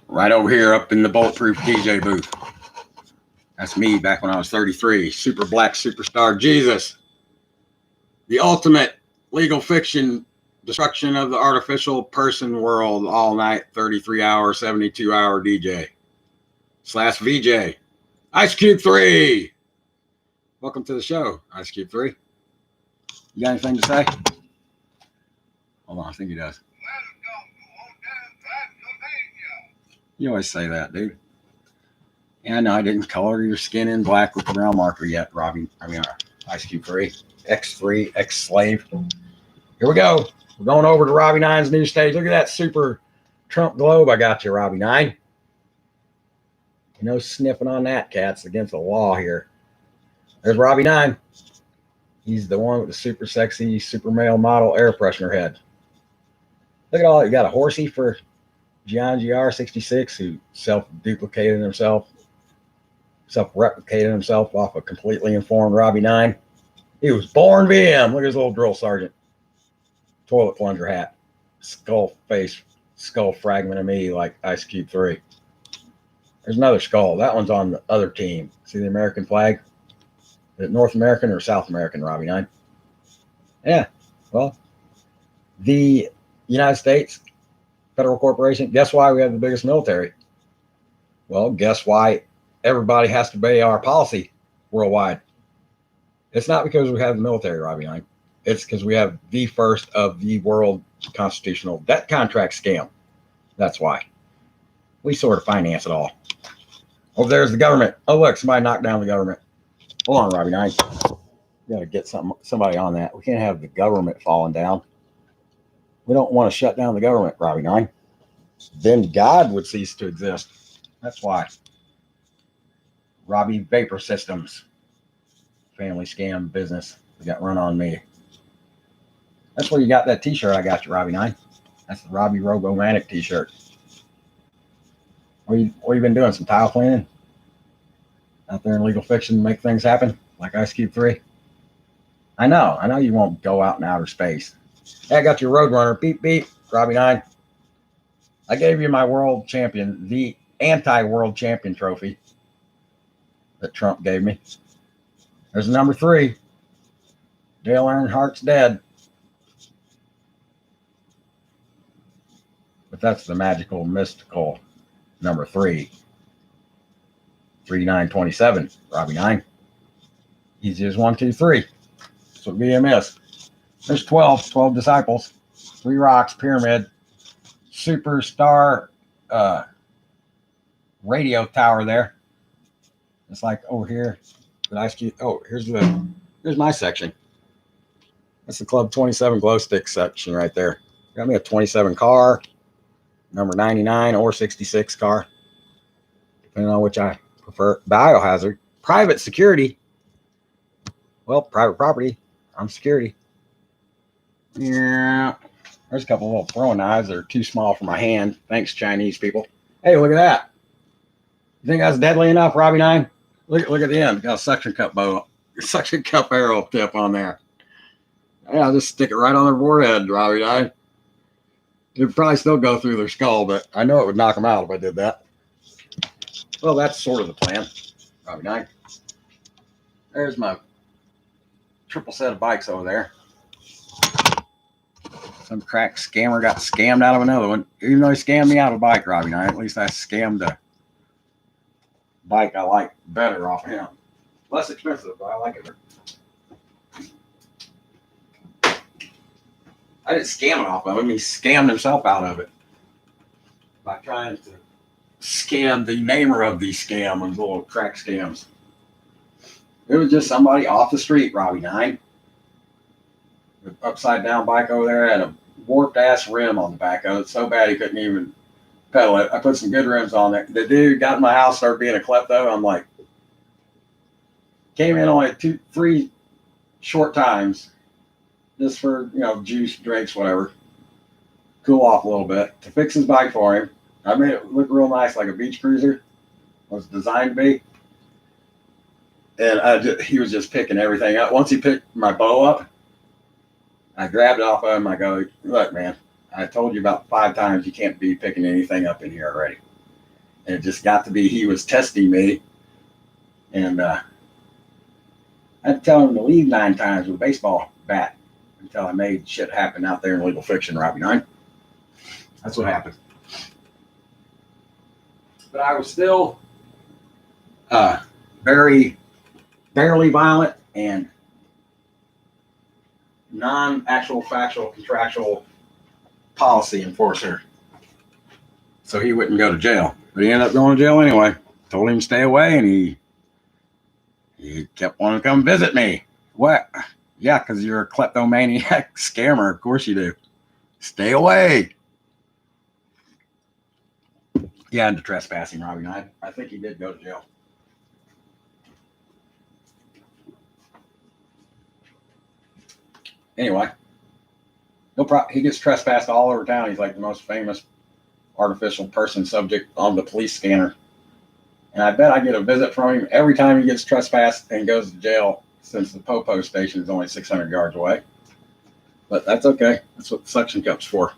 Right over here up in the Bulletproof DJ booth. That's me back when I was 33. Super black superstar Jesus. The ultimate legal fiction destruction of the artificial person world all night, 33-hour, 72-hour DJ / VJ. Ice Cube 3. Welcome to the show, Ice Cube 3. You got anything to say? Hold on, I think he does. You always say that, dude. Yeah, no, I didn't color your skin in black with the brown marker yet, Ice Cube 3. X3, X-Slave. Here we go. We're going over to Robbie 9's new stage. Look at that super Trump globe I got you, Robbie 9. No sniffing on that, cats. Against the law here. There's Robbie 9. He's the one with the super sexy, super male model air freshener head. Look at all that. You got a horsey for Gian GR66 who self-replicated himself off a completely informed Robbie 9. He was born VM. Look at his little drill sergeant. Toilet plunger hat. Skull fragment of me like Ice Cube 3. There's another skull. That one's on the other team. See the American flag? Is it North American or South American, Robbie 9? Yeah. Well, the United States federal corporation, guess why we have the biggest military? Well, guess why everybody has to obey our policy worldwide? It's not because we have the military, Robbie 9. It's because we have the first of the world constitutional debt contract scam. That's why. We sort of finance it all. Oh, there's the government. Oh, look, somebody knocked down the government. Hold on, Robbie 9. We got to get somebody on that. We can't have the government falling down. We don't want to shut down the government, Robbie 9. Then God would cease to exist. That's why. Robbie Vapor Systems. Family scam business. We got run on me. That's where you got that t-shirt I got you, Robbie 9. That's the Robbie Robomatic t-shirt. What you been doing? Some tile cleaning? Out there in legal fiction to make things happen? Like Ice Cube 3? I know you won't go out in outer space. Hey, I got your Roadrunner. Beep, beep. Robbie 9. I gave you my world champion, the anti-world champion trophy that Trump gave me. There's number 3. Dale Earnhardt's dead. But that's the magical, mystical number 3. 3927, Robbie 9. Easy as 1, 2, 3. That's what VM is. There's 12 disciples, 3 rocks, pyramid, superstar radio tower there. It's like over here. Oh, here's my section. That's the Club 27 glow stick section right there. Got me a 27 car, number 99 or 66 car. depending on which I prefer. Biohazard, private security. Well, private property. I'm security. Yeah. There's a couple of little throwing knives that are too small for my hand. Thanks, Chinese people. Hey, look at that. You think that's deadly enough, Robbie 9? Look at the end. Got a suction cup arrow tip on there. Yeah, I'll just stick it right on their forehead, Robbie 9. It'd probably still go through their skull, but I know it would knock them out if I did that. Well, that's sort of the plan, Robbie 9. There's my triple set of bikes over there. Some crack scammer got scammed out of another one. Even though he scammed me out of a bike, Robbie 9, at least I scammed the bike I like better off him. Less expensive, but I like it. I didn't scam it off of him. He scammed himself out of it by trying to scam the namer of the scam on little crack scams. It was just somebody off the street, Robbie 9. The upside down bike over there had a warped ass rim on the back of it so bad he couldn't even pedal it. I put some good rims on there. The dude got in my house, started being a klepto. I'm like, came in only 2-3 short times just for, juice, drinks, whatever. Cool off a little bit to fix his bike for him. I made it look real nice, like a beach cruiser. It was designed to be. And he was just picking everything up. Once he picked my bow up, I grabbed it off of him. I go, look, man, I told you about 5 times you can't be picking anything up in here already. And it just got to be he was testing me. And I had to tell him to leave 9 times with a baseball bat until I made shit happen out there in legal fiction, Robbie 9. That's what happened. But I was still very barely violent and non-actual factual contractual policy enforcer. So he wouldn't go to jail. But he ended up going to jail anyway. Told him to stay away, and he kept wanting to come visit me. What? Yeah, because you're a kleptomaniac scammer. Of course you do. Stay away. Yeah, into trespassing, Robbie. I think he did go to jail. Anyway, he gets trespassed all over town. He's like the most famous artificial person subject on the police scanner. And I bet I get a visit from him every time he gets trespassed and goes to jail, since the Popo station is only 600 yards away. But that's okay. That's what the suction cup's for.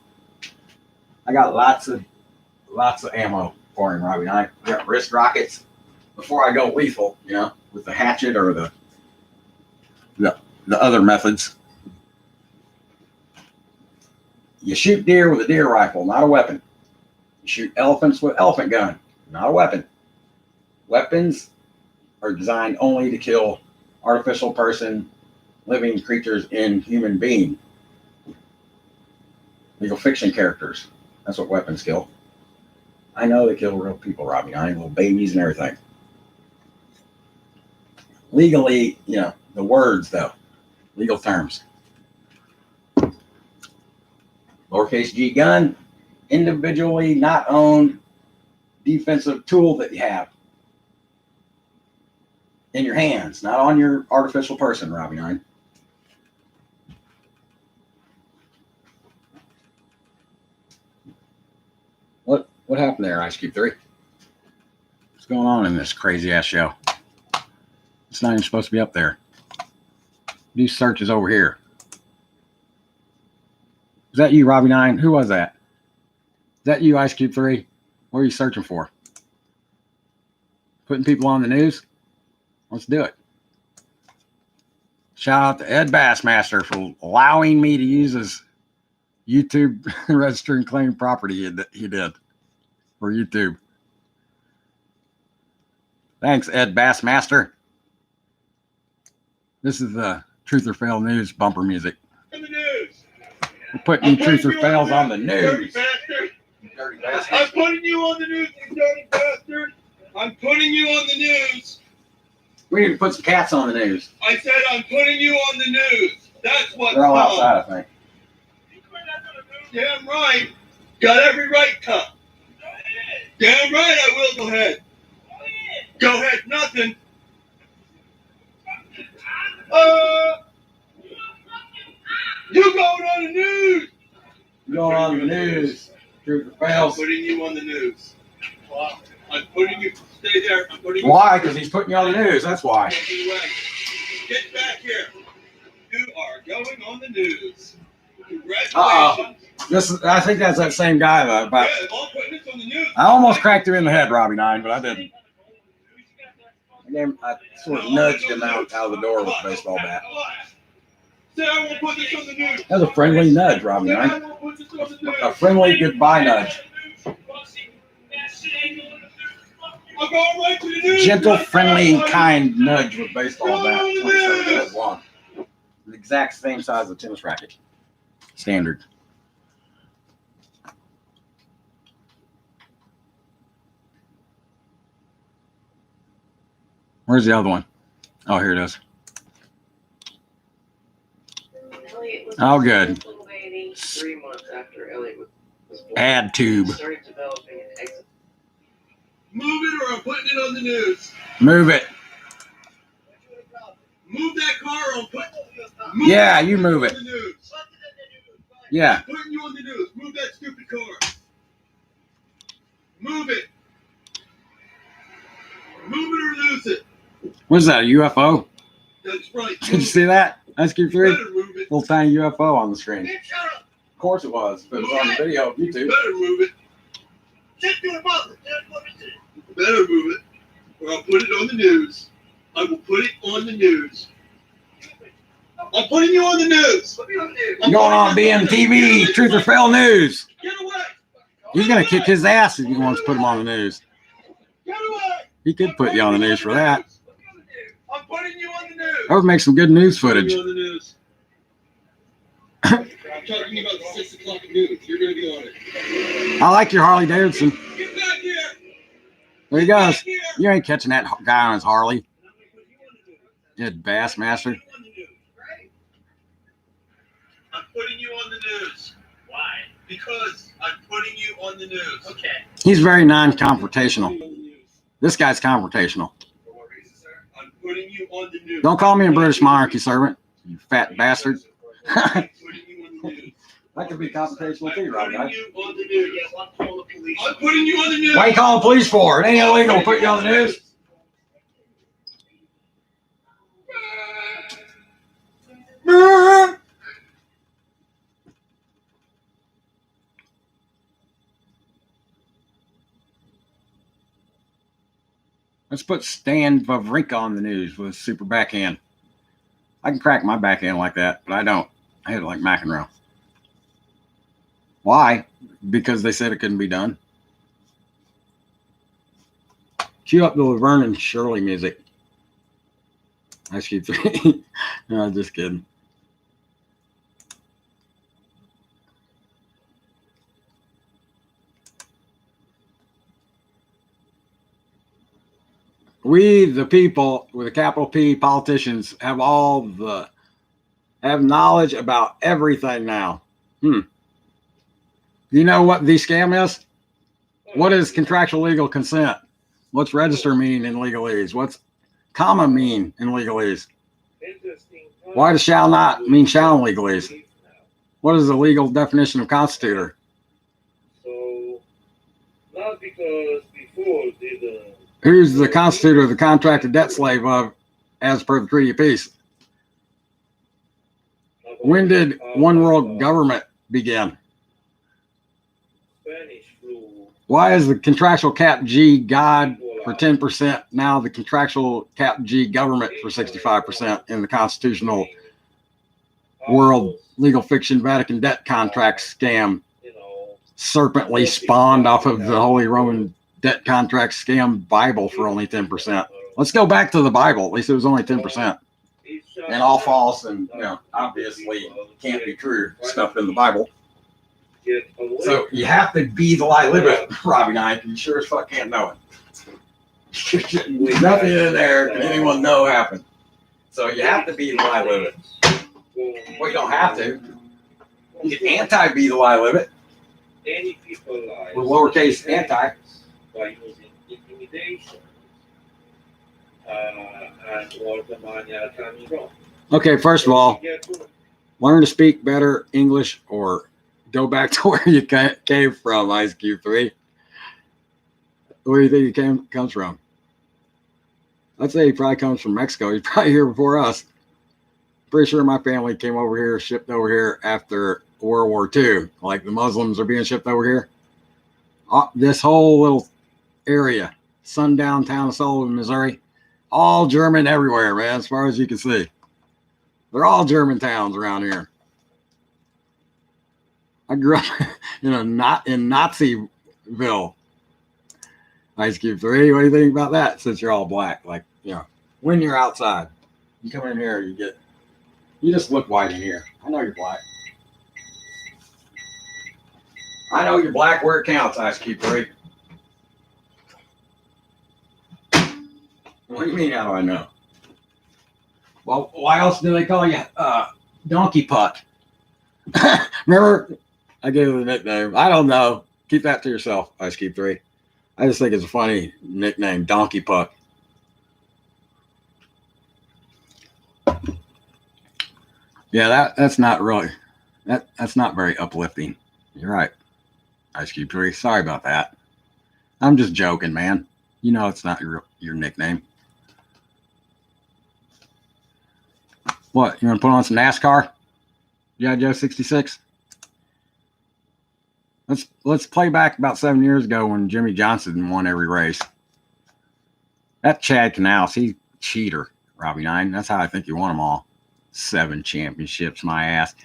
I got lots of ammo for him, Robbie. I got wrist rockets before I go lethal, with the hatchet or the other methods. You shoot deer with a deer rifle, not a weapon. You shoot elephants with elephant gun, not a weapon. Weapons are designed only to kill artificial person, living creatures, and human being. Legal fiction characters. That's what weapons kill. I know they kill real people, Robbie. I little babies and everything. Legally, the words though, legal terms. Lowercase g gun, individually not owned defensive tool that you have in your hands, not on your artificial person, Robbie 9. What happened there, Ice Cube 3? What's going on in this crazy ass show? It's not even supposed to be up there. Do searches over here. Is that you, Robbie 9? Who was that? Is that you, Ice Cube 3? What are you searching for? Putting people on the news? Let's do it. Shout out to Ed Bassmaster for allowing me to use his YouTube register and claim property he did for YouTube. Thanks, Ed Bassmaster. This is the Truth or Fail News bumper music. In the news. We're putting Truth or Fails on the news. Dirty bastard. Dirty bastard. I'm putting you on the news, you dirty bastard. I'm putting you on the news. We need to put some cats on the news. I said I'm putting you on the news. That's what. They're all outside, I think. Damn right. Got every right, cup. Damn right I will. Go ahead. Go ahead, nothing. You going on the news? Going on the news. Truth or I'm fails. putting you on the news. Wow. I'm putting you. Stay there. I'm putting you. Why? Because he's putting you on the news. That's why. Get back here. You are going on the news. Congratulations. I think that's that same guy though. But Yeah, all putting this on the news. I almost cracked him in the head, Robbie 9, but I didn't. I sort of nudged him out of the door with a baseball bat. Say I won't put this on the news. That was a friendly nudge, Robbie 9. A friendly goodbye nudge. I'm going right to the news. Gentle, friendly, kind nudge with baseball bat. 27 yards long. The exact same size of a tennis racket. Standard. Where's the other one? Oh, here it is. Oh, good. 3 months after Elliot was born, Ad tube. he started developing an exit. Move it or I'm putting it on the news. Move it. Move that car or I'm putting Yeah, you move it. on the news. Yeah. I'm putting you on the news. Move that stupid car. Move it. Move it or lose it. What is that, a UFO? That's right. Did you see that? Ice Cube 3? Better move it. Little tiny UFO on the screen. Shut up. Of course it was. If it was on the video of YouTube. Better move it. Better move it, or I'll put it on the news. I will put it on the news. I'm putting you on the news. Going on VMTV, Truth or Fail News. Get away. He's going to kick his ass if he wants to put him on the news. Get away. He could put you on the news for that. I'm putting you on the news. That would make some good news Putting footage. you on the news. I'm talking about the 6 o'clock news. You're going to be on it. I like your Harley Davidson. Get back here. There he goes. Back here. You ain't catching that guy on his Harley. You Bassmaster. I'm putting you on the news. Why? Because I'm putting you on the news. Okay. He's very non-confrontational. This guy's confrontational. For what reason, sir? I'm putting you on the news. Don't call me a British monarchy servant, you fat bastard. I'm putting you on the news. That could be confrontational too, I'm Robbie. putting you on the news. I'm putting you on the news. Why are you calling police for? It ain't illegal to put you on the news. Let's put Stan Wawrinka on the news with a super backhand. I can crack my backhand like that, but I don't. I hit it like McEnroe. Why? Because they said it couldn't be done. Cue up the Laverne and Shirley music. Ice Cube 3. No, just kidding. We, the people, with a capital P, politicians, have knowledge about everything now. You know what the scam is? What is contractual legal consent? What's register mean in legalese? What's comma mean in legalese? Why does shall not mean shall in legalese? What is the legal definition of constitutor? So, not because before did Who's the constitutor, the contracted debt slave of, as per the Treaty of Peace? When did one world government begin? Spanish flu. Why is the contractual cap G God for 10%, now the contractual cap G government for 65% in the constitutional world legal fiction Vatican debt contract scam serpently spawned off of the Holy Roman debt contract scam Bible for only 10%? Let's go back to the Bible. At least it was only 10%. And all false and, obviously can't be true stuff in the Bible. So you have to be the lie limit, Robbie Knight. You sure as fuck can't know it. Nothing in there can anyone know happened. So you have to be the lie limit. Well, you don't have to. You can anti-be the lie limit. With lowercase anti. By using intimidation. and where the money are coming from. Okay, first of all, We get to- learn to speak better English or go back to where you came from, Ice Cube 3. Where do you think he comes from? I'd say he probably comes from Mexico. He's probably here before us. Pretty sure my family came over here, shipped over here after World War II. Like the Muslims are being shipped over here. This whole little area, sundown town of Sullivan, Missouri, all German everywhere, man, as far as you can see. They're all German towns around here. I grew up in Naziville. Ice Cube 3, what do you think about that? Since you're all black, like, when you're outside, you come in here, you just look white in here. I know you're black. I know you're black where it counts, Ice Cube 3. What do you mean, how do I know? Well, why else do they call you Donkey Puck? Remember, I gave you the nickname. I don't know. Keep that to yourself, Ice Cube 3. I just think it's a funny nickname, Donkey Puck. Yeah, that's not really, that's not very uplifting. You're right, Ice Cube 3. Sorry about that. I'm just joking, man. You know it's not your nickname. What, you want to put on some NASCAR? Yeah, Joe 66? Let's play back about 7 years ago when Jimmy Johnson won every race. That Chad Canals, he's a cheater, Robbie 9. That's how I think he won them all. 7 championships, my ass.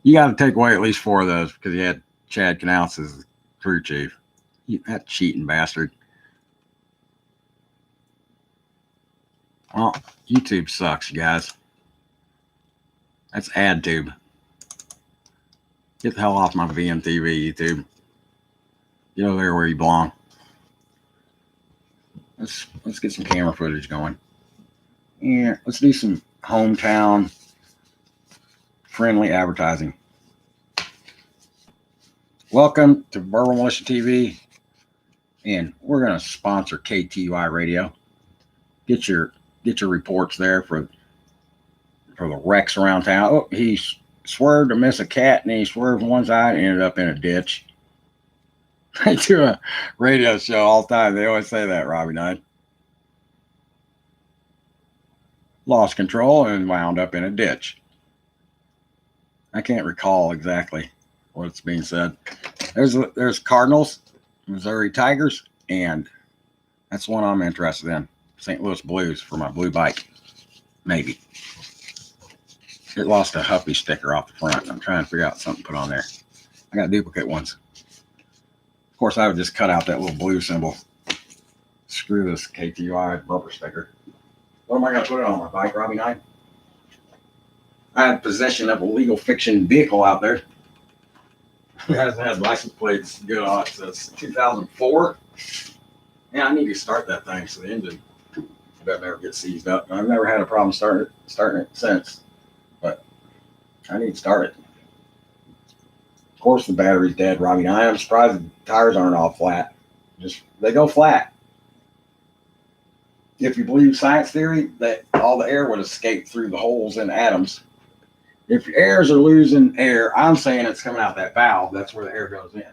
You got to take away at least 4 of those because he had Chad Canals as crew chief. That cheating bastard. Well, YouTube sucks, you guys. That's AdTube. Get the hell off my VMTV, YouTube. Get over there where you belong. Let's get some camera footage going. Yeah, let's do some hometown friendly advertising. Welcome to Verbal Militia TV, and we're going to sponsor KTY Radio. Get your reports there for the wrecks around town. Oh, he swerved to miss a cat, and he swerved one side and ended up in a ditch. I do a radio show all the time. They always say that, Robbie 9. Lost control and wound up in a ditch. I can't recall exactly what's being said. There's Cardinals, Missouri Tigers, and that's one I'm interested in. St. Louis Blues for my blue bike. Maybe. It lost a Huffy sticker off the front. I'm trying to figure out something to put on there. I got duplicate ones. Of course, I would just cut out that little blue symbol. Screw this KTY bumper sticker. What am I going to put it on my bike, Robbie 9? I have possession of a legal fiction vehicle out there. It hasn't had license plates good on it since 2004. Yeah, I need to start that thing so the engine doesn't ever get seized up. I've never had a problem starting it since, but I need to start it. Of course, the battery's dead, Robbie 9. I'm surprised the tires aren't all flat. They go flat. If you believe science theory, that all the air would escape through the holes in atoms. If your airs are losing air, I'm saying it's coming out that valve. That's where the air goes in.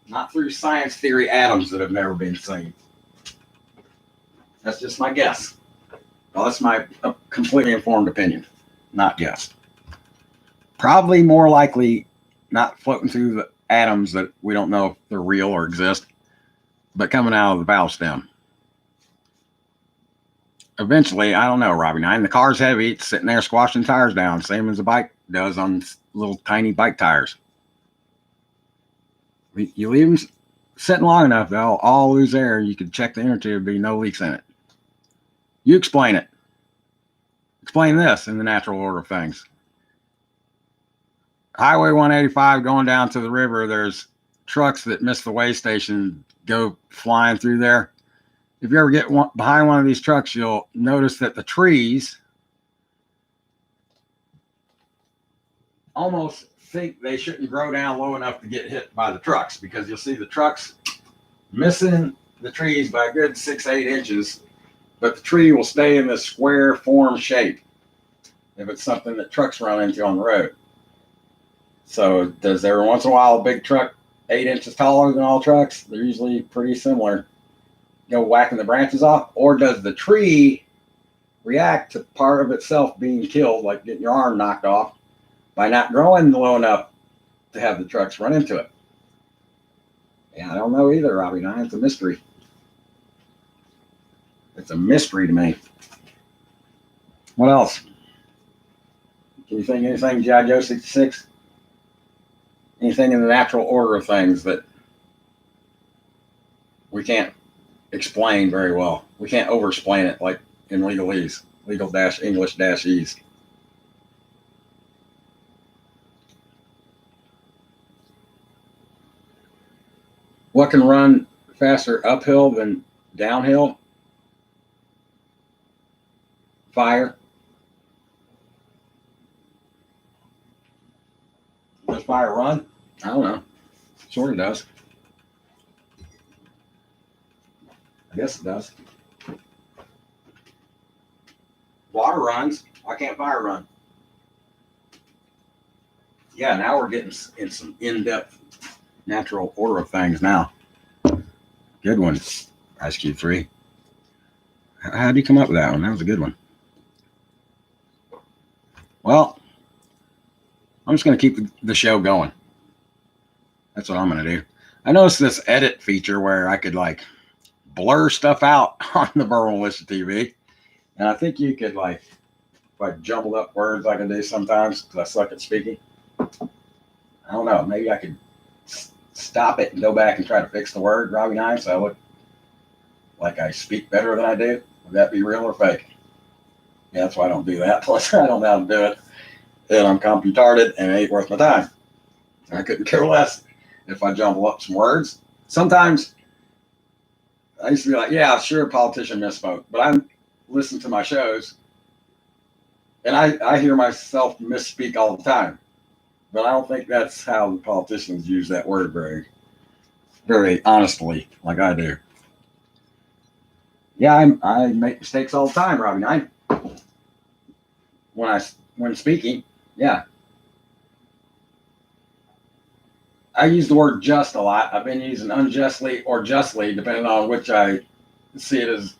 Not through science theory atoms that have never been seen. That's just my guess. Well, that's my completely informed opinion. Not guess. Probably more likely not floating through the atoms that we don't know if they're real or exist, but coming out of the valve stem. Eventually, I don't know, Robbie 9. The car's heavy. It's sitting there squashing tires down, same as a bike does on little tiny bike tires. You leave them sitting long enough, they'll all lose air. You can check the inner tube, be no leaks in it. You explain it. Explain this in the natural order of things. Highway 185 going down to the river, there's trucks that miss the way station, go flying through there. If you ever get behind one of these trucks, you'll notice that the trees almost think they shouldn't grow down low enough to get hit by the trucks, because you'll see the trucks missing the trees by a good 6-8 inches but the tree will stay in this square form shape if it's something that trucks run into on the road. So does every once in a while a big truck 8 inches taller than all trucks? They're usually pretty similar. Go whacking the branches off, or does the tree react to part of itself being killed, like getting your arm knocked off, by not growing low enough to have the trucks run into it? Yeah, I don't know either, Robbie. It's a mystery. It's a mystery to me. What else? Can you think anything, G.I. Joe 66? Anything in the natural order of things that we can't explain very well? We can't over-explain it like in legalese, legal-English-ease. What can run faster uphill than downhill? Fire. Does fire run? I don't know. Sure it does. I guess it does. Water runs. Why can't fire run? Yeah, now we're getting in some in-depth natural order of things now. Good one, Ice Cube 3. How did you come up with that one? That was a good one. Well, I'm just going to keep the show going. That's what I'm going to do. I noticed this edit feature where I could like blur stuff out on the Verbal Militia TV. And I think you could like, if I jumbled up words like I do sometimes because I suck at speaking. I don't know. Maybe I could stop it and go back and try to fix the word, Robbie 9, so I look like I speak better than I do. Would that be real or fake? Yeah, that's why I don't do that. Plus, I don't know how to do it. And I'm computarded and it ain't worth my time. I couldn't care less if I jumble up some words. Sometimes I used to be like, yeah, sure, a politician misspoke. But I listen to my shows and I hear myself misspeak all the time. But I don't think that's how the politicians use that word very, very honestly, like I do. Yeah, I make mistakes all the time, Robbie 9. When speaking, yeah. I use the word just a lot. I've been using unjustly or justly, depending on which I see it as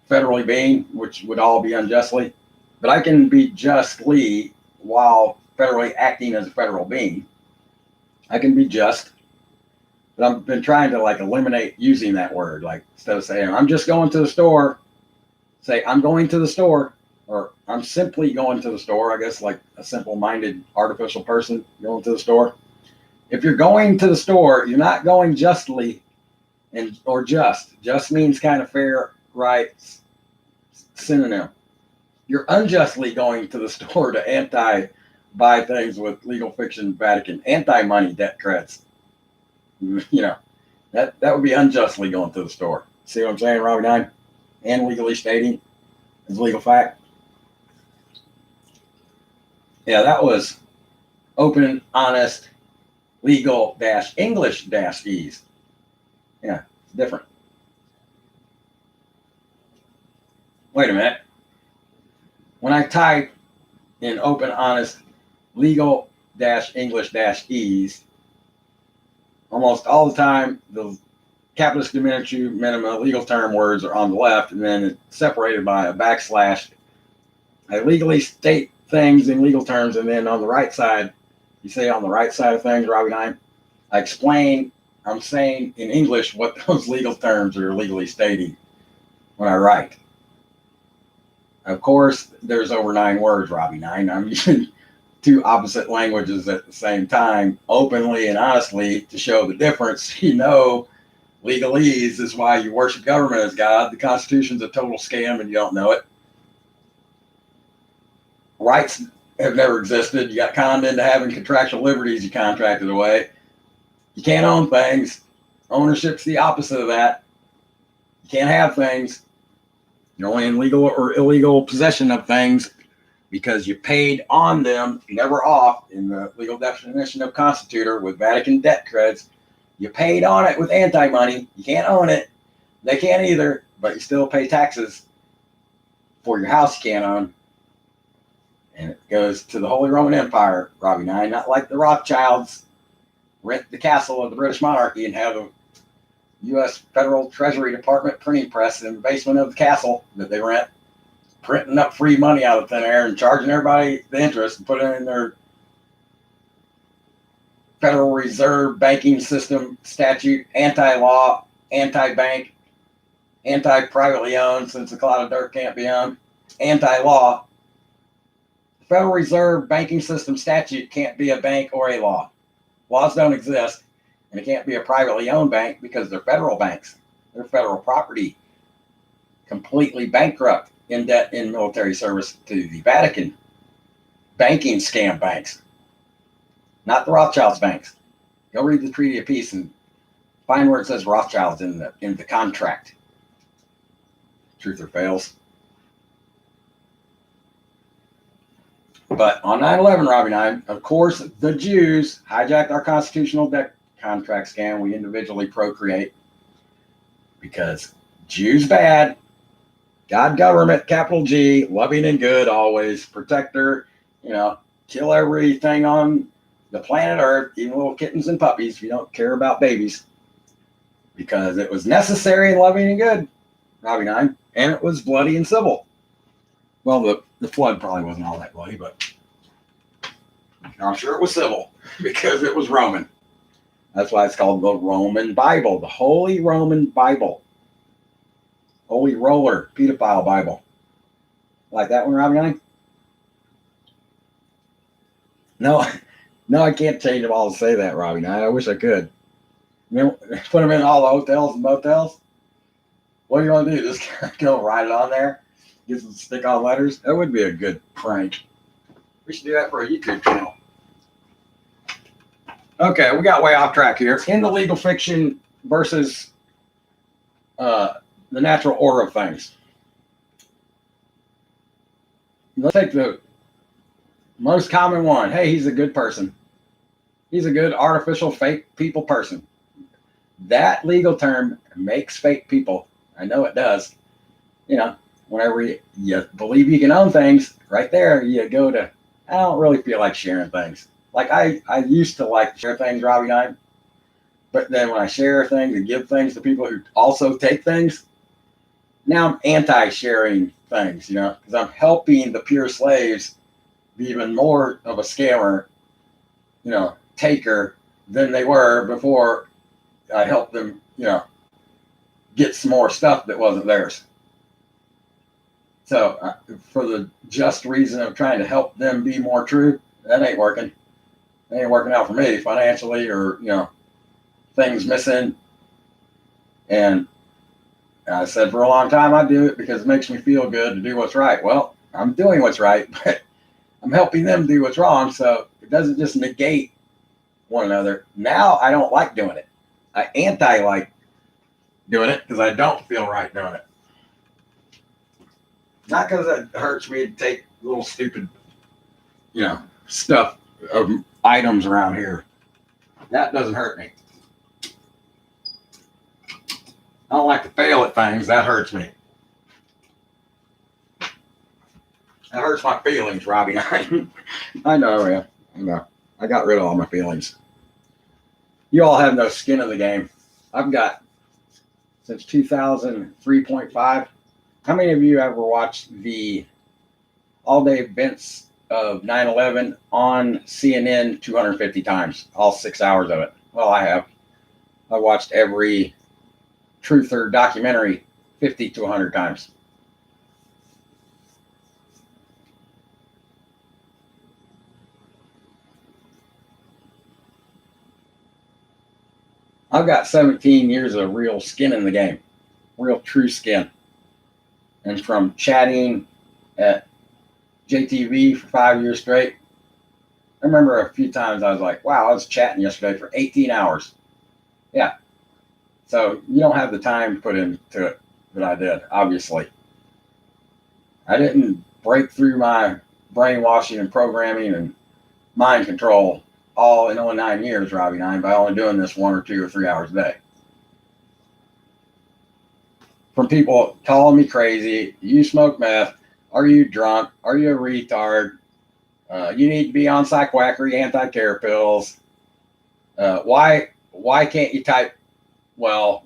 federally being, which would all be unjustly. But I can be justly while federally acting as a federal being. I can be just, but I've been trying to like eliminate using that word. Like instead of saying, I'm just going to the store, say, I'm going to the store, or I'm simply going to the store. I guess like a simple-minded artificial person going to the store. If you're going to the store, you're not going justly or just. Just means kind of fair, right, synonym. You're unjustly going to the store to buy things with legal fiction Vatican, anti-money debt credits. You know, that would be unjustly going to the store. See what I'm saying, Robbie 9? And legally stating as legal fact. Yeah, that was open, honest, legal-English-ease. Yeah, it's different. Wait a minute. When I type in open, honest, legal-English-ease, almost all the time, the capitis diminutive minima legal term words are on the left, and then it's separated by a backslash. I legally state things in legal terms, and then on the right side, you say on the right side of things, Robbie 9, I explain, I'm saying in English what those legal terms are legally stating when I write. Of course, there's over 9 words, Robbie 9. I'm using 2 opposite languages at the same time, openly and honestly, to show the difference. You know, legalese is why you worship government as God. The Constitution's a total scam and you don't know it. Rights have never existed. You got conned into having contractual liberties you contracted away. You can't own things. Ownership's the opposite of that. You can't have things. You're only in legal or illegal possession of things because you paid on them, never off, in the legal definition of constitutor with Vatican debt credits. You paid on it with anti-money. You can't own it. They can't either, but you still pay taxes for your house you can't own. And it goes to the Holy Roman Empire, Robbie Nine, not like the Rothschilds rent the castle of the British monarchy and have a U.S. Federal Treasury Department printing press in the basement of the castle that they rent, printing up free money out of thin air and charging everybody the interest and putting it in their Federal Reserve banking system statute, anti-law, anti-bank, anti-privately owned, since a cloud of dirt can't be owned, anti-law. The Federal Reserve banking system statute can't be a bank or a law. Laws don't exist, and it can't be a privately owned bank because they're federal banks. They're federal property, completely bankrupt, in debt, in military service to the Vatican. Banking scam banks, not the Rothschilds banks. Go read the Treaty of Peace and find where it says Rothschilds in the contract. Truth or fails. But on 9/11, Robbie Nine, of course, the Jews hijacked our constitutional debt contract scam. We individually procreate because Jews bad, God government, capital G, loving and good always, protector, kill everything on the planet Earth, even little kittens and puppies. We don't care about babies because it was necessary and loving and good, Robbie Nine, and it was bloody and civil. Well, the flood probably wasn't all that bloody, but I'm sure it was civil because it was Roman. That's why it's called the Roman Bible, the Holy Roman Bible. Holy Roller, pedophile Bible. Like that one, Robbie Nine? No, I can't change them all to say that, Robbie Nine. I wish I could. Put them in all the hotels and motels. What do you want to do? Just go write it on there? Get some stick-on letters? That would be a good prank. We should do that for a YouTube channel. Okay, we got way off track here. In the legal fiction versus the natural order of things. Let's take the most common one. Hey, he's a good person. He's a good artificial fake people person. That legal term makes fake people. I know it does. Whenever you believe you can own things, right there you go to, I don't really feel like sharing things. Like I used to like to share things, Robbie Nine. But then when I share things and give things to people who also take things, now I'm anti-sharing things, because I'm helping the pure slaves be even more of a scammer, taker than they were before I helped them, get some more stuff that wasn't theirs. So for the just reason of trying to help them be more true, that ain't working. That ain't working out for me financially or, things missing. And I said for a long time, I do it because it makes me feel good to do what's right. Well, I'm doing what's right, but I'm helping them do what's wrong. So it doesn't just negate one another. Now I don't like doing it. I anti-like doing it because I don't feel right doing it. Not because it hurts me to take little stupid, stuff of items around here. That doesn't hurt me. I don't like to fail at things. That hurts me. That hurts my feelings, Robbie. I know, yeah. I know. I got rid of all my feelings. You all have no skin in the game. I've got since 2003.5. How many of you ever watched the all-day events of 9/11 on CNN 250 times, all 6 hours of it? Well, I have. I watched every truther documentary 50 to 100 times. I've got 17 years of real skin in the game, real true skin. And from chatting at JTV for 5 years straight, I remember a few times I was like, wow, I was chatting yesterday for 18 hours. Yeah. So you don't have the time put into it that I did, obviously. I didn't break through my brainwashing and programming and mind control all in only 9 years, Robbie Nine, by only doing this 1 or 2 or 3 hours a day. From people calling me crazy, you smoke meth, Are you drunk? Are you a retard? You need to be on psychoacry, anti-care pills. Why can't you type? Well,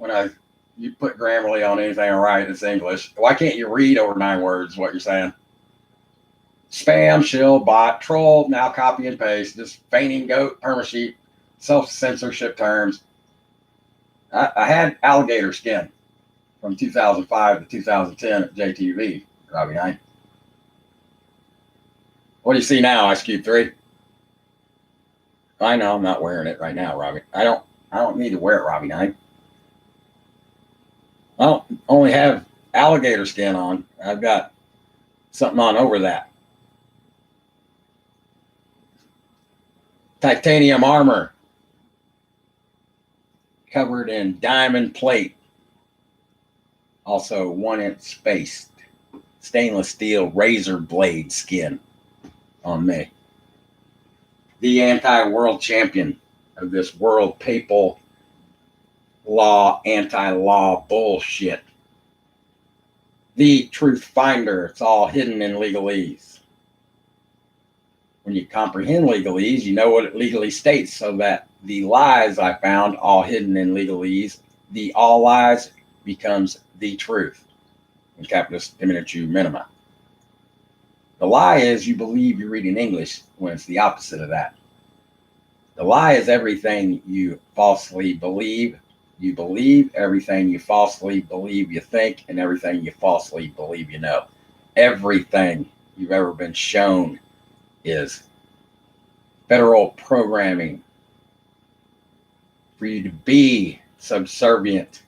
you put Grammarly on anything I write, it's English. Why can't you read over 9 words? What you're saying? Spam, shill, bot, troll. Now copy and paste. Just feigning goat, permasheet, self-censorship terms. I had alligator skin from 2005 to 2010 at JTV, Robbie Knight. What do you see now, Ice Cube 3? I know I'm not wearing it right now, Robbie. I don't need to wear it, Robbie Knight. I don't only have alligator skin on. I've got something on over that. Titanium armor. Covered in diamond plate. Also 1-inch spaced. Stainless steel razor blade skin on me. The anti-world champion of this world papal law, anti-law bullshit. The truth finder. It's all hidden in legalese. When you comprehend legalese, you know what it legally states, so that the lies I found, all hidden in legalese, the all lies becomes the truth in capitis diminutive minima. The lie is you believe you're reading English when it's the opposite of that. The lie is everything you falsely believe. You believe everything you falsely believe you think, and everything you falsely believe you know. Everything you've ever been shown is federal programming for you to be subservient,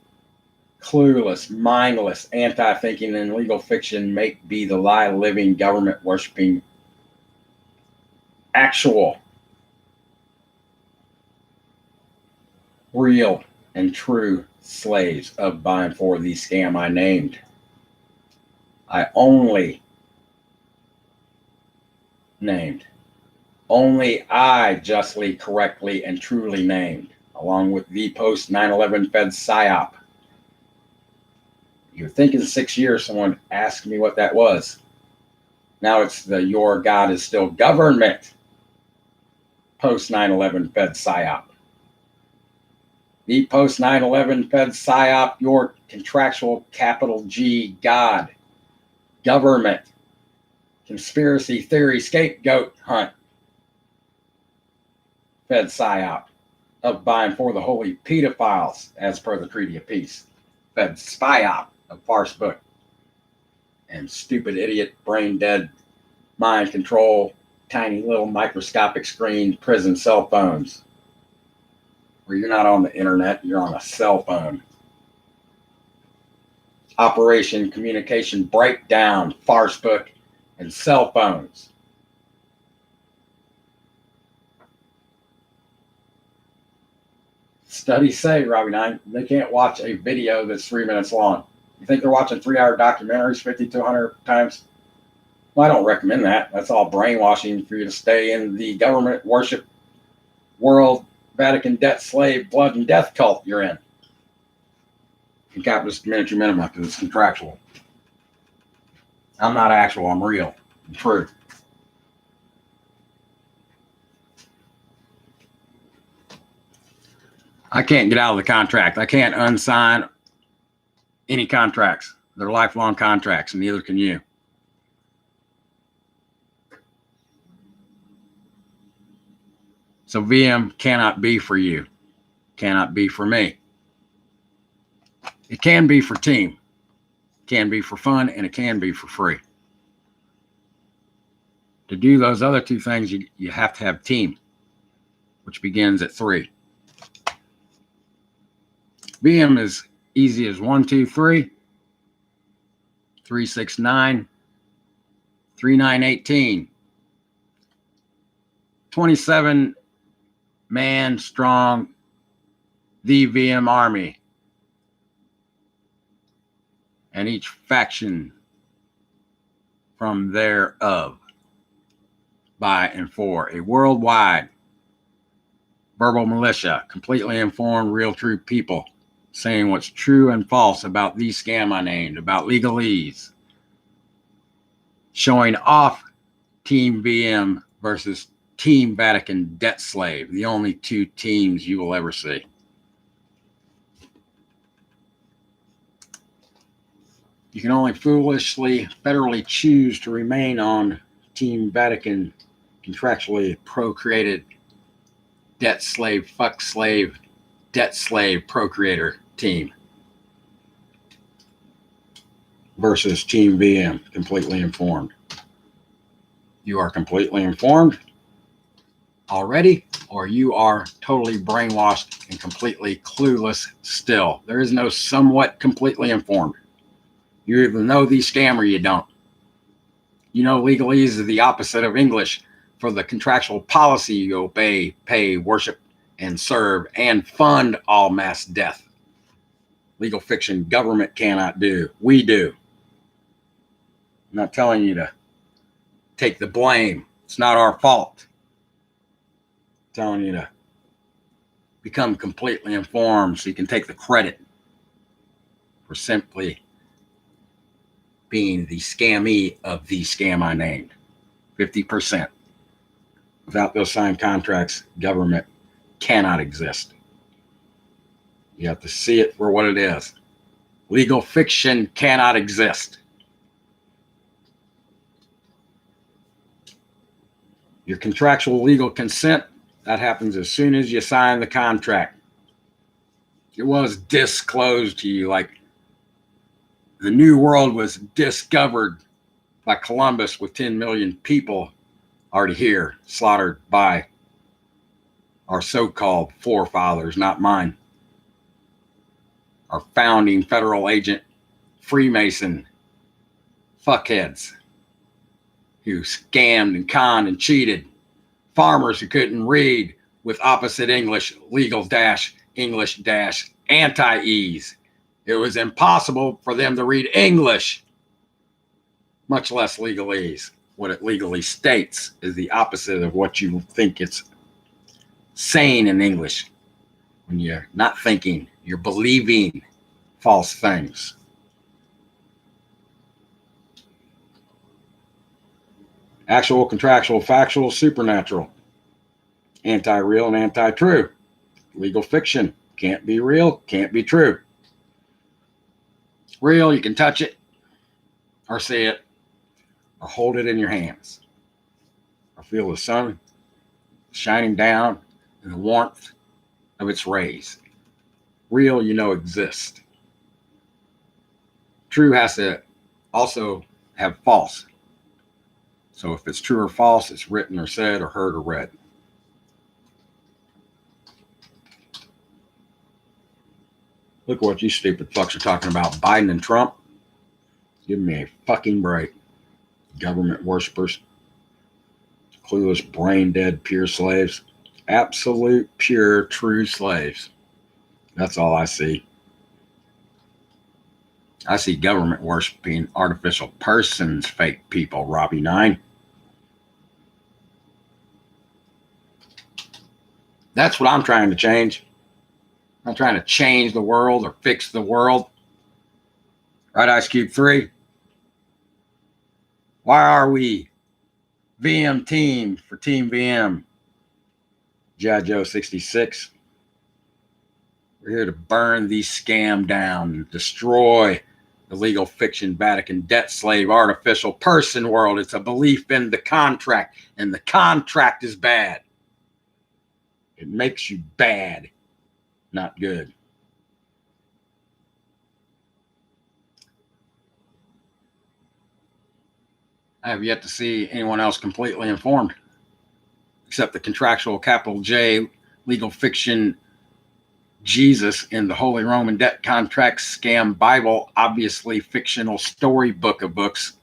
clueless, mindless, anti-thinking, and legal fiction make be the lie living, government worshiping, actual, real, and true slaves of by and for the scam I named. I only named. Only I justly, correctly, and truly named, along with the post 9/11 Fed PSYOP. You would think in 6 years someone asked me what that was. Now it's the your God is still government post 9/11 Fed PSYOP. The post 9/11 Fed PSYOP, your contractual capital G God, government, conspiracy theory, scapegoat hunt, Fed PSYOP, of by and for the holy pedophiles, as per the Treaty of Peace. Fed SPYOP of farce book and stupid idiot, brain dead, mind control, tiny little microscopic screen prison cell phones. Where you're not on the internet, you're on a cell phone. Operation Communication Breakdown, farce book, and cell phones. Studies say, Robbie Nine, they can't watch a video that's 3 minutes long. You think they're watching 3-hour documentaries 50 to 100 times? Well, I don't recommend that. That's all brainwashing for you to stay in the government worship world, Vatican debt slave, blood and death cult you're in. In capitalist diminutive minima, because it's contractual. I'm not actual, I'm real. I'm true. I can't get out of the contract. I can't unsign any contracts. They're lifelong contracts, and neither can you. So VM cannot be for you. Cannot be for me. It can be for team. It can be for fun, and it can be for free. To do those other two things, you have to have team, which begins at 3. VM is easy as 1, 2, 3, 3, 6, 9, 3, 9, 18. 27 man strong, the VM army. And each faction from thereof, by and for a worldwide verbal militia, completely informed, real, true people, saying what's true and false about the scam I named, about legalese, showing off Team VM versus Team Vatican debt slave, the only two teams you will ever see. You can only foolishly federally choose to remain on Team Vatican contractually procreated debt slave, fuck slave, debt slave procreator team versus Team VM, completely informed. You are completely informed already, or you are totally brainwashed and completely clueless still. There is no somewhat completely informed. You either know the scam or you don't. You know legalese is the opposite of English. For the contractual policy, you obey, pay, worship, and serve, and fund all mass death. Legal fiction government cannot do. We do. I'm not telling you to take the blame. It's not our fault. I'm telling you to become completely informed so you can take the credit for simply being the scammy of the scam I named. 50%. Without those signed contracts, government cannot exist. You have to see it for what it is. Legal fiction cannot exist. Your contractual legal consent, that happens as soon as you sign the contract. It was disclosed to you, like the new world was discovered by Columbus with 10 million people already here, slaughtered by our so-called forefathers, not mine. Our founding federal agent, Freemason fuckheads who scammed and conned and cheated. Farmers who couldn't read with opposite English, legal dash, English dash, anti-ease. It was impossible for them to read English, much less legalese. What it legally states is the opposite of what you think it's saying in English. When you're not thinking, you're believing false things. Actual, contractual, factual, supernatural. Anti-real and anti-true. Legal fiction. Can't be real, can't be true. Real, you can touch it or see it or hold it in your hands or feel the sun shining down and the warmth of its rays. Real, you know, exists. True has to also have false. So if it's true or false, it's written or said or heard or read. Look what you stupid fucks are talking about. Biden and Trump. Give me a fucking break. Government worshippers. Clueless, brain dead, pure slaves. Absolute, pure, true slaves. That's all I see. I see government worshiping artificial persons, fake people, Robbie 9. That's what I'm trying to change. I'm trying to change the world or fix the world. Right, Ice Cube 3? Why are we VM team for Team VM? G.I. Joe 66. We're here to burn the scam down, destroy the legal fiction, Vatican debt slave, artificial person world. It's a belief in the contract, and the contract is bad. It makes you bad, not good. I have yet to see anyone else completely informed, except the contractual capital J legal fiction Jesus in the Holy Roman Debt Contract Scam Bible, obviously fictional storybook of books.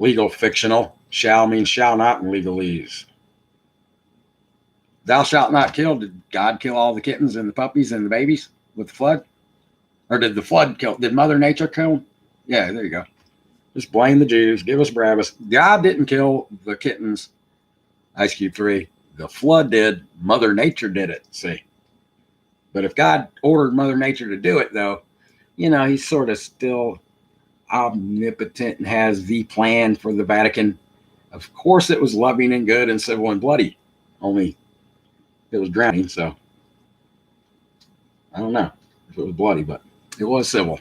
Legal fictional. Shall means shall not in legalese. Thou shalt not kill. Did God kill all the kittens and the puppies and the babies with the flood? Or did the flood kill? Did Mother Nature kill them? Yeah, there you go. Just blame the Jews. Give us Barabbas. God didn't kill the kittens. Ice Cube 3. The flood did. Mother Nature did it. See? But if God ordered Mother Nature to do it, though, you know, he's sort of still omnipotent and has the plan for the Vatican. Of course, it was loving and good and civil and bloody. Only it was drowning, so I don't know if it was bloody, but it was civil.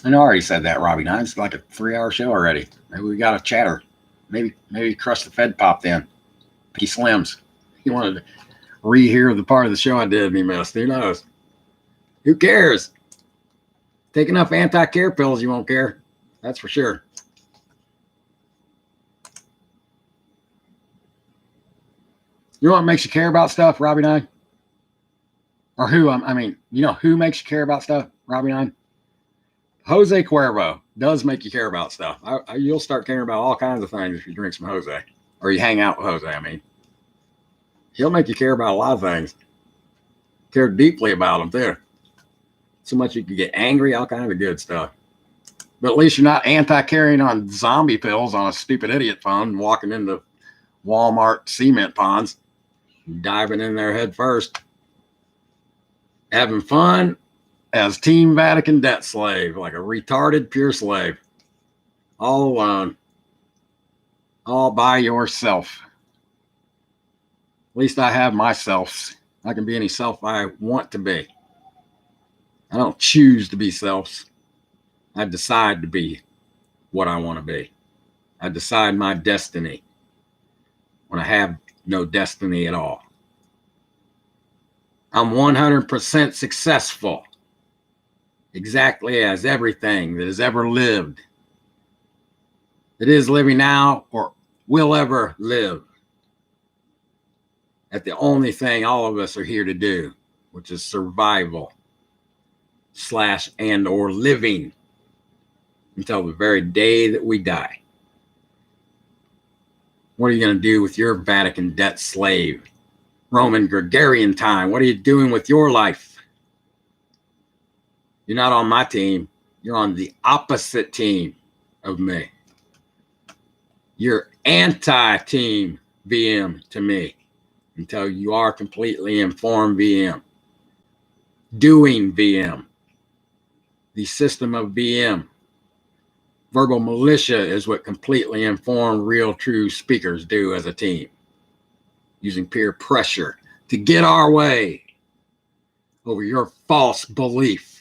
I already said that, Robbie. Now it's like a 3-hour show already. Maybe we got a chatter. Maybe Crush the Fed popped in. P. Slims. He wanted to rehear the part of the show I did and he missed. Who knows? Who cares? Take enough anti-care pills, you won't care. That's for sure. You know what makes you care about stuff, Robbie and I? Or who? I mean, you know who makes you care about stuff, Robbie and I? Jose Cuervo does make you care about stuff. You'll start caring about all kinds of things if you drink some Jose. Or you hang out with Jose, I mean. He'll make you care about a lot of things. Care deeply about them, too. So much you can get angry, all kinds of good stuff. But at least you're not anti-carrying on zombie pills on a stupid idiot phone, walking into Walmart cement ponds, diving in there head first. Having fun as Team Vatican debt slave, like a retarded pure slave. All alone. All by yourself. At least I have myself. I can be any self I want to be. I don't choose to be self. I decide to be what I want to be. I decide my destiny when I have no destiny at all. I'm 100% successful. Exactly as everything that has ever lived, that is living now or will ever live, at the only thing all of us are here to do, which is survival / and or living until the very day that we die. What are you going to do with your Vatican debt slave? Roman Gregorian time. What are you doing with your life? You're not on my team. You're on the opposite team of me. You're anti-team VM to me until you are completely informed VM. Doing VM. The system of VM. Verbal militia is what completely informed, real, true speakers do as a team. Using peer pressure to get our way over your false belief.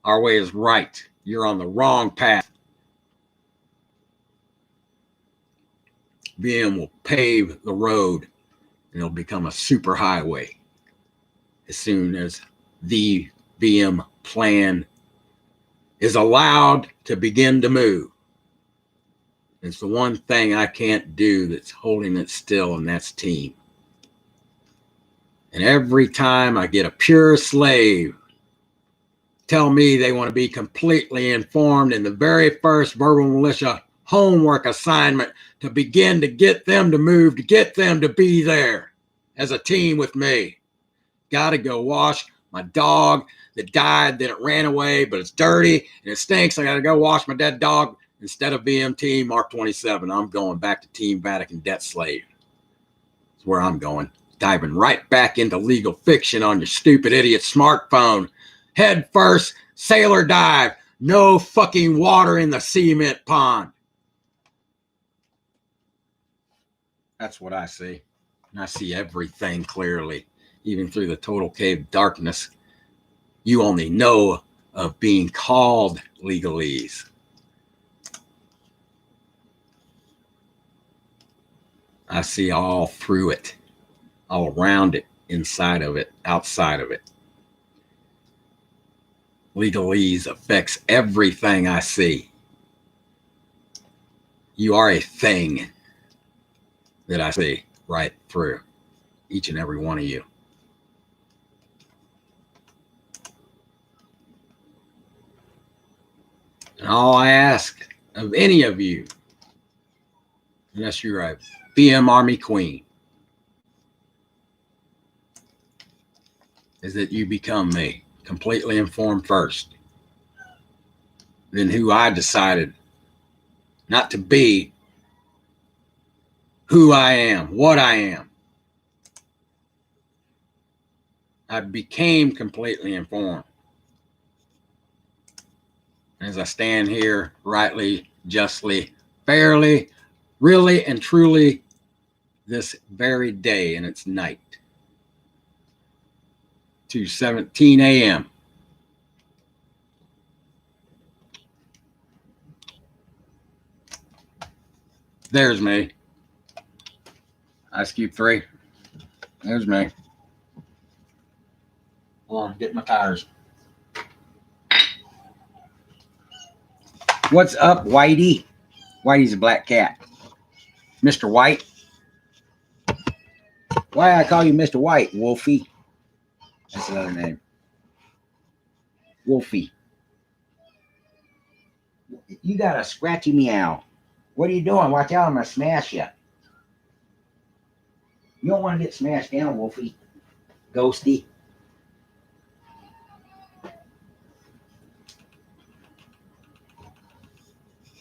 Our way is right. You're on the wrong path. VM will pave the road and it'll become a super highway as soon as the VM plan is allowed to begin to move. It's the one thing I can't do that's holding it still, and that's team. And every time I get a pure slave tell me they want to be completely informed in the very first verbal militia homework assignment to begin to get them to move, to get them to be there as a team with me. Got to go wash my dog that died, then it ran away, but it's dirty and it stinks. I got to go wash my dead dog. Instead of VMT, marc27, I'm going back to Team Vatican debt slave. That's where I'm going. Diving right back into legal fiction on your stupid idiot smartphone. Head first, sailor dive. No fucking water in the cement pond. That's what I see. And I see everything clearly, even through the total cave darkness. You only know of being called legalese. I see all through it, all around it, inside of it, outside of it. Legalese affects everything I see. You are a thing that I see right through each and every one of you. And all I ask of any of you, unless you're a VM Army Queen, is that you become me, completely informed first. Then who I decided not to be, who I am, what I am. I became completely informed. As I stand here, rightly, justly, fairly, really, and truly, this very day, and it's night, 2:17 a.m. There's me. Ice Cube 3. There's me. Hold on, get my tires. What's up, Whitey? Whitey's a black cat. Mr. White. Why I call you Mr. White? Wolfie. That's another name. Wolfie. You got a scratchy meow. What are you doing? Watch out, I'm going to smash you. You don't want to get smashed down, Wolfie. Ghosty.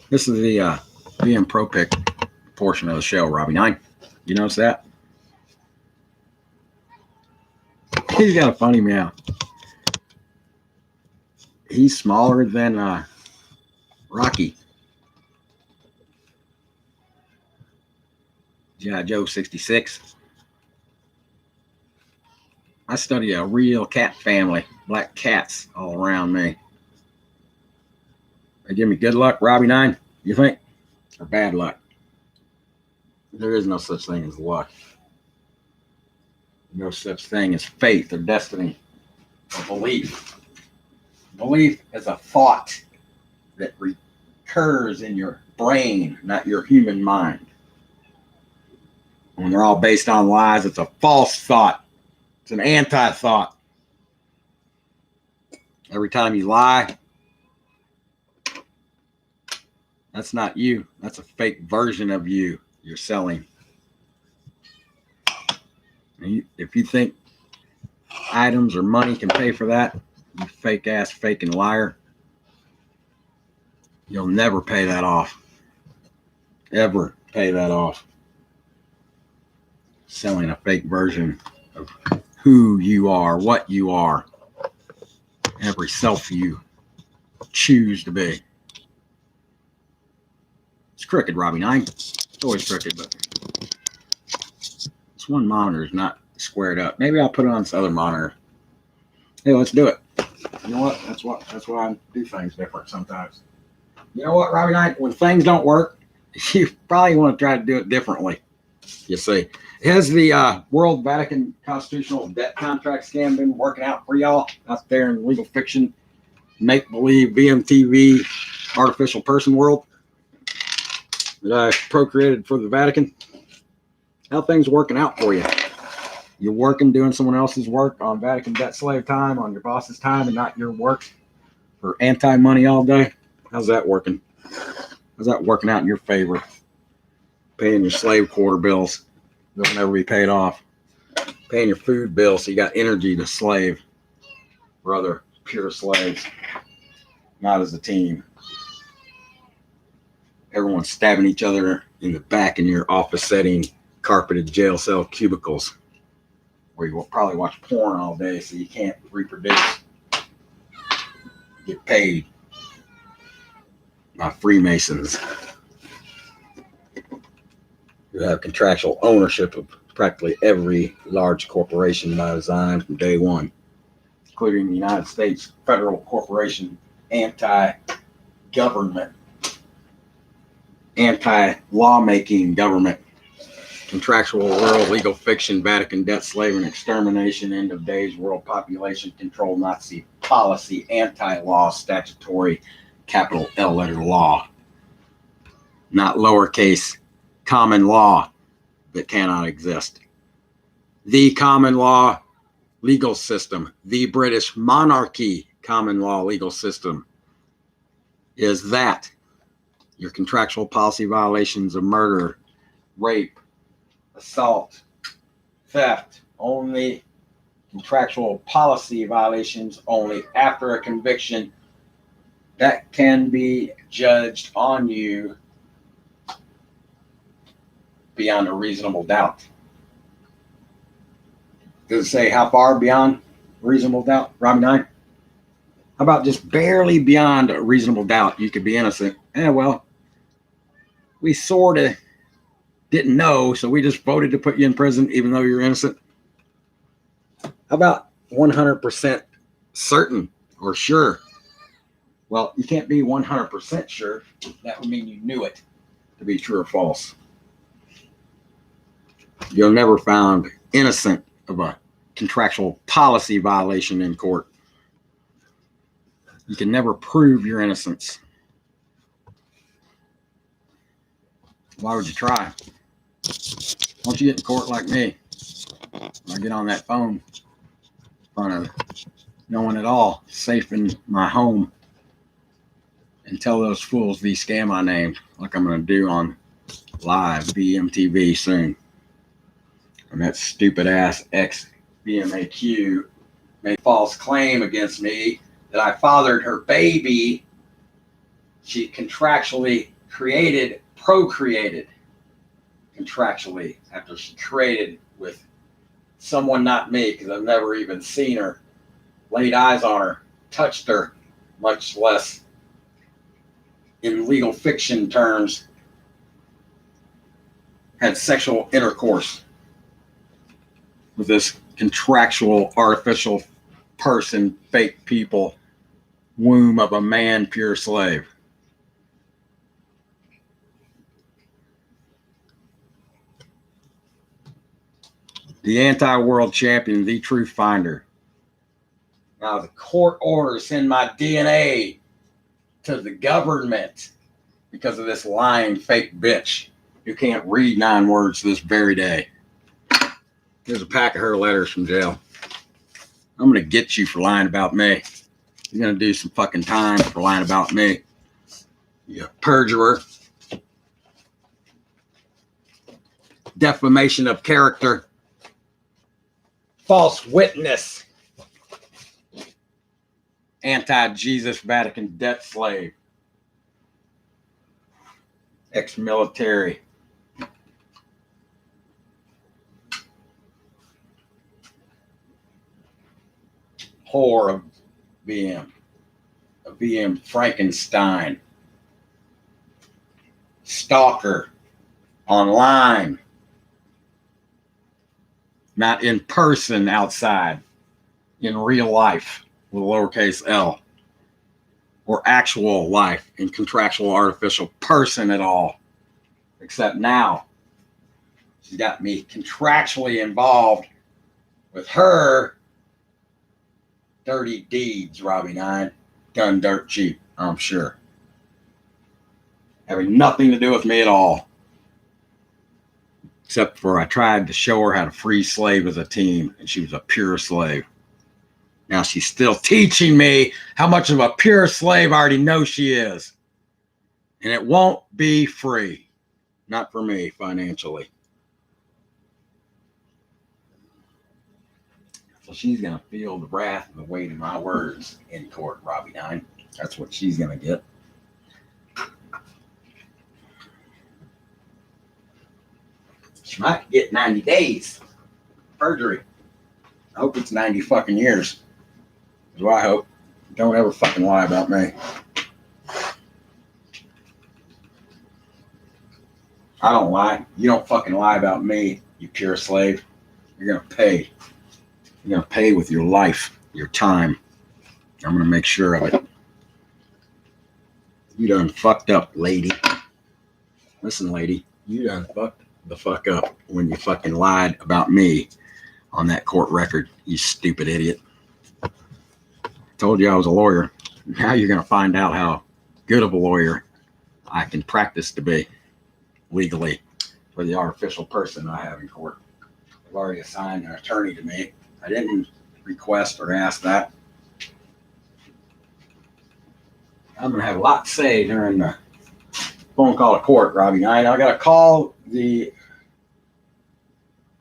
This is the VM Pro Pick portion of the show, Robbie 9. You notice that? He's got a funny meow. He's smaller than Rocky. G.I. Joe 66. I study a real cat family. Black cats all around me. They give me good luck, Robbie 9, you think? Or bad luck? There is no such thing as luck. No such thing as faith or destiny or belief. Belief is a thought that recurs in your brain, not your human mind. When they're all based on lies, it's a false thought. It's an anti-thought. Every time you lie, that's not you. That's a fake version of you you're selling. And if you think items or money can pay for that, you fake ass faking liar, you'll never pay that off. Ever pay that off. Selling a fake version of who you are, what you are, every self you choose to be. It's crooked, Robbie 9. It's always crooked, but this one monitor is not squared up. Maybe I'll put it on this other monitor. Hey, let's do it. You know what? That's why I do things different sometimes. You know what, Robbie 9? When things don't work, you probably want to try to do it differently. You see. Has the World Vatican Constitutional Debt Contract scam been working out for y'all out there in legal fiction, make-believe, VMTV, artificial person world that I procreated for the Vatican? How things working out for you? You're working, doing someone else's work on Vatican debt slave time, on your boss's time, and not your work for anti-money all day? How's that working? How's that working out in your favor? Paying your slave quarter bills. They'll never be paid off. Paying your food bill so you got energy to slave for other pure slaves. Not as a team. Everyone's stabbing each other in the back in your office setting, carpeted jail cell cubicles, where you will probably watch porn all day so you can't reproduce. Get paid by Freemasons who have contractual ownership of practically every large corporation by design from day one, including the United States federal corporation, anti-government, anti-lawmaking government, contractual world, legal fiction, Vatican debt slavery and extermination, end of days, world population control, Nazi policy, anti-law, statutory, capital L letter law, not lowercase common law that cannot exist. The common law legal system, the British monarchy common law legal system is that. Your contractual policy violations of murder, rape, assault, theft, only contractual policy violations only after a conviction that can be judged on you beyond a reasonable doubt. Does it say how far beyond reasonable doubt, Robbie 9? How about just barely beyond a reasonable doubt you could be innocent? Well, we sort of didn't know, so we just voted to put you in prison even though you're innocent. How about 100% certain or sure? Well, you can't be 100% sure. That would mean you knew it to be true or false. You're never found innocent of a contractual policy violation in court. You can never prove your innocence. Why would you try? Once you get in court like me, I get on that phone in front of no one at all, safe in my home, and tell those fools these scam my name, like I'm going to do on live VMTV soon. And that stupid ass ex-BMAQ made a false claim against me that I fathered her baby. She contractually procreated contractually after she created with someone not me, because I've never even seen her, laid eyes on her, touched her, much less in legal fiction terms had sexual intercourse with this contractual artificial person, fake people, womb of a man, pure slave. The anti-world champion, the truth finder. Now the court orders send my DNA to the government because of this lying fake bitch who can't read 9 words this very day. Here's a pack of her letters from jail. I'm going to get you for lying about me. You're going to do some fucking time for lying about me. You perjurer. Defamation of character. False witness. Anti-Jesus Vatican debt slave. Ex-military. Whore of VM. A VM Frankenstein. Stalker. Online. Not in person outside. In real life with a lowercase l. Or actual life in contractual artificial person at all. Except now. She's got me contractually involved with her dirty deeds, Robbie 9. Done dirt cheap, I'm sure. Having nothing to do with me at all. Except for I tried to show her how to free slave as a team, and she was a pure slave. Now she's still teaching me how much of a pure slave I already know she is. And it won't be free. Not for me, financially. So she's going to feel the wrath and the weight of my words in court, Robbie 9. That's what she's going to get. She might get 90 days. Perjury. I hope it's 90 fucking years. That's what I hope. Don't ever fucking lie about me. I don't lie. You don't fucking lie about me, you pure slave. You're going to pay. You're going to pay with your life, your time. I'm going to make sure of it. You done fucked up, lady. Listen, lady, you done fucked the fuck up when you fucking lied about me on that court record, you stupid idiot. Told you I was a lawyer. Now you're going to find out how good of a lawyer I can practice to be legally for the artificial person I have in court. They've already assigned an attorney to me. I didn't request or ask that. I'm going to have a lot to say during the phone call to court, Robbie 9. I got to call the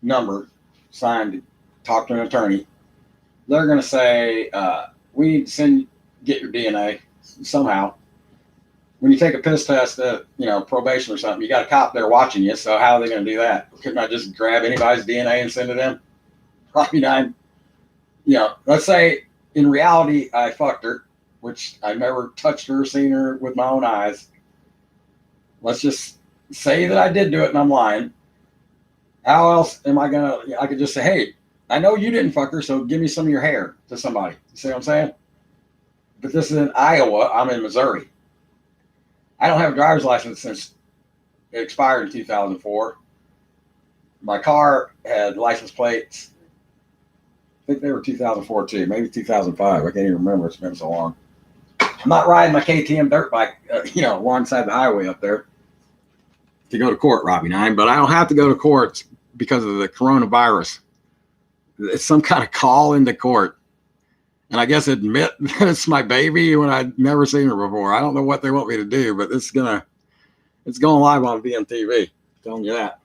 number signed to talk to an attorney. They're going to say, we need to get your DNA somehow. When you take a piss test at, probation or something, you got a cop there watching you. So how are they going to do that? Couldn't I just grab anybody's DNA and send it in? Robbie 9. let's say in reality I fucked her, which I never touched her or seen her with my own eyes. Let's just say that I did do it and I'm lying. How else am I I could just say, hey, I know you didn't fuck her, so give me some of your hair to somebody. You see what I'm saying? But this is in Iowa. I'm in Missouri. I don't have a driver's license since it expired in 2004. My car had license plates. I think they were 2004 too, maybe 2005. I can't even remember. It's been so long. I'm not riding my KTM dirt bike, alongside the highway up there to go to court, Robbie 9. But I don't have to go to court because of the coronavirus. It's some kind of call into court. And I guess admit that it's my baby when I'd never seen her before. I don't know what they want me to do, but it's going live on VMTV. I'm telling you that.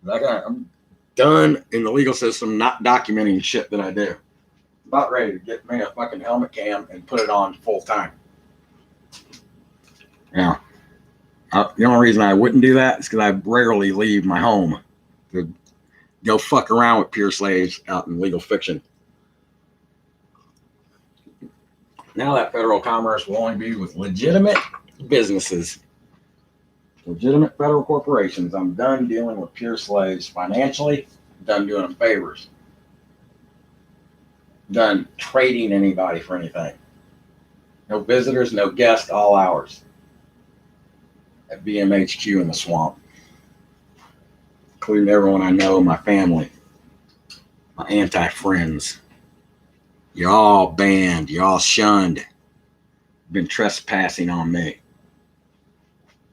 I'm done in the legal system not documenting shit that I do. About ready to get me a fucking helmet cam and put it on full time. Now, the only reason I wouldn't do that is because I rarely leave my home to go fuck around with pure slaves out in legal fiction. Now that federal commerce will only be with legitimate businesses, legitimate federal corporations. I'm done dealing with pure slaves financially. I'm done doing them favors. I'm done trading anybody for anything. No visitors, no guests, all hours. At VMHQ in the swamp. Including everyone I know, my family, my anti-friends. You're all banned. You're all shunned. Been trespassing on me.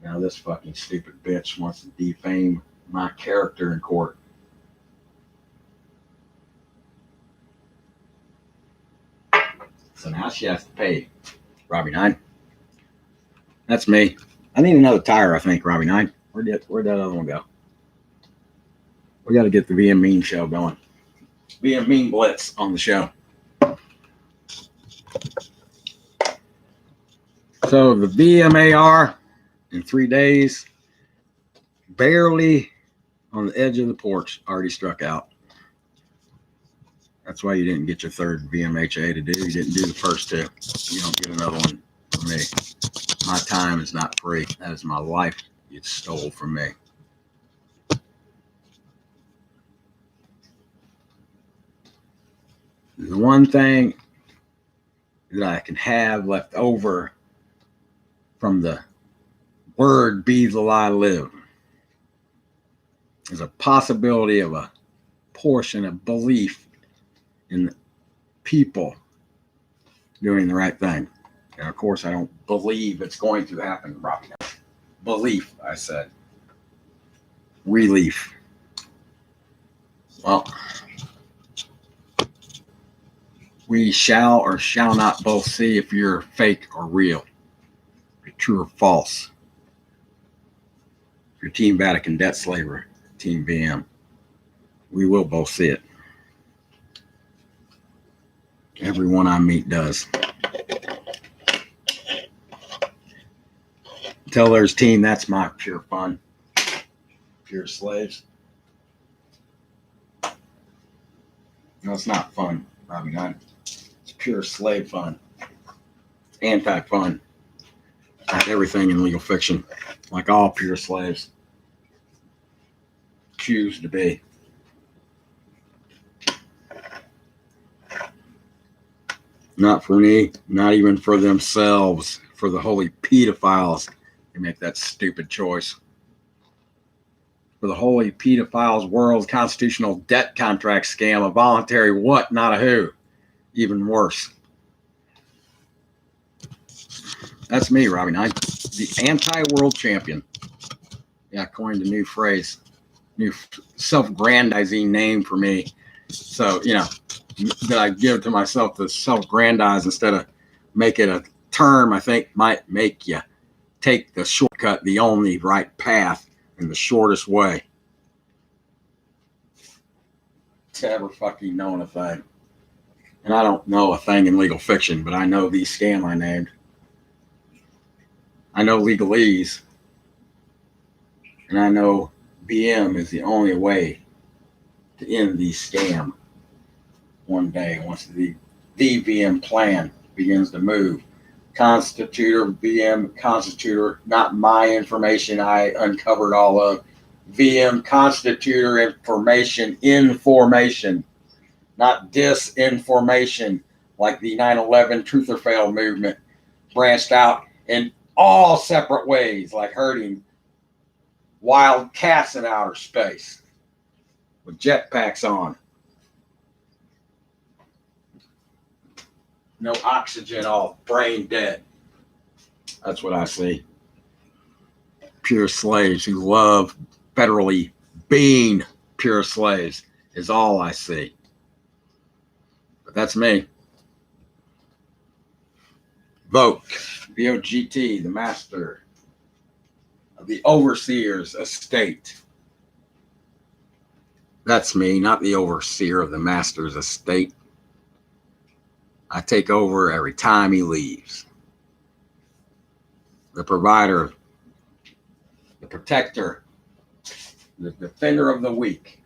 Now this fucking stupid bitch wants to defame my character in court. So now she has to pay. Robbie 9. That's me. I need another tire, I think, Robbie 9. Where'd that other one go? We got to get the VM Mean show going. VM Mean Blitz on the show. So the VMAR in 3 days, barely on the edge of the porch, already struck out. That's why you didn't get your third VMHA to do. You didn't do the first two. You don't get another one from me. My time is not free. That is my life you stole from me. The one thing that I can have left over from the word be the lie live is a possibility of a portion of belief in people doing the right thing. And of course, I don't believe it's going to happen, Robbie. Belief, I said. Relief. Well, we shall or shall not both see if you're fake or real, if you're true or false. If you're Team Vatican debt slaver, Team VM, we will both see it. Everyone I meet does. Until there's team, that's my pure fun. Pure slaves. No, it's not fun, Robbie. It's pure slave fun. Anti-fun. Like everything in legal fiction. Like all pure slaves. Choose to be. Not for me, not even for themselves, for the holy pedophiles. They make that stupid choice. For the holy pedophiles world's constitutional debt contract scam, a voluntary what, not a who. Even worse. That's me, Robbie 9. The anti-world champion. Yeah, I coined a new phrase. New self-grandizing name for me. So, that I give to myself to self-grandize instead of make it a term I think might make you take the shortcut, the only right path, and the shortest way to ever fucking knowing a thing. And I don't know a thing in legal fiction, but I know these scam I named. I know legalese. And I know BM is the only way to end these scam. one day once the VM plan begins to move. Constitutor, VM, Constitutor, not my information. I uncovered all of VM, Constitutor information, not disinformation, like the 9/11 Truth or Fail movement branched out in all separate ways, like herding wild cats in outer space with jetpacks on. No oxygen, all brain dead. That's what I see. Pure slaves who love federally being pure slaves is all I see. But that's me. Vogt, VOGT, the master of the overseer's estate. That's me, not the overseer of the master's estate. I take over every time he leaves. The provider, the protector, the defender of the weak.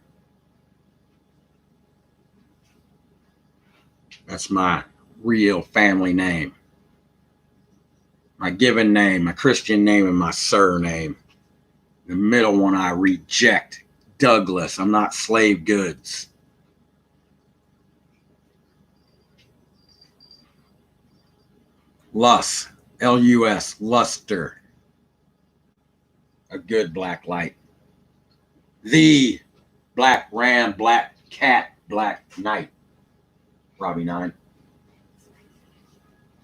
That's my real family name. My given name, my Christian name, and my surname. The middle one I reject. Douglas. I'm not slave goods. Lus. L-U-S. Luster. A good black light. The Black Ram, Black Cat, Black Knight. Robbie 9.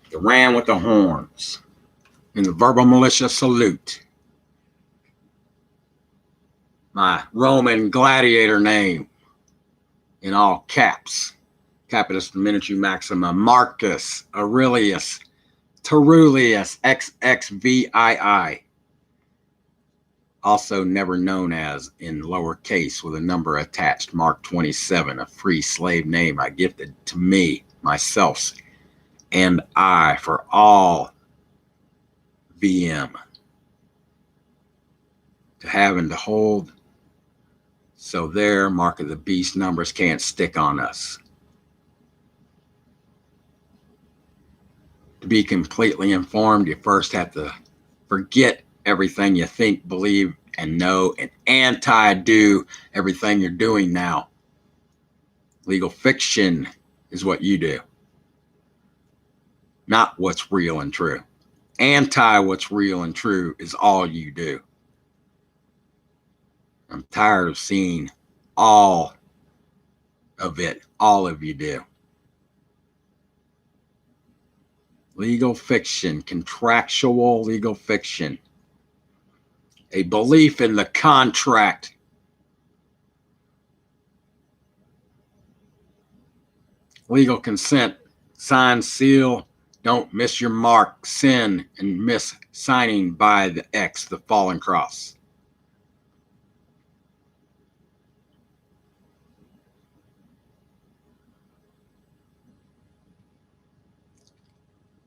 The ram with the horns. In the verbal militia salute. My Roman gladiator name. In all caps. Capitis Diminutium Maxima. Marcus Aurelius Terullius XXVII. Also never known as, in lowercase with a number attached, marc27, a free slave name I gifted to me, myself, and I for all VM to have and to hold, so their mark of the beast numbers can't stick on us. To be completely informed, you first have to forget everything you think, believe, and know, and anti-do everything you're doing now. Legal fiction is what you do, not what's real and true. Anti what's real and true is all you do. I'm tired of seeing all of it, all of you do. Legal fiction, contractual legal fiction. A belief in the contract. Legal consent, sign, seal, don't miss your mark, sin, and miss signing by the X, the fallen cross.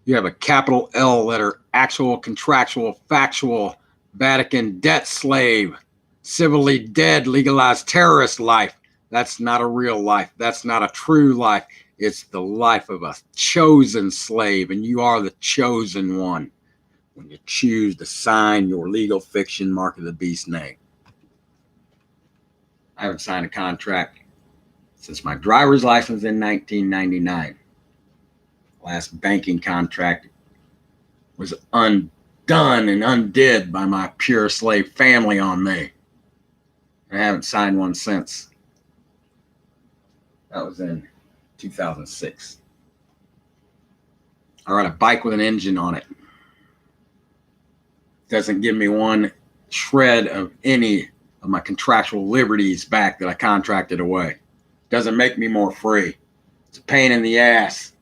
You have a capital L letter, actual, contractual, factual, Vatican debt slave, civilly dead, legalized terrorist life. That's not a real life. That's not a true life. It's the life of a chosen slave, and you are the chosen one when you choose to sign your legal fiction mark of the beast name. I haven't signed a contract since my driver's license in 1999. Last banking contract was undone and undid by my pure slave family on me. I haven't signed one since. That was in 2006. I ride a bike with an engine on it. Doesn't give me one shred of any of my contractual liberties back that I contracted away. Doesn't make me more free. It's a pain in the ass.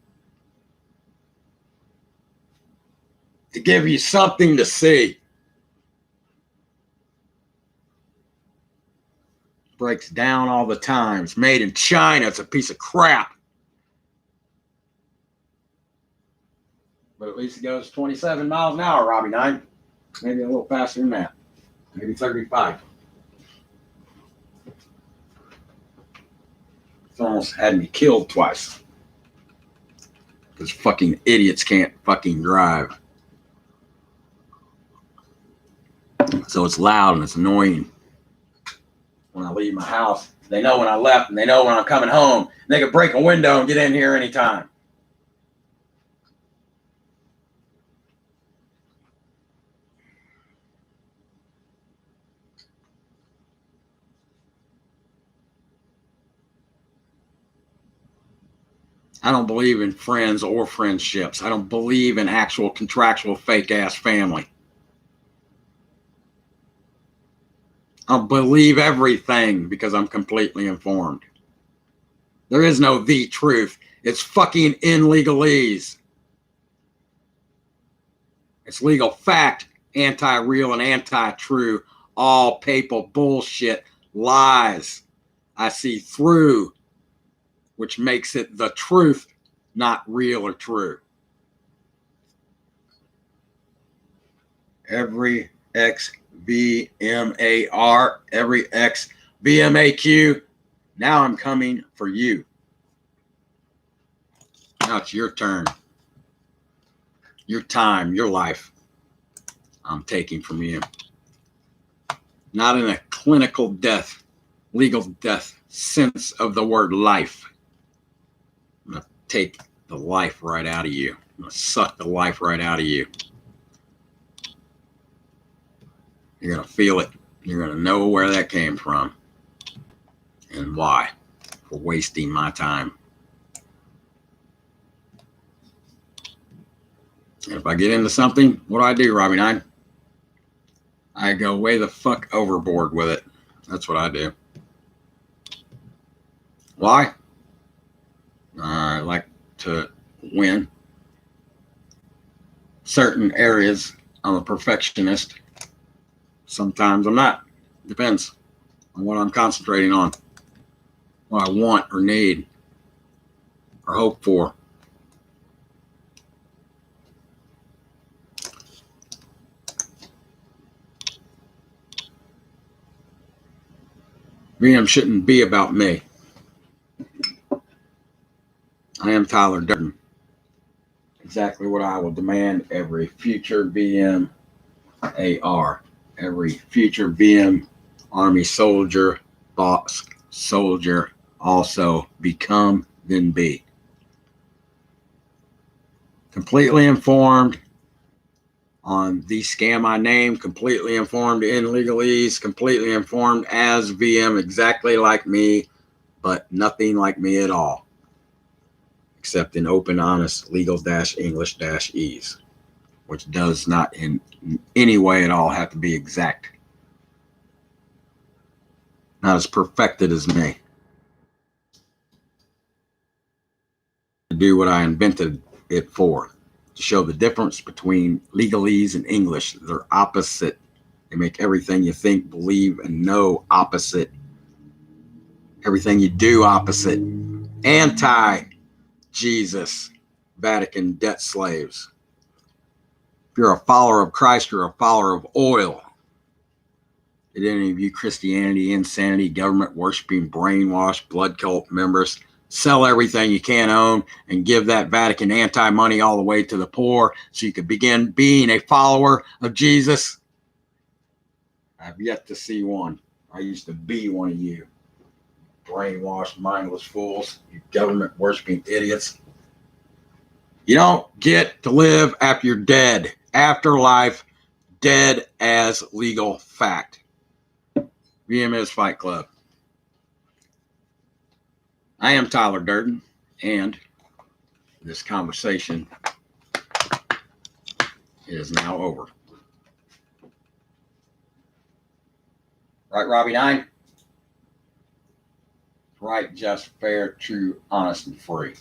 To give you something to see. Breaks down all the time. It's made in China. It's a piece of crap. But at least it goes 27 miles an hour, Robbie 9. Maybe a little faster than that. Maybe 35. It's almost had me killed twice. Because fucking idiots can't fucking drive. So it's loud and it's annoying. When I leave my house, they know when I left and they know when I'm coming home. They can break a window and get in here anytime. I don't believe in friends or friendships. I don't believe in actual contractual fake ass family. I'll believe everything because I'm completely informed. There is no the truth. It's fucking in legalese. It's legal fact, anti-real and anti-true, all papal bullshit, lies. I see through, which makes it the truth, not real or true. Every XVMAR, every XVMAQ, now I'm coming for you. Now it's your turn. Your time, your life, I'm taking from you. Not in a clinical death, legal death sense of the word life. I'm going to take the life right out of you. I'm going to suck the life right out of you. You're going to feel it. You're going to know where that came from and why for wasting my time. And if I get into something, what do, Robbie 9? I go way the fuck overboard with it. That's what I do. Why? I like to win. Certain areas, I'm a perfectionist. Sometimes I'm not. Depends on what I'm concentrating on, what I want or need or hope for. VM shouldn't be about me. I am Tyler Durden. Exactly what I will demand every future VM AR, every future VM Army soldier, boss soldier also become, then be. Completely informed on the scam I named, completely informed in legalese, completely informed as VM, exactly like me, but nothing like me at all, except in open, honest, legal-English-ease, which does not in any way at all have to be exact. Not as perfected as me. To do what I invented it for, to show the difference between legalese and English. They're opposite. They make everything you think, believe, and know opposite. Everything you do opposite. Anti-Jesus, Vatican debt slaves. If you're a follower of Christ, you're a follower of oil. Did any of you Christianity, insanity, government worshiping, brainwashed, blood cult members sell everything you can't own and give that Vatican anti-money all the way to the poor so you could begin being a follower of Jesus? I've yet to see one. I used to be one of you brainwashed, mindless fools, you government worshiping idiots. You don't get to live after you're dead. Afterlife, dead as legal fact. VMS Fight Club. I am Tyler Durden, and this conversation is now over. Right, Robbie 9? Right, just, fair, true, honest, and free.